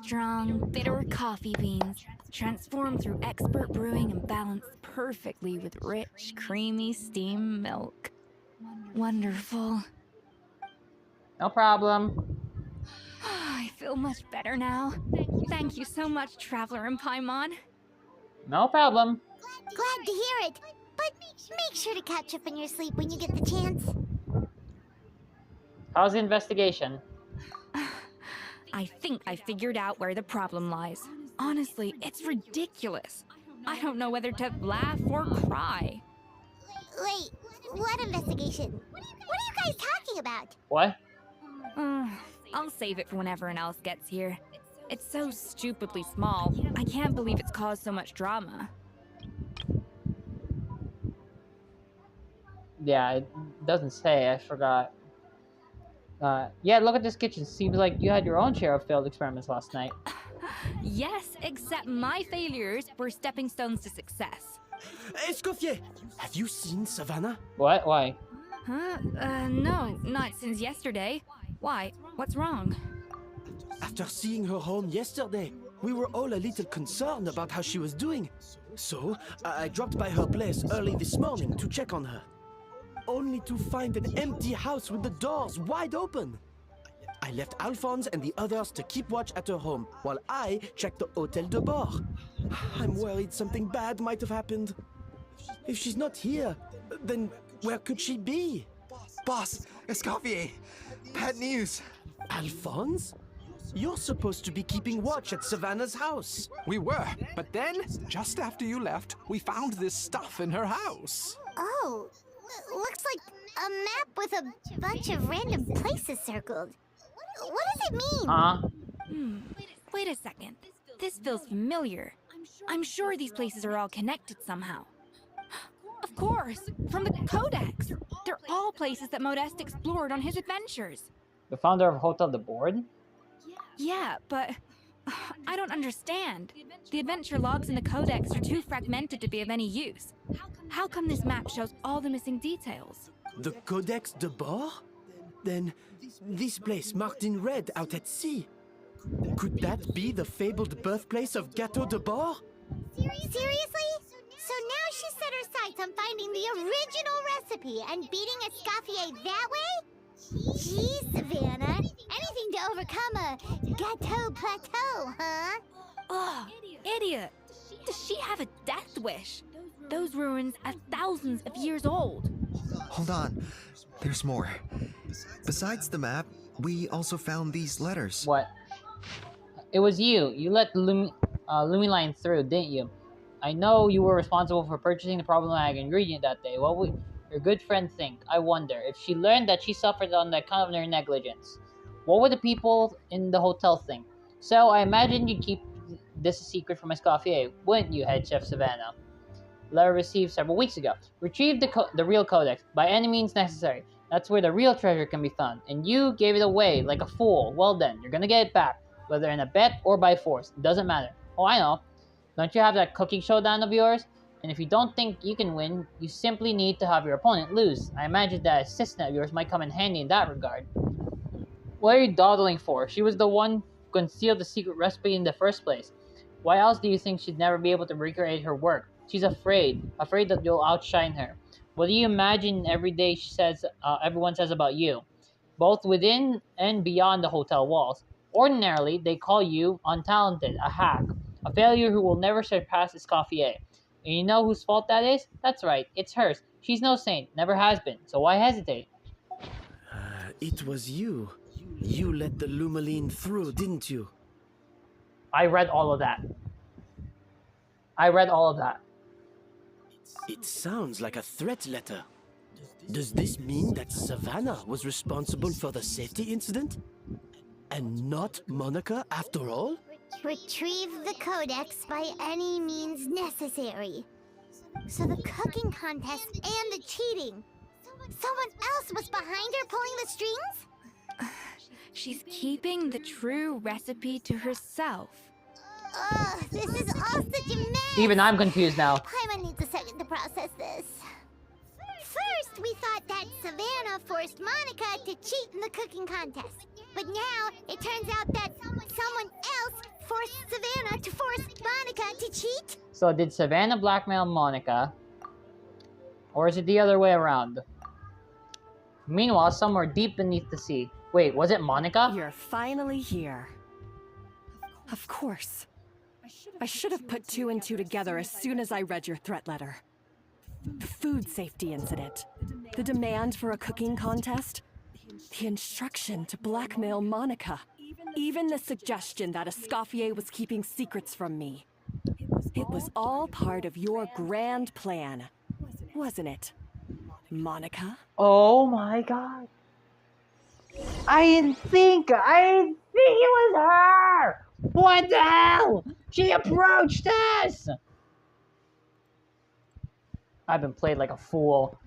Strong, bitter coffee beans, transformed through expert brewing and balanced perfectly with rich, creamy steam milk. Wonderful. No problem. I feel much better now. Thank you so much, Traveler and Paimon. No problem. Glad to hear it, but make sure to catch up on your sleep when you get the chance. How's the investigation? I think I figured out where the problem lies. Honestly, it's ridiculous. I don't know whether to laugh or cry. Wait, what investigation? What are you guys talking about? What? I'll save it for when everyone else gets here. It's so stupidly small. I can't believe it's caused so much drama. Yeah, it doesn't say. I forgot. Yeah, look at this kitchen. Seems like you had your own share of failed experiments last night. Yes, except my failures were stepping stones to success. Escoffier, have you seen Savannah? What? Why? Huh? No, not since yesterday. Why? What's wrong? After seeing her home yesterday, we were all a little concerned about how she was doing. So, I dropped by her place early this morning to check on her. Only to find an empty house with the doors wide open. I left Alphonse and the others to keep watch at her home, while I checked the Hotel de Bord. I'm worried something bad might have happened. If she's not here, then where could she be? Boss, Escoffier, bad news. Alphonse? You're supposed to be keeping watch at Savannah's house. We were, but then, just after you left, we found this stuff in her house. Oh, looks like a map with a bunch of random places circled. What does it mean? Huh? Wait a second. This feels familiar. I'm sure these places are all connected somehow. Of course, from the Codex. They're all places that Modeste explored on his adventures. The founder of Hotel de Board? Yeah, but I don't understand. The adventure logs in the Codex are too fragmented to be of any use. How come this map shows all the missing details? The Codex de Bord? Then, this place marked in red out at sea. Could that be the fabled birthplace of Gâteau de Bord? Seriously? So now she set her sights on finding the original recipe and beating Escoffier that way? Geez, Savannah. Anything to overcome a Gâteau plateau, huh? Ugh, idiot. Does she have a death wish? Those ruins are thousands of years old. Hold on. There's more. Besides the map, we also found these letters. What? It was you. You let Lumiline through, didn't you? I know you were responsible for purchasing the problematic ingredient that day. What would your good friend think? I wonder if she learned that she suffered on account of her negligence. What would the people in the hotel think? So I imagine you'd keep this a secret from Escoffier, wouldn't you, Head Chef Savannah? Letter received several weeks ago. Retrieve the real codex by any means necessary. That's where the real treasure can be found. And you gave it away like a fool. Well then, you're gonna get it back, whether in a bet or by force. It doesn't matter. Oh, I know. Don't you have that cooking showdown of yours? And if you don't think you can win, you simply need to have your opponent lose. I imagine that assistant of yours might come in handy in that regard. What are you dawdling for? She was the one who concealed the secret recipe in the first place. Why else do you think she'd never be able to recreate her work? She's afraid that you'll outshine her. What do you imagine every day everyone says about you, both within and beyond the hotel walls? Ordinarily, they call you untalented, a hack, a failure who will never surpass Escoffier. And you know whose fault that is? That's right, it's hers. She's no saint, never has been, so why hesitate? It was you. You let the Lumaline through, didn't you? I read all of that. It sounds like a threat letter. Does this mean that Savannah was responsible for the safety incident? And not Monica after all? Retrieve the codex by any means necessary. So the cooking contest and the cheating. Someone else was behind her pulling the strings? She's keeping the true recipe to herself. Ugh, this is all such a mess! Even I'm confused now. Paimon needs a second to process this. First, we thought that Savannah forced Monica to cheat in the cooking contest. But now, it turns out that someone else forced Savannah to force Monica to cheat? So did Savannah blackmail Monica? Or is it the other way around? Meanwhile, somewhere deep beneath the sea. Wait, was it Monica? You're finally here. Of course. I should have put two and two together as soon as I read your threat letter. The food safety incident, the demand for a cooking contest, the instruction to blackmail Monica, even the suggestion that Escoffier was keeping secrets from me. It was all part of your grand plan, wasn't it, Monica? Oh my god. I didn't think it was her! What the hell? She approached us! I've been played like a fool.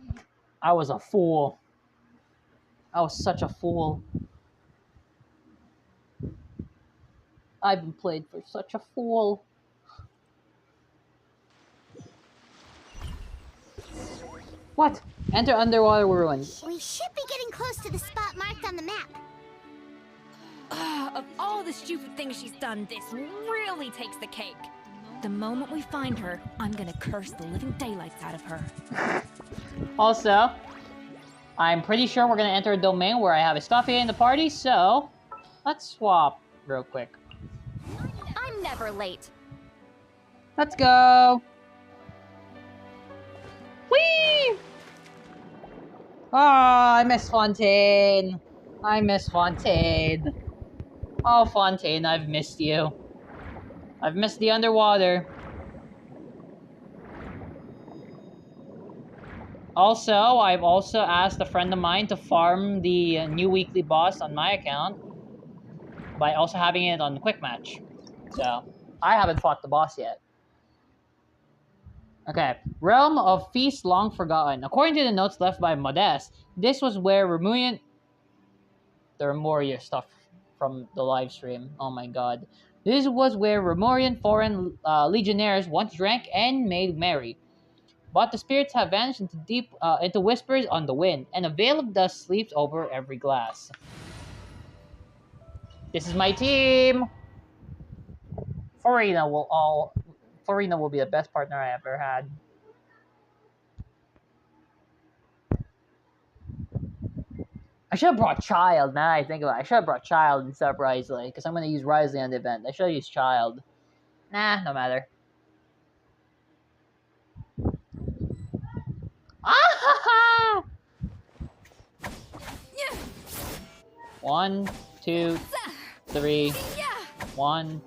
I was a fool. I was such a fool. I've been played for such a fool. What? Enter underwater ruins. We should be getting close to the spot marked on the map. Of all the stupid things she's done, this really takes the cake. The moment we find her, I'm gonna curse the living daylights out of her. Also, I'm pretty sure we're gonna enter a domain where I have Escoffier in the party, so let's swap real quick. I'm never late. Let's go! Whee! Oh, I miss Fontaine. I miss Fontaine. Oh, Fontaine, I've missed you. I've missed the underwater. Also, I've also asked a friend of mine to farm the new weekly boss on my account by also having it on Quick Match. So, I haven't fought the boss yet. Okay, Realm of Feast Long Forgotten. According to the notes left by Modeste, this was where Remuyan... The Remoria stuff from the live stream. Oh my god. This was where Remorian foreign legionnaires once drank and made merry. But the spirits have vanished into into whispers on the wind, and a veil of dust sleeps over every glass. This is my team! Erina will be the best partner I ever had. I should have brought Child, now I think about it. I should have brought Child instead of Risley, because I'm going to use Risley on the event. I should have used Child. Nah, no matter. Ah-ha-ha! 1, 2, 3. 1.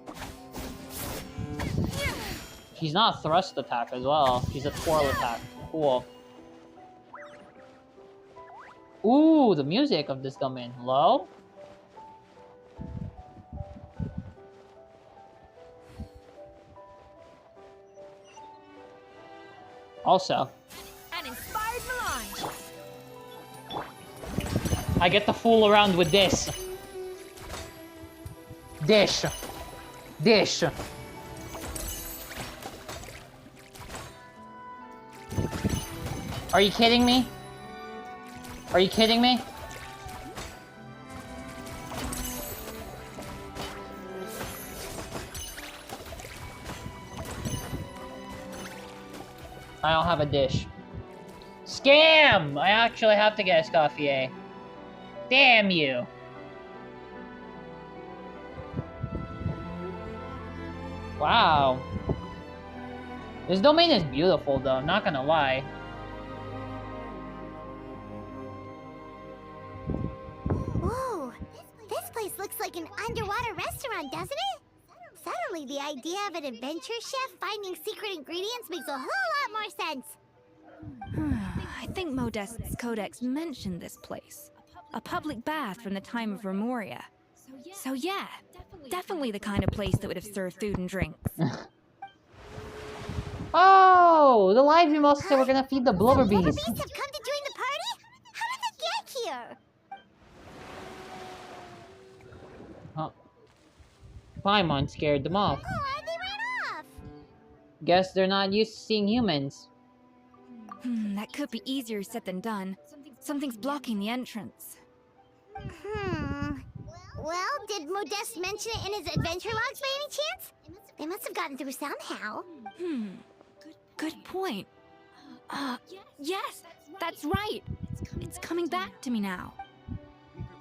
She's not a thrust attack as well. She's a twirl attack. Cool. Ooh, the music of this domain. Low? Also, An inspired melange. I get to fool around with this. Dish. Dish. Are you kidding me? Are you kidding me? I don't have a dish. Scam! I actually have to get Escoffier. Damn you! Wow. This domain is beautiful though, I'm not gonna lie. Whoa, this place looks like an underwater restaurant, doesn't it? Suddenly, the idea of an adventure chef finding secret ingredients makes a whole lot more sense. I think Modeste's codex mentioned this place. A public bath from the time of Remoria. So yeah, definitely the kind of place that would have served food and drinks. Oh, the live emos said we're gonna feed the blubber bees. Blubber bees have come to join the party? How did they get here? Huh. Paimon scared them off. Oh, why'd they run off? Guess they're not used to seeing humans. That could be easier said than done. Something's blocking the entrance. Well, did Modeste mention it in his adventure logs by any chance? They must have gotten through somehow. Good point. Yes, that's right. It's coming back to me now.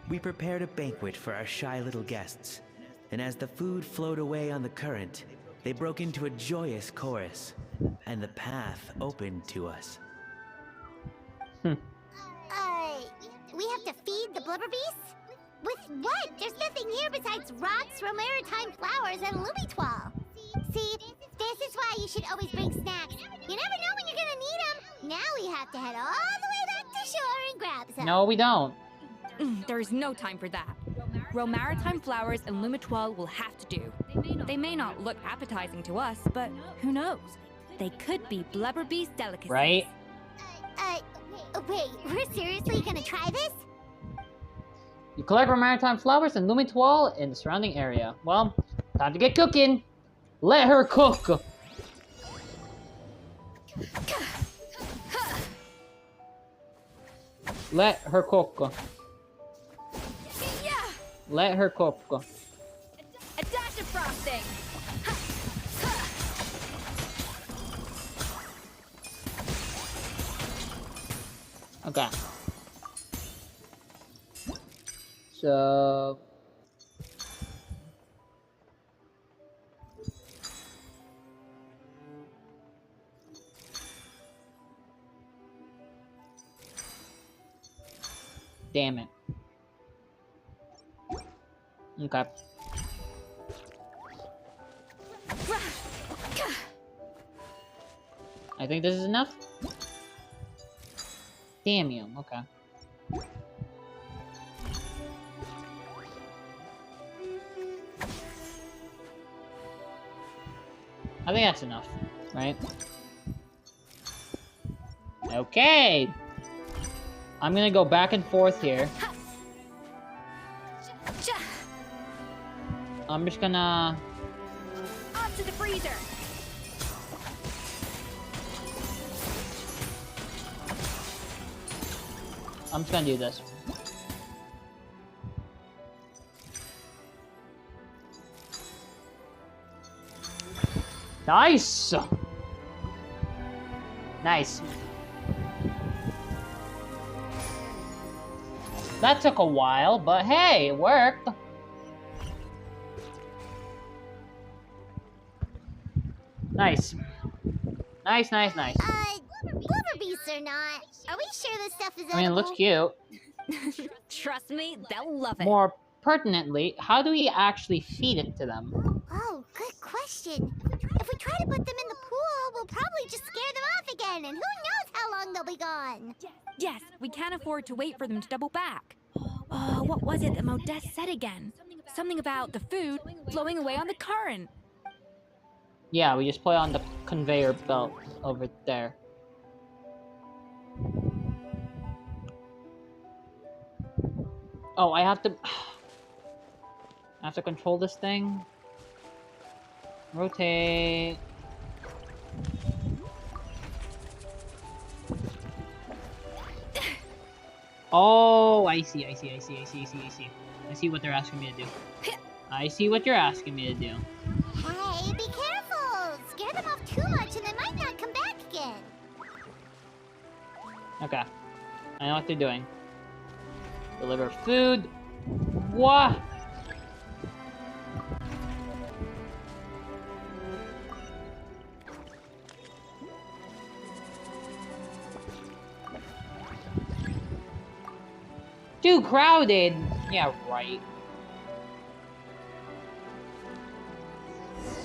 We prepared a banquet for our shy little guests, and as the food flowed away on the current, they broke into a joyous chorus, and the path opened to us. We have to feed the blubber beasts? With what? There's nothing here besides rocks, romaritime flowers, and lumitoile. See, this is why you should always bring snacks. You never know when you're gonna need them. Now we have to head all the way back to shore and grab some. No, we don't. There's no time for that. Romaritime flowers and lumitoile will have to do. They may not look appetizing to us, but who knows? They could be blubber beast delicacies. Right? Wait, we're seriously gonna try this? You collect romaritime flowers and lumitoile in the surrounding area. Well, time to get cooking. Let her cook. Let her cook. Let her cook. A dash of frosting. Okay. So... Damn it. Okay. I think this is enough. Damn you. Okay. I think that's enough, right? Okay. I'm gonna go back and forth here. I'm just gonna... On to the freezer. I'm just gonna do this. Nice! Nice. That took a while, but hey, it worked. Nice. Nice, nice, nice. Blubber beasts or not, are we sure this stuff is edible? I mean, it looks cute. Trust me, they'll love it. More pertinently, how do we actually feed it to them? Oh, good question. If we try to put them in the pool, we'll probably just scare them off again, and who knows how long they'll be gone. Yes, we can't afford to wait for them to double back. What was it that Modeste said again? Something about the food flowing away on the current. Yeah, we just put it on the conveyor belt over there. Oh, I have to control this thing. Rotate. Oh, I see. I see what they're asking me to do. I see what you're asking me to do. Hey, be careful! Scare them off too much and they might not come back again. Okay. I know what they're doing. Deliver food. What? Too crowded. Yeah, right.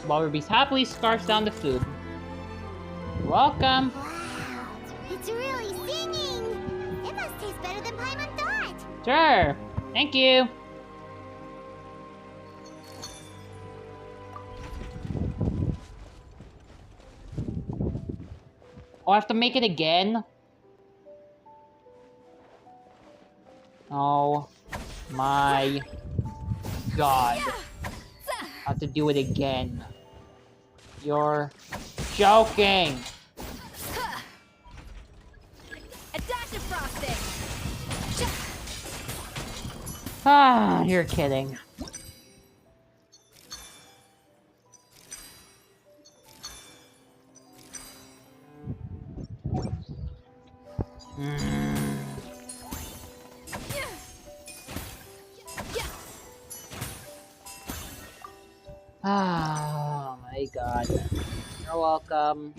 Blubber Beast happily scarfs down the food. You're welcome. Wow, it's really singing! It must taste better than Paimon thought! Sure. Thank you. Oh, I have to make it again? Oh my god. I have to do it again. You're joking. A dash of frosting. Ah, you're kidding. Oh my god. You're welcome.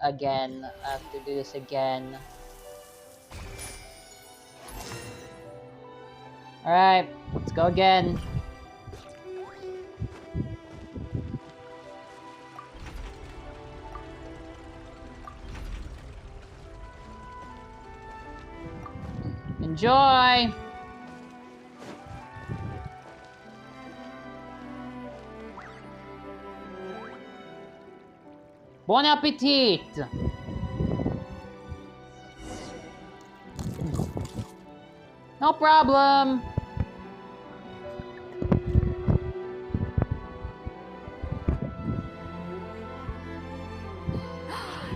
Again. I have to do this again. Alright, let's go again. Enjoy! Bon appetit! No problem!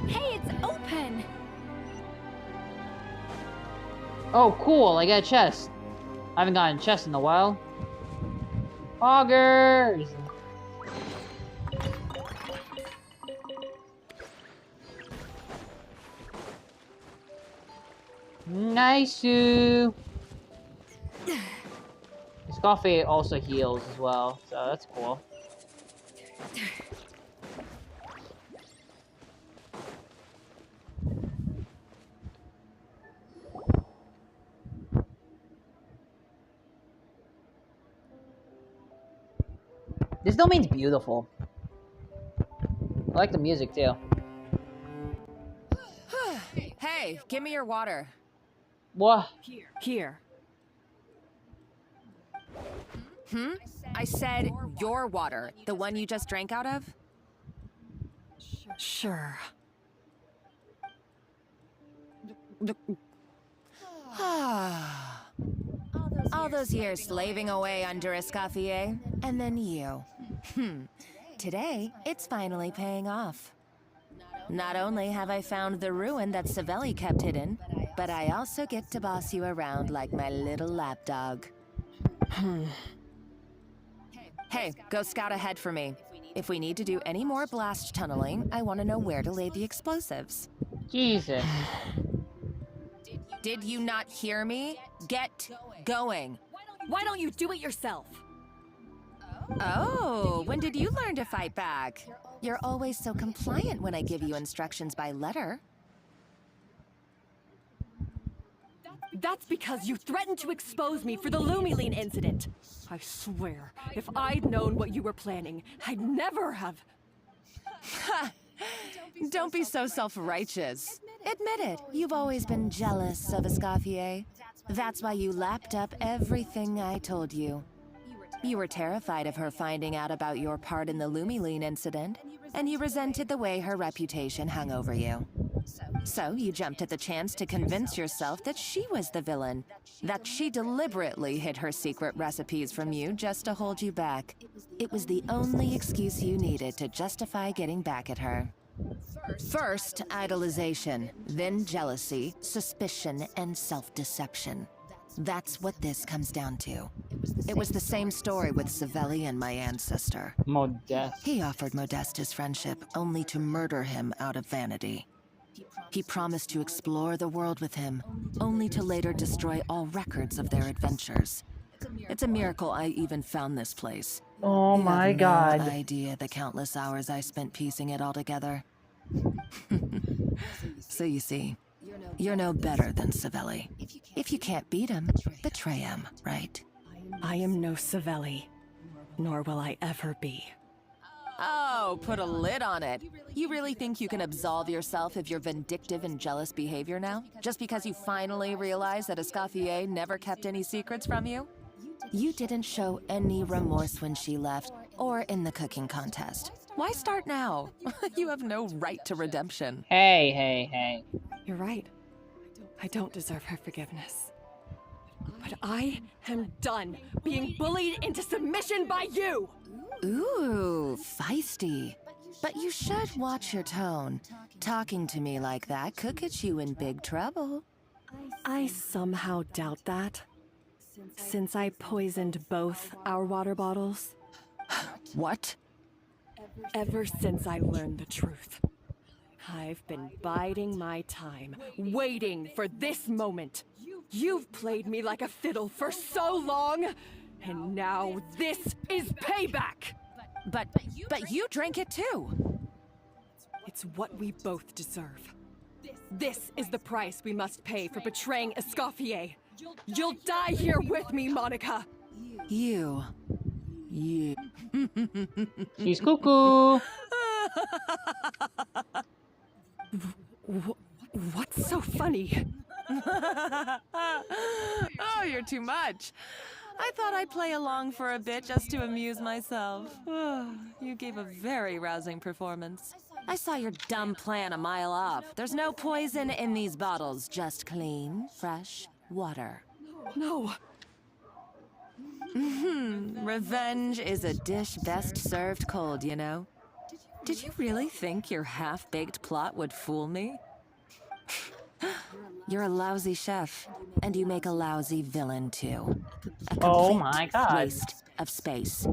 Hey, it's open! Oh, cool, I got a chest. I haven't gotten a chest in a while. Augers! Nice. Escoffier also heals as well, so that's cool. This domain's beautiful. I like the music too. Hey, give me your water. What? Here. I said your water, the one you just drank out of? Sure. All those years slaving away under Escoffier, and then you. Today, it's finally paying off. Not only have I found the ruin that Savelli kept hidden, but I also get to boss you around like my little lapdog. Hey, go scout ahead for me. If we need to do any more blast tunneling, I want to know where to lay the explosives. Jesus. Did you not hear me? Get going. Why don't you do it yourself? Oh, when did you learn to fight back? You're always so compliant when I give you instructions by letter. That's because you threatened to expose me for the Lumiline incident. I swear, if I'd known what you were planning, I'd never have... Don't be so self-righteous. Admit it, you've always been jealous of Escoffier. That's why you lapped up everything I told you. You were terrified of her finding out about your part in the Lumiline incident, and you resented the way her reputation hung over you. So you jumped at the chance to convince yourself that she was the villain, that she deliberately hid her secret recipes from you just to hold you back. It was the only excuse you needed to justify getting back at her. First, idolization, then jealousy, suspicion, and self-deception. That's what this comes down to. It was the same story with Savelli and my ancestor. Modeste. He offered Modeste his friendship, only to murder him out of vanity. He promised to explore the world with him, only to later destroy all records of their adventures. It's a miracle I even found this place. Oh my God. You have no idea the countless hours I spent piecing it all together. So you see, you're no better than Savelli. If you can't beat him, betray him, right? I am no Savelli, nor will I ever be. Oh, put a lid on it. You really think you can absolve yourself of your vindictive and jealous behavior now? Just because you finally realized that Escoffier never kept any secrets from you? You didn't show any remorse when she left, or in the cooking contest. Why start now? You have no right to redemption. Hey. You're right. I don't deserve her forgiveness. But I am done being bullied into submission by you! Ooh, feisty. But you should watch your tone. Talking to me like that could get you in big trouble. I somehow doubt that. Since I poisoned both our water bottles. What? Ever since I learned the truth. I've been biding my time, waiting for this moment. You've played me like a fiddle for so long, and now this is payback! But you drank it too! It's what we both deserve. This is the price we must pay for betraying Escoffier. You'll die here with me, Monica! You. She's cuckoo! What's so funny? Oh, you're too much. I thought I'd play along for a bit just to amuse myself. You gave a very rousing performance. I saw your dumb plan a mile off. There's no poison in these bottles, just clean, fresh water. No. Revenge is a dish best served cold, you know. Did you really think your half-baked plot would fool me? You're a lousy chef, and you make a lousy villain too. A Oh complete my god. waste of space.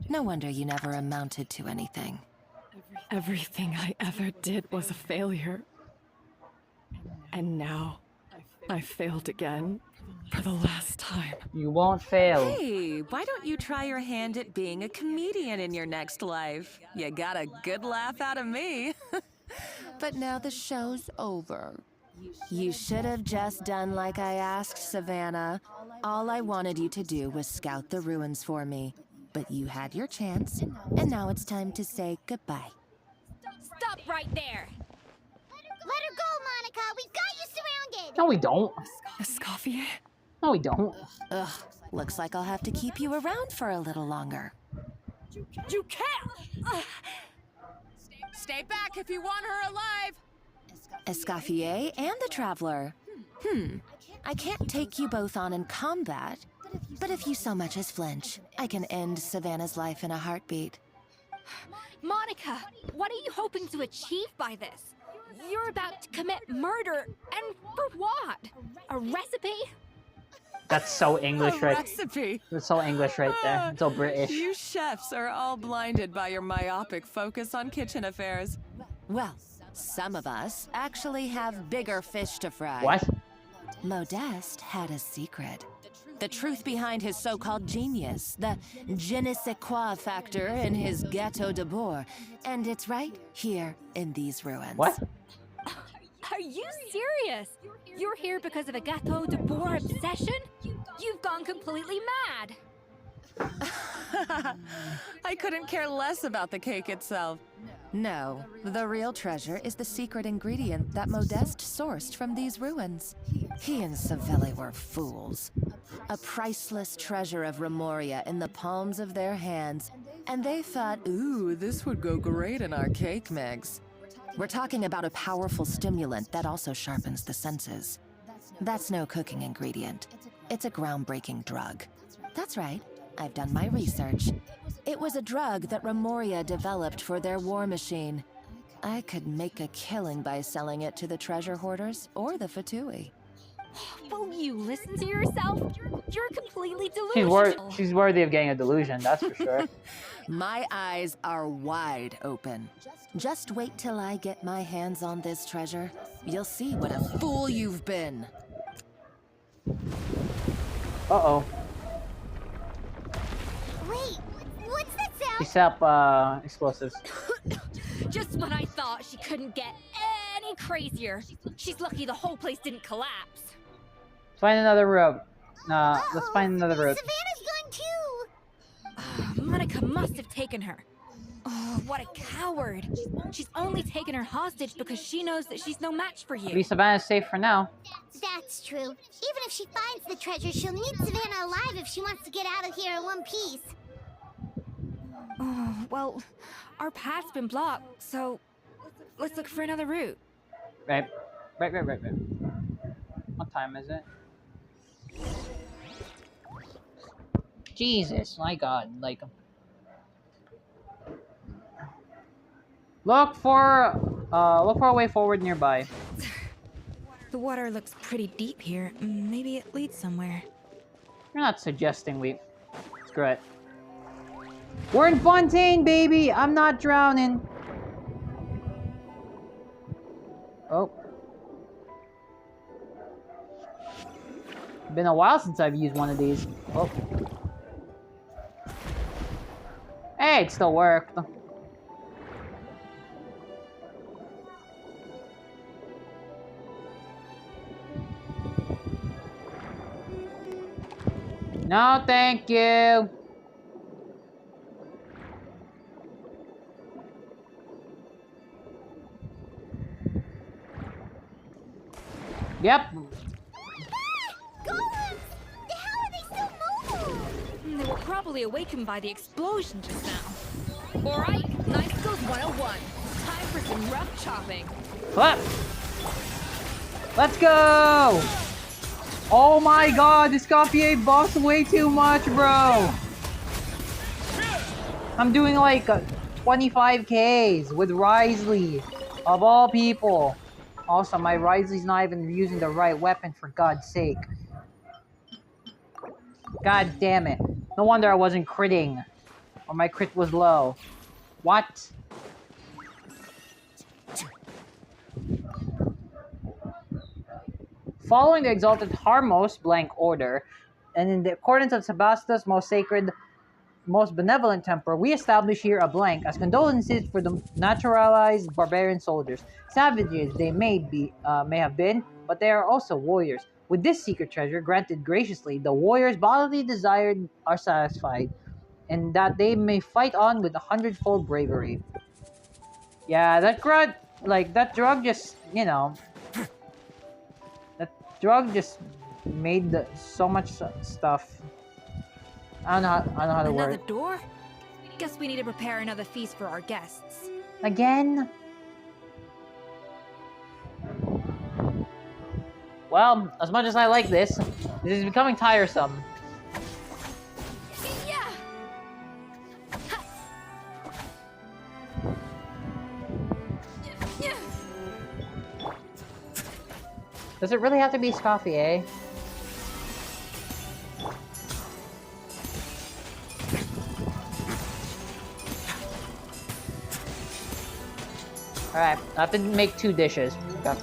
No wonder you never amounted to anything. Everything I ever did was a failure. And now, I failed again. For the last time. You won't fail. Hey, why don't you try your hand at being a comedian in your next life? You got a good laugh out of me. But now the show's over. You should have just done like I asked, Savannah. All I wanted you to do was scout the ruins for me. But you had your chance, and now it's time to say goodbye. Stop right there! Let her go, Monica! We've got you surrounded! No, we don't. Escoffier? No, we don't. Ugh, looks like I'll have to keep you around for a little longer. You can't! Stay back if you want her alive! Escoffier and the Traveler. I can't take you both on in combat, but if you so much as flinch, I can end Savannah's life in a heartbeat. Monica, what are you hoping to achieve by this? You're about to commit murder, and for what? A recipe? That's so English, right? Recipe. That's so English right there. It's so British. You chefs are all blinded by your myopic focus on kitchen affairs. Well, some of us actually have bigger fish to fry. What? Modeste had a secret. The truth behind his so-called genius, the je ne sais quoi factor in his Gâteau de Bourg. And it's right here in these ruins. What? Are you serious? You're here because of a Gâteau de Bourg obsession? You've gone completely mad. I couldn't care less about the cake itself. No, the real treasure is the secret ingredient that Modeste sourced from these ruins. He and Savelli were fools. A priceless treasure of Remoria in the palms of their hands, and they thought, ooh, this would go great in our cake mix. We're talking about a powerful stimulant that also sharpens the senses. That's no cooking ingredient. It's a groundbreaking drug. That's right. I've done my research. It was a drug that Remoria developed for their war machine. I could make a killing by selling it to the treasure hoarders or the Fatui. Will you listen to yourself? You're completely delusional. She's worthy of getting a delusion, that's for sure. My eyes are wide open. Just wait till I get my hands on this treasure. You'll see what a fool you've been. Uh-oh. Wait, what's that sound? She set up explosives. Just when I thought she couldn't get any crazier. She's lucky the whole place didn't collapse. Let's find another route. Let's find another route. Savannah's going too! Monica must have taken her. Oh, what a coward. She's only taken her hostage because she knows that she's no match for you. At least Savannah's safe for now. That's true. Even if she finds the treasure, she'll need Savannah alive if she wants to get out of here in one piece. Oh, well, our path's been blocked, so let's look for another route. Right. What time is it? Jesus, my God, like... Look for a way forward nearby. The water looks pretty deep here. Maybe it leads somewhere. You're not suggesting we... Screw it. We're in Fontaine, baby! I'm not drowning. Oh. Been a while since I've used one of these. Oh. Hey, it still worked. No, thank you. Yep. They were probably awakened by the explosion just now. Alright, Knife Skills 101. Time for some rough chopping. Flip. Let's go! Oh my God, this Escoffier buffs way too much, bro! I'm doing like 25Ks with Risley, of all people. Also, my Rizley's not even using the right weapon, for God's sake. God damn it. No wonder I wasn't critting. Or my crit was low. What? Following the exalted Harmos blank order, and in the accordance of Sebastia's most sacred, most benevolent temper, we establish here a blank as condolences for the naturalized barbarian soldiers. Savages they may have been, but they are also warriors. With this secret treasure granted graciously, the warriors' bodily desires are satisfied, and that they may fight on with 100-fold bravery. Yeah, that drug, that drug just, that drug just made so much stuff. I don't know how to word Another it. door? Guess we need to prepare another feast for our guests. Again? Well, as much as I like this is becoming tiresome. Does it really have to be Escoffier? Alright, I have to make 2 dishes. Okay.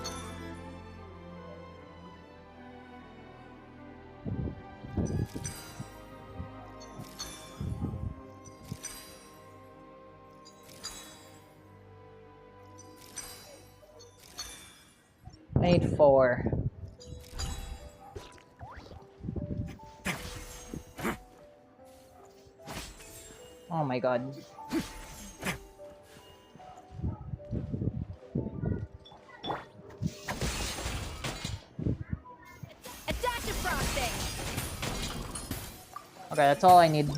I need 4. Oh my god. A dash of frosting! Okay, that's all I need.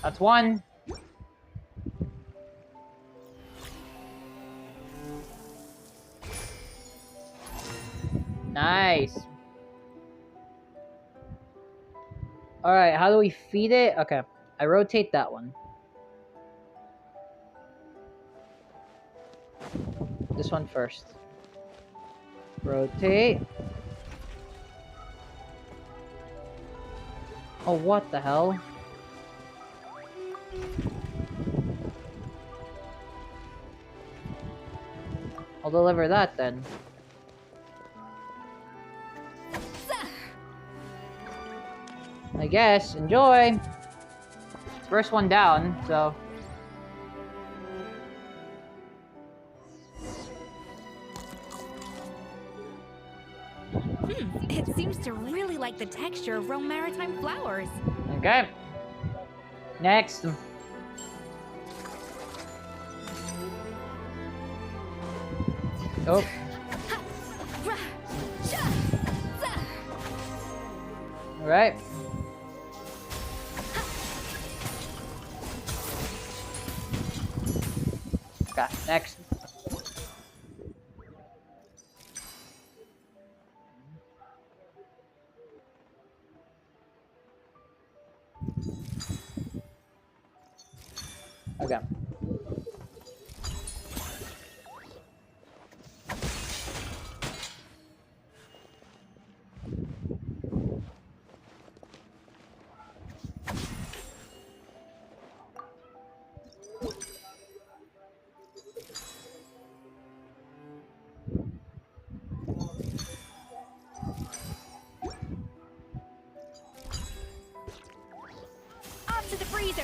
That's 1. Nice. Alright, how do we feed it? Okay, I rotate that one. This one first. Rotate. Oh, what the hell? I'll deliver that then. I guess. Enjoy! First one down, so... It seems to really like the texture of Rome maritime flowers. Okay. Next. Oh. Alright. Okay, next. Okay. Up to the freezer!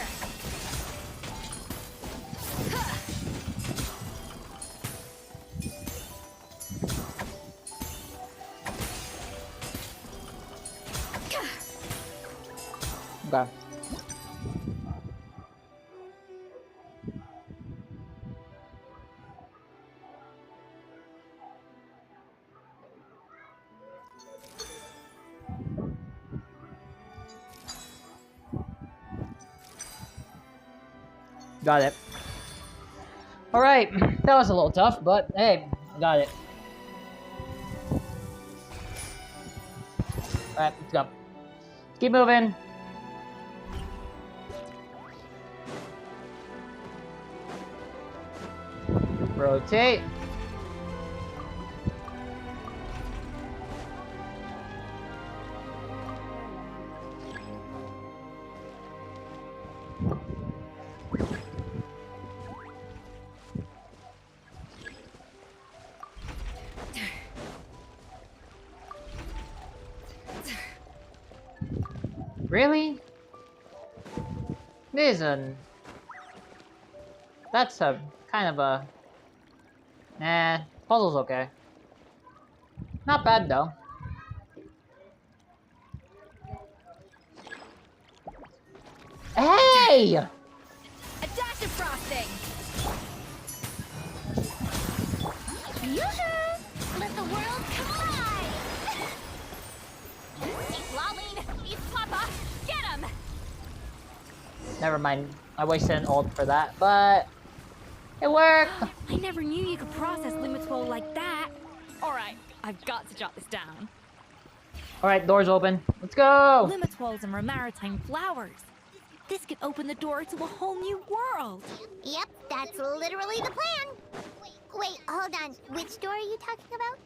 Okay. Got it. Alright, that was a little tough, but hey, got it. Alright, let's go. Let's keep moving. Rotate. Really? This is that's a kind of a... Nah, puzzle's okay. Not bad though. Hey! A dash of frosting! Yoo-hoo! Let the world collide! He's lolling! He's Papa! Get him! Never mind. I wasted an ult for that, but it worked. I never knew you could process Limitwol like that. Alright, I've got to jot this down. Alright, doors open. Let's go! Limitwols and maritime flowers. This could open the door to a whole new world. Yep, that's literally the plan. Wait, hold on. Which door are you talking about?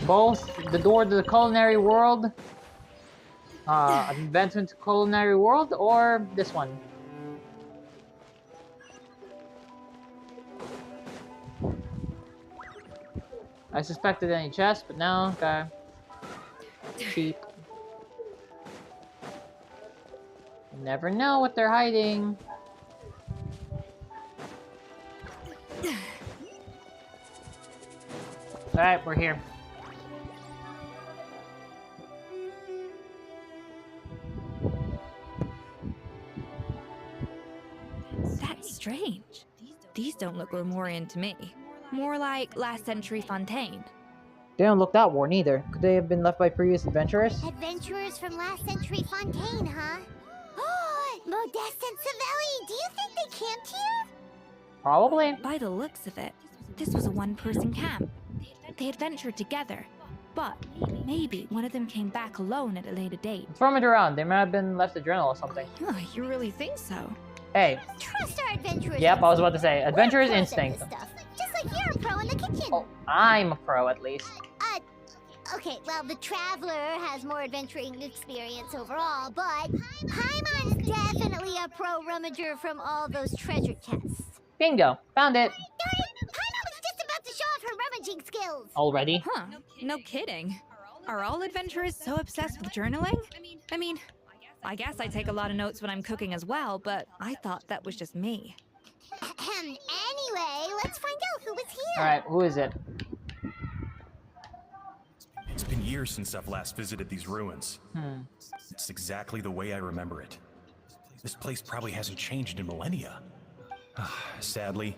Both the door to the culinary world, advancement to culinary world, or this one. I suspected any chest, but no, okay. Cheap. Never know what they're hiding. Alright, we're here. That's strange. These don't look Lemurian to me. More like last century Fontaine. They don't look that worn either. Could they have been left by previous adventurers? Adventurers from last century Fontaine, huh? Oh, Modeste and Savelli, do you think they camped here? Probably. By the looks of it, this was a one-person camp. They adventured together, but maybe one of them came back alone at a later date. Throw it around. They might have been left a journal or something. Oh, you really think so? Hey. Trust our adventurers. Yep, I was about to say. Adventurer's instinct. Just like you're a pro in the kitchen. Oh, I'm a pro at least. Okay, well, the Traveler has more adventuring experience overall, but Paimon's definitely a pro rummager from all those treasure chests. Bingo. Found it. Darn it! Paimon was just about to show off her rummaging skills. Already? Huh. No kidding. Are all adventurers so obsessed with journaling? I mean, I guess I take a lot of notes when I'm cooking as well, but I thought that was just me. Anyway, let's find out who was here. Alright, who is it? It's been years since I've last visited these ruins. It's exactly the way I remember it. This place probably hasn't changed in millennia. Sadly,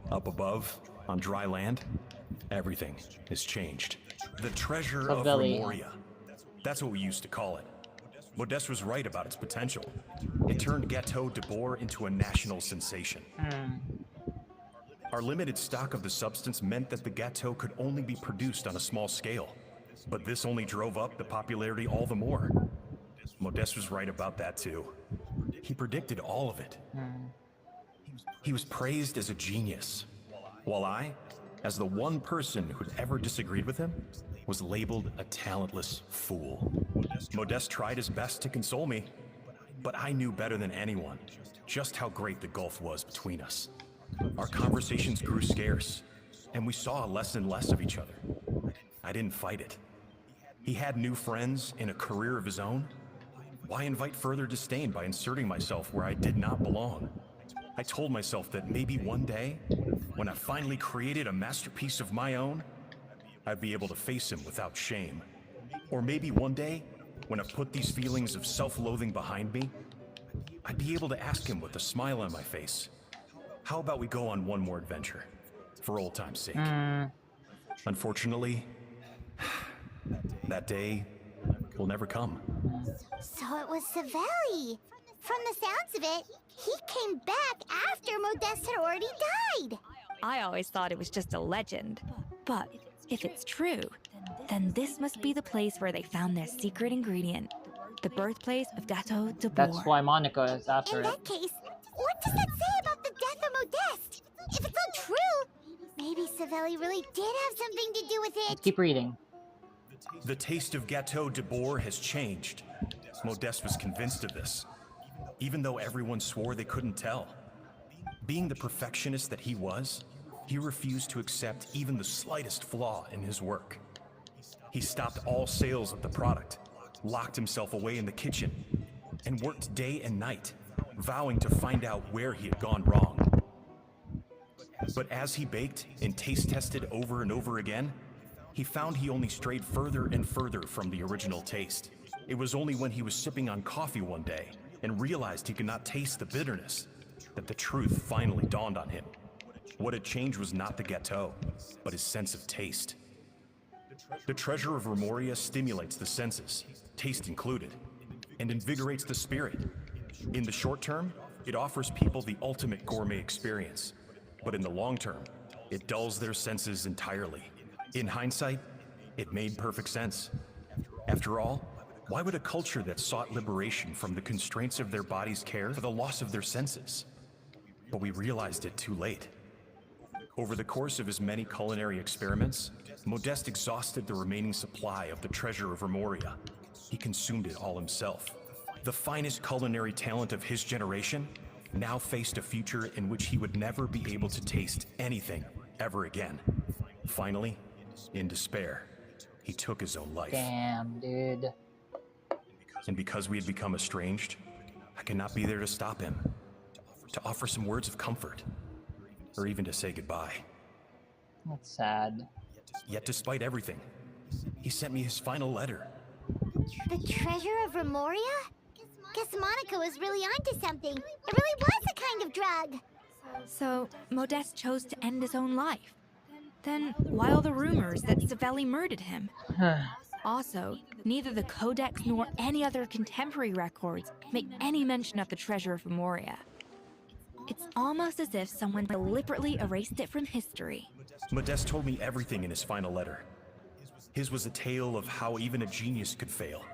up above, on dry land, everything has changed. The treasure of Lemuria. That's what we used to call it. Modeste was right about its potential. It turned Gâteau de Bourg into a national sensation. Our limited stock of the substance meant that the gâteau could only be produced on a small scale. But this only drove up the popularity all the more. Modeste was right about that too. He predicted all of it. He was praised as a genius, while I, as the one person who'd ever disagreed with him, was labeled a talentless fool. Modeste tried his best to console me, but I knew better than anyone just how great the gulf was between us. Our conversations grew scarce, and we saw less and less of each other. I didn't fight it. He had new friends and a career of his own. Why invite further disdain by inserting myself where I did not belong? I told myself that maybe one day, when I finally created a masterpiece of my own, I'd be able to face him without shame. Or maybe one day, when I put these feelings of self-loathing behind me, I'd be able to ask him with a smile on my face, how about we go on one more adventure, for old time's sake? Unfortunately, that day will never come. So it was Savelli. From the sounds of it, he came back after Modeste had already died. I always thought it was just a legend. But if it's true, then this must be the place where they found their secret ingredient. The birthplace of Gâteau de Bourg. That's why Monica is after In that case, what does that say about the death of Modeste? If it's untrue, Savelli really did have something to do with it. Keep reading. The taste of Gâteau de Bourg has changed. Modeste was convinced of this, even though everyone swore they couldn't tell. Being the perfectionist that he was, he refused to accept even the slightest flaw in his work. He stopped all sales of the product, locked himself away in the kitchen, and worked day and night, vowing to find out where he had gone wrong. But as he baked and taste tested over and over again, he found he only strayed further and further from the original taste. It was only when he was sipping on coffee one day and realized he could not taste the bitterness that the truth finally dawned on him. What had changed was not the gâteau, but his sense of taste. The treasure of Remoria stimulates the senses, taste included, and invigorates the spirit. In the short term, it offers people the ultimate gourmet experience, but in the long term, it dulls their senses entirely. In hindsight, it made perfect sense. After all, why would a culture that sought liberation from the constraints of their bodies care for the loss of their senses? But we realized it too late. Over the course of his many culinary experiments, Modeste exhausted the remaining supply of the treasure of Remoria. He consumed it all himself. The finest culinary talent of his generation now faced a future in which he would never be able to taste anything ever again. Finally, in despair, he took his own life. Damn, dude. And because we had become estranged, I could not be there to stop him, to offer some words of comfort, or even to say goodbye. That's sad. Yet despite everything, he sent me his final letter. The treasure of Remoria? Guess Monica was really onto something. It really was a kind of drug. So, Modeste chose to end his own life. Then, why all the rumors that Savelli murdered him? Also, neither the Codex nor any other contemporary records make any mention of the treasure of Remoria. It's almost as if someone deliberately erased it from history. Modeste told me everything in his final letter. His was a tale of how even a genius could fail,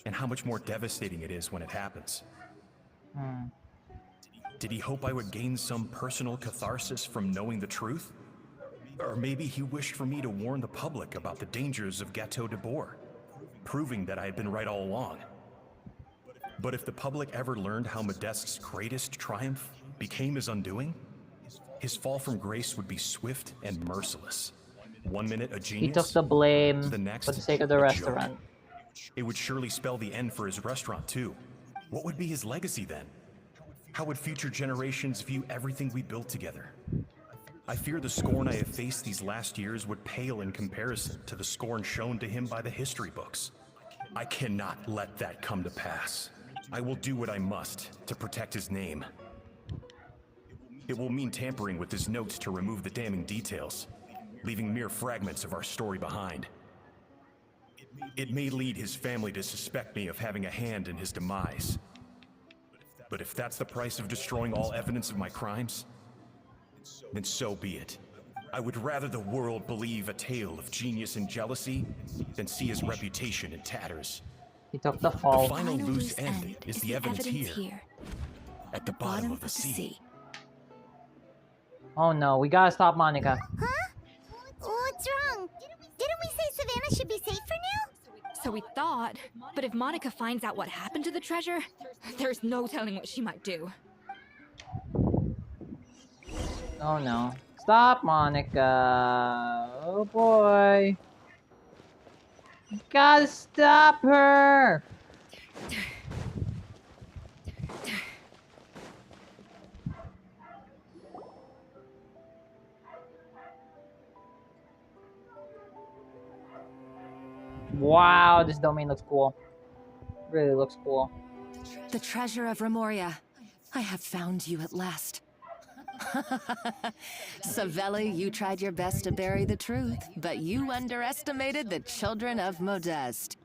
and how much more devastating it is when it happens. Did he hope I would gain some personal catharsis from knowing the truth? Or maybe he wished for me to warn the public about the dangers of Gâteau de Bourg, proving that I had been right all along. But if the public ever learned how Modeste's greatest triumph became his undoing, his fall from grace would be swift and merciless. 1 minute a genius, He took the blame the next, for the sake of the a restaurant. joke. It would surely spell the end for his restaurant too. What would be his legacy then? How would future generations view everything we built together? I fear the scorn I have faced these last years would pale in comparison to the scorn shown to him by the history books. I cannot let that come to pass. I will do what I must to protect his name. It will mean tampering with his notes to remove the damning details, leaving mere fragments of our story behind. It may lead his family to suspect me of having a hand in his demise. But if that's the price of destroying all evidence of my crimes, then so be it. I would rather the world believe a tale of genius and jealousy than see his reputation in tatters. He took the fall. The final loose end is the evidence here, at the bottom of the sea. Oh no, we gotta stop Monica. Huh? What's wrong? Didn't we say Savannah should be safe for now? So we thought, but if Monica finds out what happened to the treasure, there's no telling what she might do. Oh no. Stop, Monica. Oh boy. You gotta stop her. Wow, this domain looks cool. Really looks cool. The treasure of Remoria. I have found you at last. Savelli, you tried your best to bury the truth, but you underestimated the children of Modeste.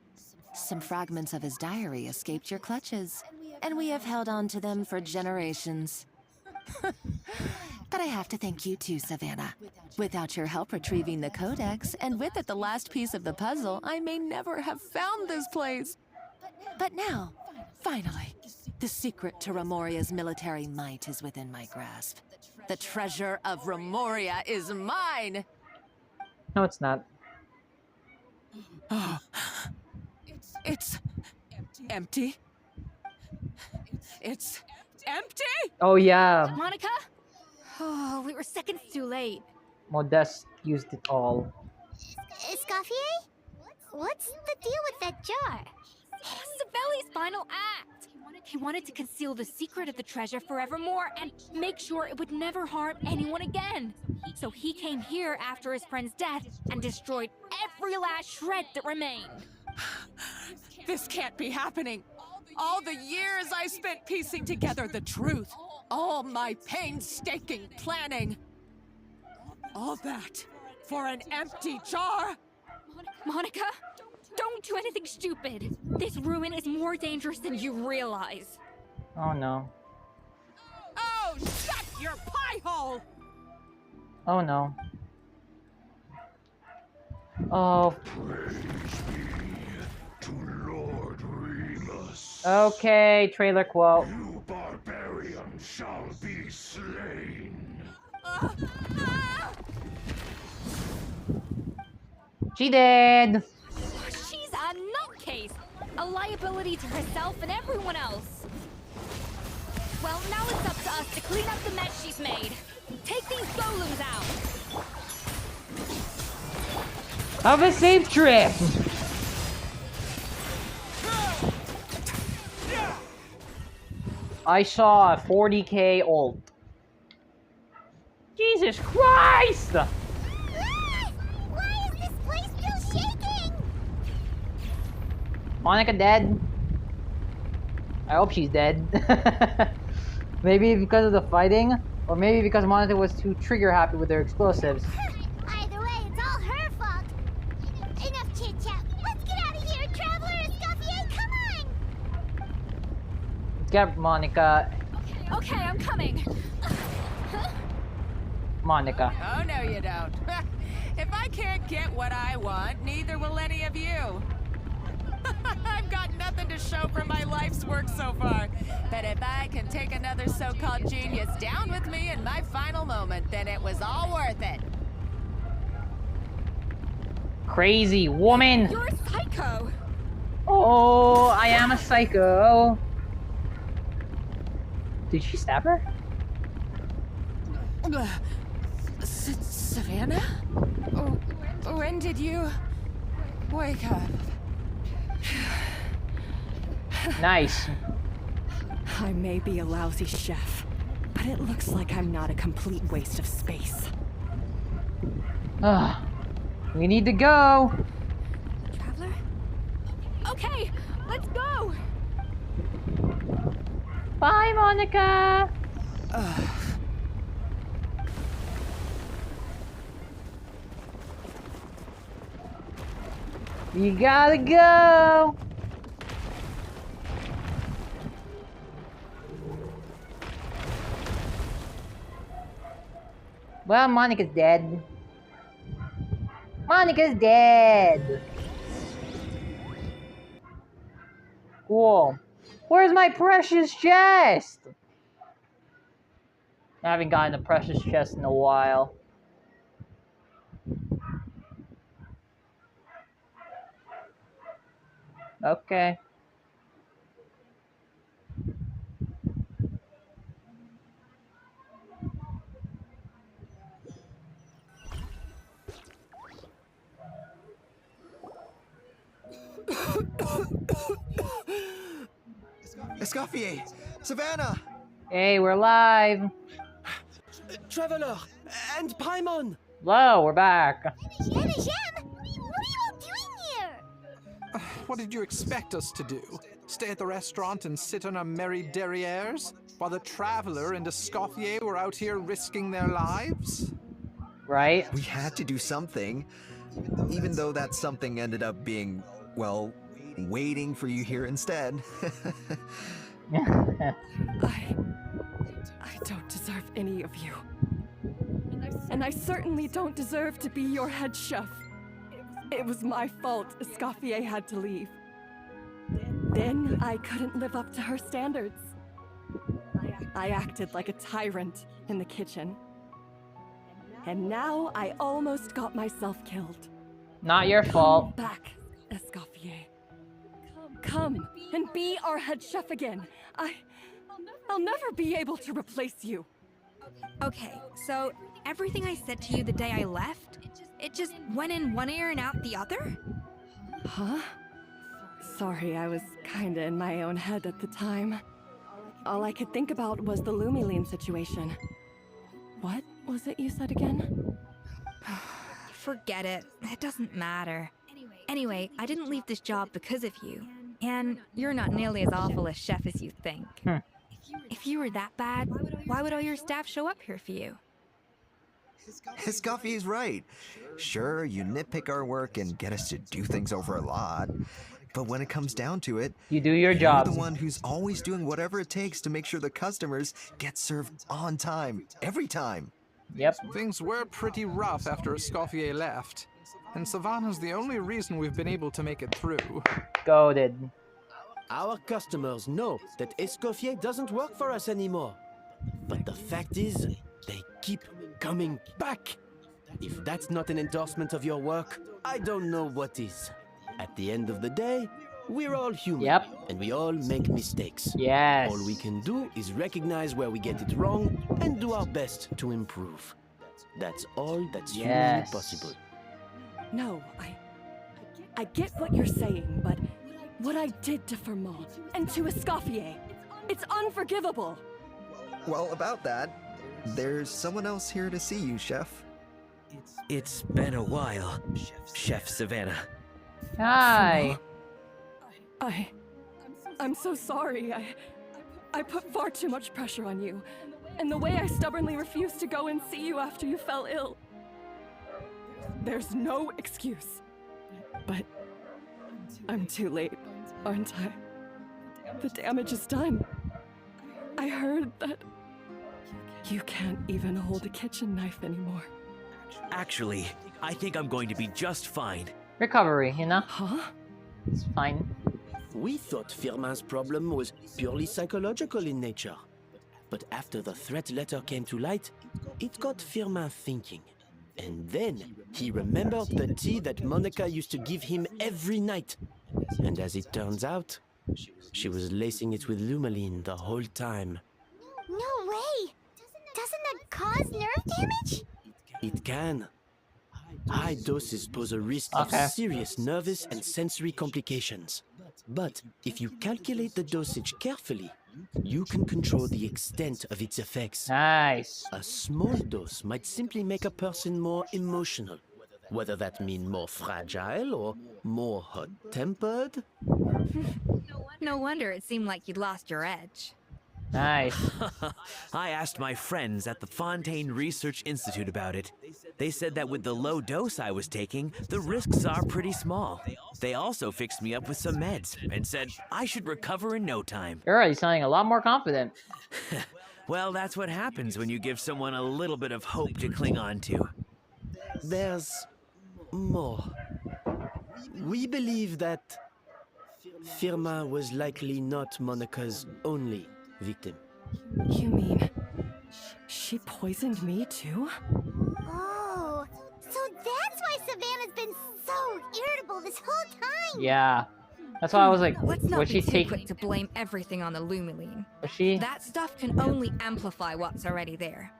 Some fragments of his diary escaped your clutches, and we have held on to them for generations. But I have to thank you too, Savannah. Without your help retrieving the Codex, and with it the last piece of the puzzle, I may never have found this place. But now, finally, the secret to Remoria's military might is within my grasp. The treasure of Remoria is mine! No, it's not. It's empty. It's empty? Oh, yeah. Monica? Oh, we were seconds too late. Modeste used it all. Escoffier? What's the deal with that jar? Savelli's final act. He wanted to conceal the secret of the treasure forevermore and make sure it would never harm anyone again. So he came here after his friend's death and destroyed every last shred that remained. This can't be happening. All the years I spent piecing together the truth. All my painstaking planning. All that for an empty jar? Monica, don't do anything stupid. This ruin is more dangerous than you realize. Oh, no. Oh, shut your pie hole! Oh, no. Oh. Okay, trailer quote. You barbarian shall be slain. She did. She's a nutcase, a liability to herself and everyone else. Well, now it's up to us to clean up the mess she's made. Take these golems out. Have a safe trip. I saw a 40k ult. Jesus Christ! Why is this place still shaking? Monica dead? I hope she's dead. Maybe because of the fighting, or maybe because Monica was too trigger happy with her explosives. Either way, it's all her fault. Enough chit-chat. Let's get out of here, Traveler. Escoffier, come on! Let's get Monica. Okay, I'm coming. Monica. Oh, no you don't. If I can't get what I want, neither will any of you. I've got nothing to show for my life's work so far. But if I can take another so-called genius down with me in my final moment, then it was all worth it. Crazy woman! You're a psycho! Oh, I am a psycho. Did she stab her? Savannah? When did you wake up? Nice. I may be a lousy chef, but it looks like I'm not a complete waste of space. We need to go. Traveler? Okay, let's go! Bye, Monica! You gotta go! Well, Monica's dead. Monica's dead! Cool. Where's my precious chest? I haven't gotten a precious chest in a while. Okay. Escoffier! Savannah! Hey, we're live! Traveler! And Paimon! Hello, we're back. What are you all doing here? What did you expect us to do? Stay at the restaurant and sit on our merry derrieres? While the Traveler and Escoffier were out here risking their lives? Right? We had to do something. Even though that something ended up being, well, waiting for you here instead. I don't deserve any of you. And I certainly don't deserve to be your head chef. It was my fault Escoffier had to leave. Then I couldn't live up to her standards. I acted like a tyrant in the kitchen. And now I almost got myself killed. Not your fault. Come back, Escoffier. Come and be our head chef again. I'll never be able to replace you. Okay, so everything I said to you the day I left, it just went in one ear and out the other? Huh? Sorry, I was kinda in my own head at the time. All I could think about was the Lumiline situation. What was it you said again? Forget it. It doesn't matter. Anyway, I didn't leave this job because of you. And you're not nearly as awful a chef as you think. If you were that bad, why would all your staff show up here for you? Escoffier's right. Sure, you nitpick our work and get us to do things over a lot. But when it comes down to it, you do your you're job. the one who's always doing whatever it takes to make sure the customers get served on time, every time. Yep. Things were pretty rough after Escoffier left. And Savannah's the only reason we've been able to make it through. Goated. Our customers know that Escoffier doesn't work for us anymore. But the fact is, they keep coming back. If that's not an endorsement of your work, I don't know what is. At the end of the day, we're all human. Yep. And we all make mistakes. Yes. All we can do is recognize where we get it wrong and do our best to improve. That's all that's humanly possible. No, I get what you're saying, but what I did to Firmont and to Escoffier, it's unforgivable. Well, about that, there's someone else here to see you, Chef. It's been a while, Chef Savannah. Hi. I'm so sorry. I put far too much pressure on you. And the way I stubbornly refused to go and see you after you fell ill. There's no excuse. But I'm too late, aren't I? The damage is done. I heard that you can't even hold a kitchen knife anymore. Actually, I think I'm going to be just fine. Recovery, you know? Huh? It's fine. We thought Firmin's problem was purely psychological in nature. But after the threat letter came to light, it got Firmin thinking. And then he remembered the tea that Monica used to give him every night. And as it turns out, she was lacing it with Lumiline the whole time. No way! Doesn't that cause nerve damage? It can. High doses pose a risk of serious nervous and sensory complications. But if you calculate the dosage carefully, you can control the extent of its effects. Nice. A small dose might simply make a person more emotional, whether that means more fragile or more hot-tempered. No wonder it seemed like you'd lost your edge. Nice. I asked my friends at the Fontaine Research Institute about it. They said that with the low dose I was taking, the risks are pretty small. They also fixed me up with some meds and said I should recover in no time. You're already sounding a lot more confident. Well, that's what happens when you give someone a little bit of hope to cling on to. There's more. We believe that Firmin was likely not Monica's only victim. You mean she poisoned me too? Oh, so that's why Savannah's been so irritable this whole time. Yeah. That's why I was like, let's not was be she too quick to blame everything on the Lumiline. Was she? That stuff can only amplify what's already there.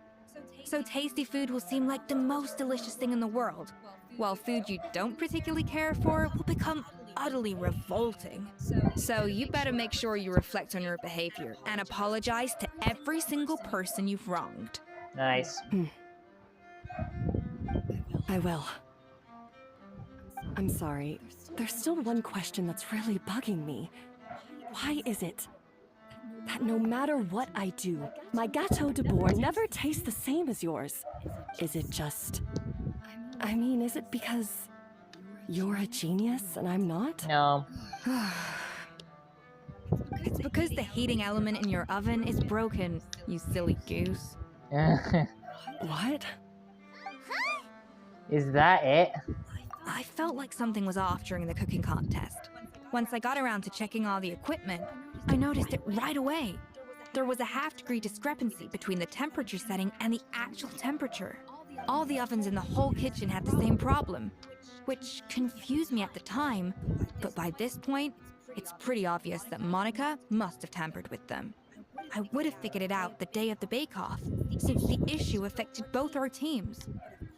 So tasty food will seem like the most delicious thing in the world, while food you don't particularly care for will become utterly revolting. So you better make sure you reflect on your behavior and apologize to every single person you've wronged. Nice. I will. I'm sorry. There's still one question that's really bugging me. Why is it that no matter what I do, my Gâteau de Bourg never tastes the same as yours? Is it just... I mean, is it because you're a genius and I'm not? No. It's because the heating element in your oven is broken, you silly goose. What? Is that it? I felt like something was off during the cooking contest. Once I got around to checking all the equipment, I noticed it right away. There was a half-degree discrepancy between the temperature setting and the actual temperature. All the ovens in the whole kitchen had the same problem, which confused me at the time, but by this point, it's pretty obvious that Monica must have tampered with them. I would have figured it out the day of the bake-off, since the issue affected both our teams.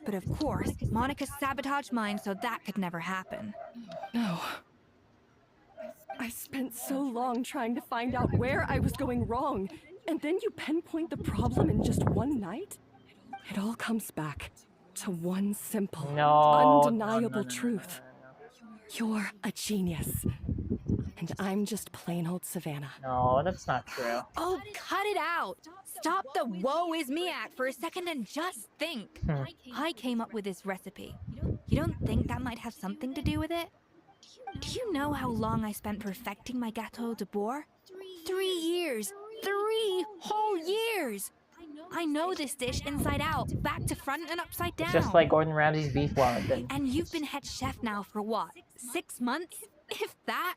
But of course, Monica sabotaged mine, so that could never happen. No. I spent so long trying to find out where I was going wrong, and then you pinpoint the problem in just one night? It all comes back to one simple, undeniable truth. You're a genius. And I'm just plain old Savannah. No, that's not true. Oh, cut it out! Stop the woe is me act for a second and just think. I came up with this recipe. You don't think that might have something to do with it? Do you know how long I spent perfecting my Gâteau de Bourg? 3 years! 3 whole years! I know this dish inside out, back to front and upside down. It's just like Gordon Ramsay's beef wellington. And you've been head chef now for what? 6 months? If that?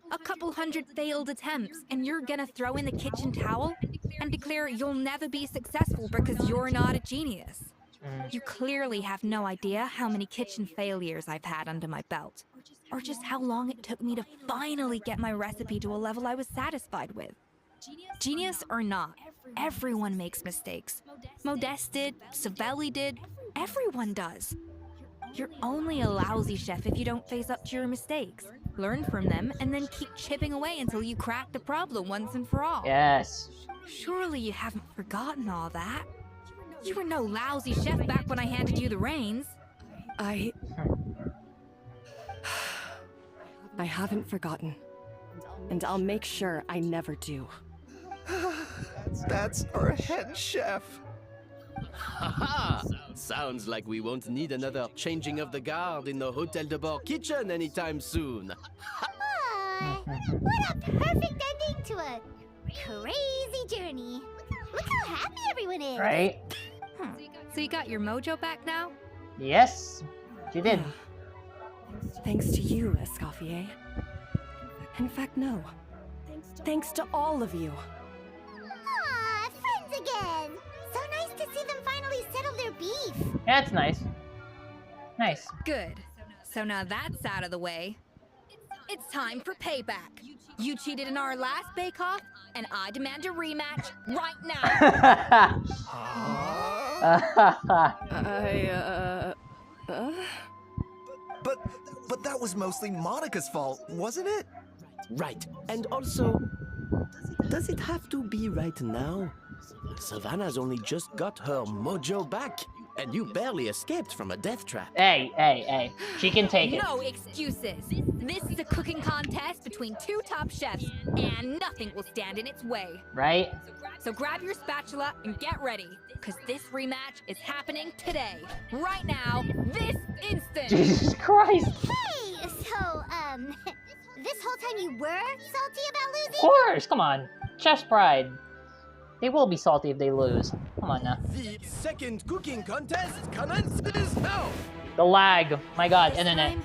A couple hundred failed attempts, and you're gonna throw in the kitchen towel and declare you'll never be successful because you're not a genius. You clearly have no idea how many kitchen failures I've had under my belt, or just how long it took me to finally get my recipe to a level I was satisfied with. Genius or not, everyone makes mistakes. Modeste did, Savelli did, everyone does. You're only a lousy chef if you don't face up to your mistakes, learn from them, and then keep chipping away until you crack the problem once and for all. Yes. Surely you haven't forgotten all that. You were no lousy chef back when I handed you the reins. I haven't forgotten. And I'll make sure I never do. That's our head chef. Haha! Sounds like we won't need another changing of the guard in the Hôtel de Bord kitchen anytime soon. What a perfect ending to a crazy journey. Look how happy everyone is. Right? So you got your mojo back now? Yes, she did. Thanks to you, Escoffier. In fact, no. Thanks to all of you. Aw, friends again. So nice to see them finally settle their beef. Yeah, it's nice. Nice. Good. So now that's out of the way. It's time for payback. You cheated in our last bake-off, and I demand a rematch right now. But that was mostly Monica's fault, wasn't it? Right. And also, does it have to be right now? Savannah's only just got her mojo back, and you barely escaped from a death trap. Hey. She can take it. No excuses. This is a cooking contest between 2 top chefs, and nothing will stand in its way. Right? So grab your spatula and get ready, because this rematch is happening today. Right now, this instant. Jesus Christ. Hey, so, this whole time you were salty about losing? Of course, come on. Chef's pride. They will be salty if they lose. Come on now. The second cooking contest commences now. The lag. My god, This internet. time,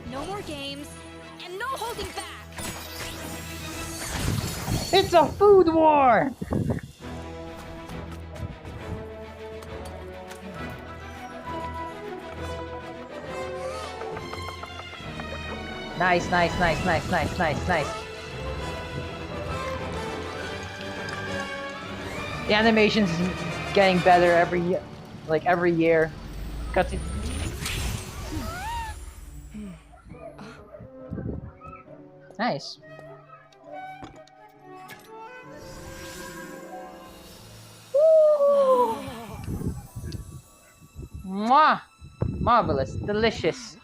no more games, and no holding back. It's a food war! Nice. The animation's getting better every year. Cuts it. Nice. Woo! Mwah! Marvelous, delicious.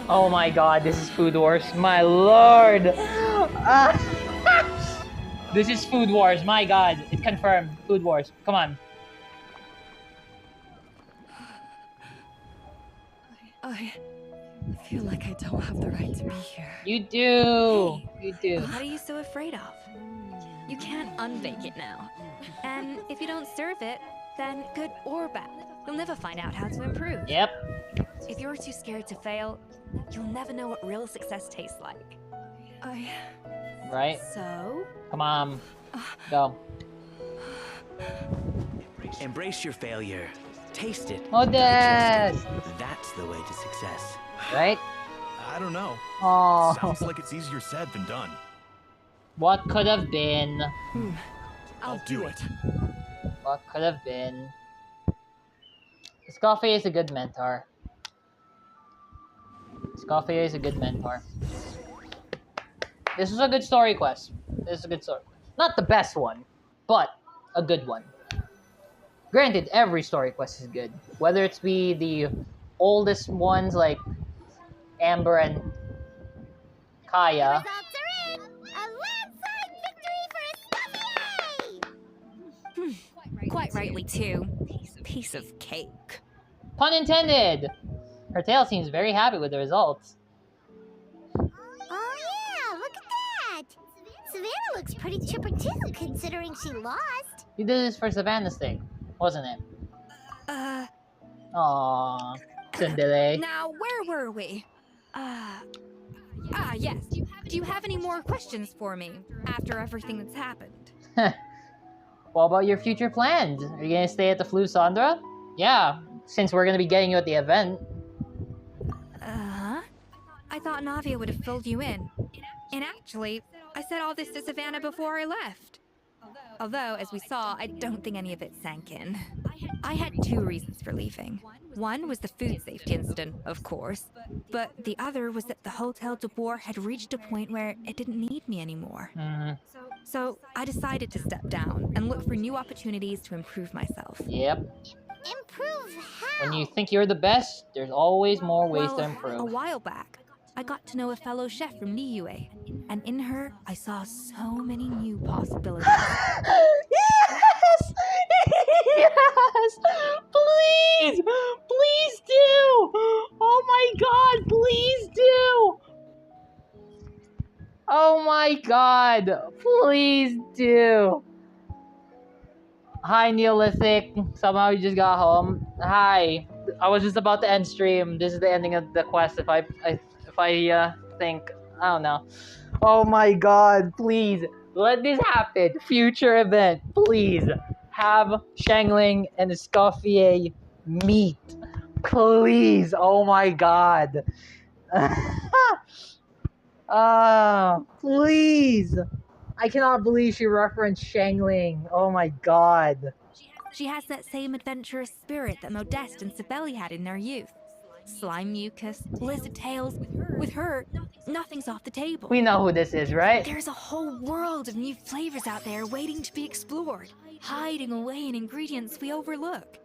Oh my god, this is Food Wars. My lord! This is Food Wars, my god. It's confirmed. Food Wars. Come on. I feel like I don't have the right to be here. You do. You do. What are you so afraid of? You can't unbake it now. And if you don't serve it, then good or bad, you'll never find out how to improve. Yep. If you're too scared to fail, you'll never know what real success tastes like. Right? So? Come on. Go. Embrace your failure. Taste it. Modest! That's the way to success. Right? I don't know. Oh. Sounds like it's easier said than done. What could have been? I'll do it. What could have been? Escoffier is a good mentor. Escoffier is a good mentor. This was a good story quest. This is a good story. Not the best one, but a good one. Granted, every story quest is good. Whether it's be the oldest ones like Amber and Kaya. Results are in! A landslide victory for Escoffier! Quite rightly, too. Piece of cake. Pun intended! Her tail seems very happy with the results. Oh yeah, look at that! Savannah looks pretty chipper too, considering she lost. You did this for Savannah's thing, wasn't it? Aww. Tsundere. Now, where were we? Yes. Do you have any more questions for me after everything that's happened? What about your future plans? Are you gonna stay at the Flu Sandra? Yeah, since we're gonna be getting you at the event. I thought Navia would have filled you in. And actually, I said all this to Savannah before I left. Although, as we saw, I don't think any of it sank in. I had two reasons for leaving. One was the food safety incident, of course, but the other was that the Hotel de Boer had reached a point where it didn't need me anymore. So I decided to step down and look for new opportunities to improve myself. Yep. Improve how? When you think you're the best, there's always more ways to improve. A while back, I got to know a fellow chef from Liyue, and in her, I saw so many new possibilities. Yes! Yes! Please! Please do! Oh my god, please do! Oh my god, please do! Hi, Neolithic. Somehow you just got home. Hi. I was just about to end stream. This is the ending of the quest if I think. I don't know. Oh my god, please. Let this happen. Future event. Please. Have Shangling and Escoffier meet. Please. Oh my god. Please. I cannot believe she referenced Shangling. Oh my god. She has that same adventurous spirit that Modeste and Sibeli had in their youth. Slime mucus, lizard tails. With her, nothing's off the table. We know who this is, right? There's a whole world of new flavors out there waiting to be explored, hiding away in ingredients we overlook.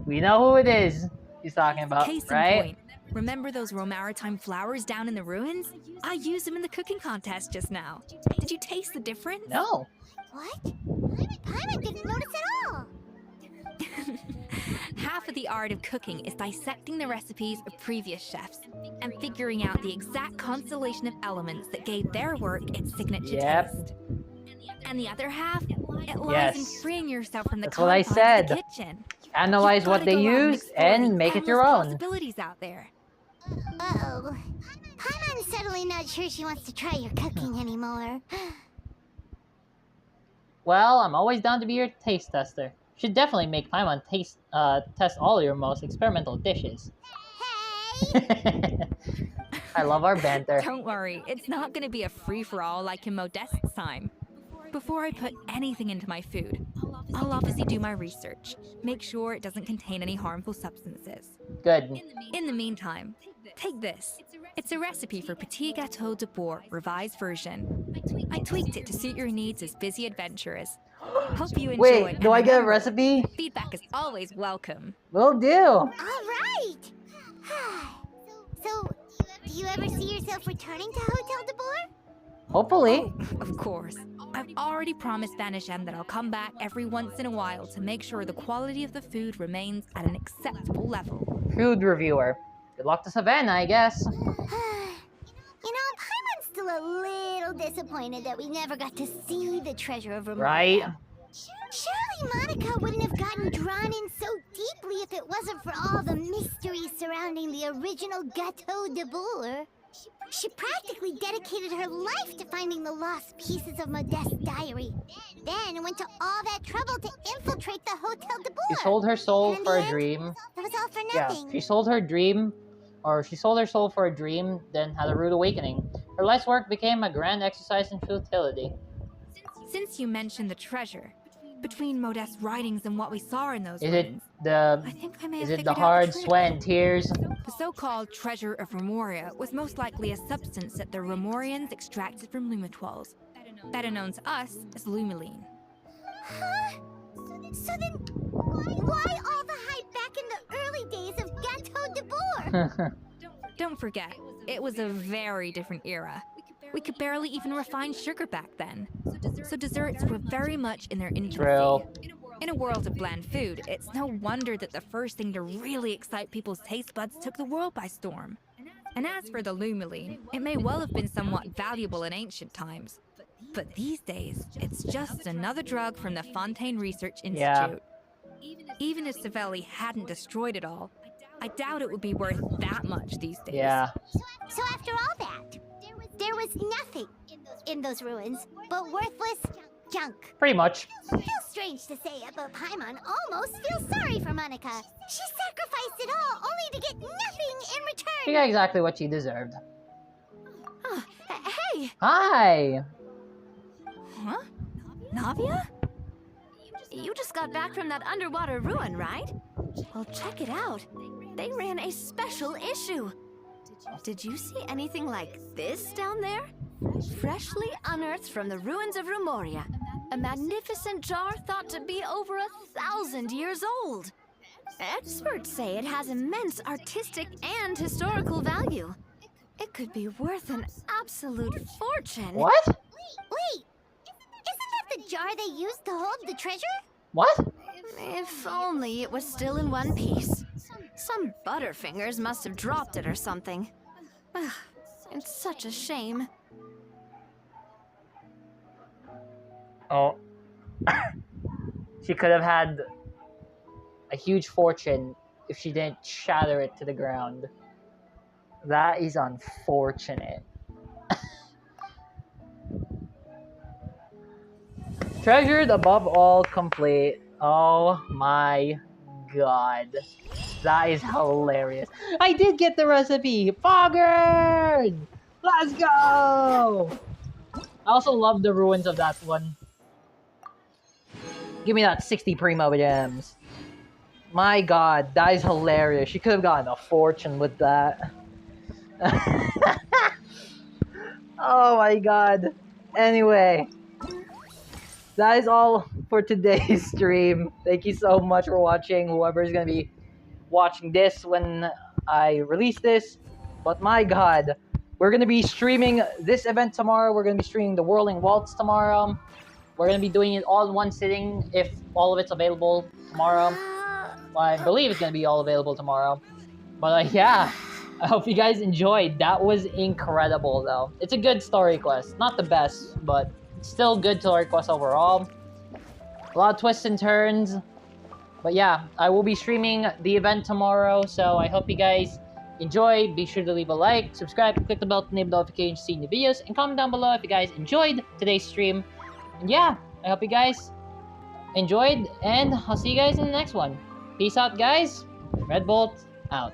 We know who it is he's talking about, Case in right? point. Remember those Romaritime flowers down in the ruins? I used them in the cooking contest just now. Did you taste the difference? No. What? Paimon didn't notice at all. Half of the art of cooking is dissecting the recipes of previous chefs and figuring out the exact constellation of elements that gave their work its signature taste. And the other half, it lies in freeing yourself from the That's what I confines of the said. kitchen. Analyze what they use and make it your own. Possibilities out there. Uh-oh. Paimon's suddenly not sure she wants to try your cooking anymore. Well, I'm always down to be your taste tester. Should definitely make Paimon test all your most experimental dishes. I love our banter. Don't worry, it's not going to be a free-for-all like in Modeste's time. Before I put anything into my food, I'll obviously do my research. Make sure it doesn't contain any harmful substances. Good. In the meantime, take this. It's a recipe for Petit Gâteau de Boer, revised version. I tweaked it to suit your needs as busy adventurers. Hope you enjoy. Wait, do I get a recipe? Feedback is always welcome. Will do. All right. So, do you ever see yourself returning to Hotel de Boer? Hopefully. Oh, of course. I've already promised Vanishem that I'll come back every once in a while to make sure the quality of the food remains at an acceptable level. Food reviewer. Good luck to Savannah, I guess. You know, Paimon's still a little disappointed that we never got to see the treasure of Romaria. Right? Surely Monica wouldn't have gotten drawn in so deeply if it wasn't for all the mystery surrounding the original Gâteau de Boer. She practically dedicated her life to finding the lost pieces of Modeste's diary. Then went to all that trouble to infiltrate the Hotel de Boer. She sold her soul And in for the a end, dream. That was all for Yeah, nothing. she sold her dream, or she sold her soul for a dream, then had a rude awakening. Her life's work became a grand exercise in futility. Since you mentioned the treasure, between Modeste's writings and what we saw in those Is it ruins, the? I think I may have Is it the figured out hard trick. sweat and tears? The so-called treasure of Remoria was most likely a substance that the Remorians extracted from Lumitoids, better known to us as Lumiline. Huh? So then, why all the hype back in the early days of Gâteau de Boer? Don't forget, it was a very different era. We could barely even refine sugar back then. So desserts were very much in their infancy. True. In a world of bland food, it's no wonder that the first thing to really excite people's taste buds took the world by storm. And as for the Lumiline, it may well have been somewhat valuable in ancient times. But these days, it's just another drug from the Fontaine Research Institute. Even if Savelli hadn't destroyed it all, I doubt it would be worth that much these days. Yeah. So after all that, there was nothing in those ruins but worthless junk. Pretty much. Feels strange to say it, but Paimon almost feels sorry for Monica. She sacrificed it all only to get nothing in return. She got exactly what she deserved. Hey! Hi! Huh? Navia? You just got back from that underwater ruin, right? Well, check it out. They ran a special issue. Did you see anything like this down there? Freshly unearthed from the ruins of Remoria. A magnificent jar thought to be over 1,000 years old. Experts say it has immense artistic and historical value. It could be worth an absolute fortune. What? Wait! Isn't that the jar they used to hold the treasure? What? If only it was still in one piece. Some butterfingers must have dropped it or something. It's such a shame. Oh. She could have had a huge fortune if she didn't shatter it to the ground. That is unfortunate. Treasured above all complete. Oh my god. That is hilarious. I did get the recipe! Foggard! Let's go! I also love the ruins of that one. Give me that 60 Primo gems. My god, that is hilarious. She could have gotten a fortune with that. Oh my god. Anyway. That is all for today's stream. Thank you so much for watching, whoever is going to be watching this when I release this. But my god, we're going to be streaming this event tomorrow. We're going to be streaming the Whirling Waltz tomorrow. We're going to be doing it all in one sitting if all of it's available tomorrow. Well, I believe it's going to be all available tomorrow. But yeah, I hope you guys enjoyed. That was incredible though. It's a good story quest. Not the best, but still good story quest overall. A lot of twists and turns. But yeah, I will be streaming the event tomorrow, so I hope you guys enjoy. Be sure to leave a like, subscribe, click the bell to enable notifications to see new videos, and comment down below if you guys enjoyed today's stream. And yeah, I hope you guys enjoyed, and I'll see you guys in the next one. Peace out, guys. Red Bolt out.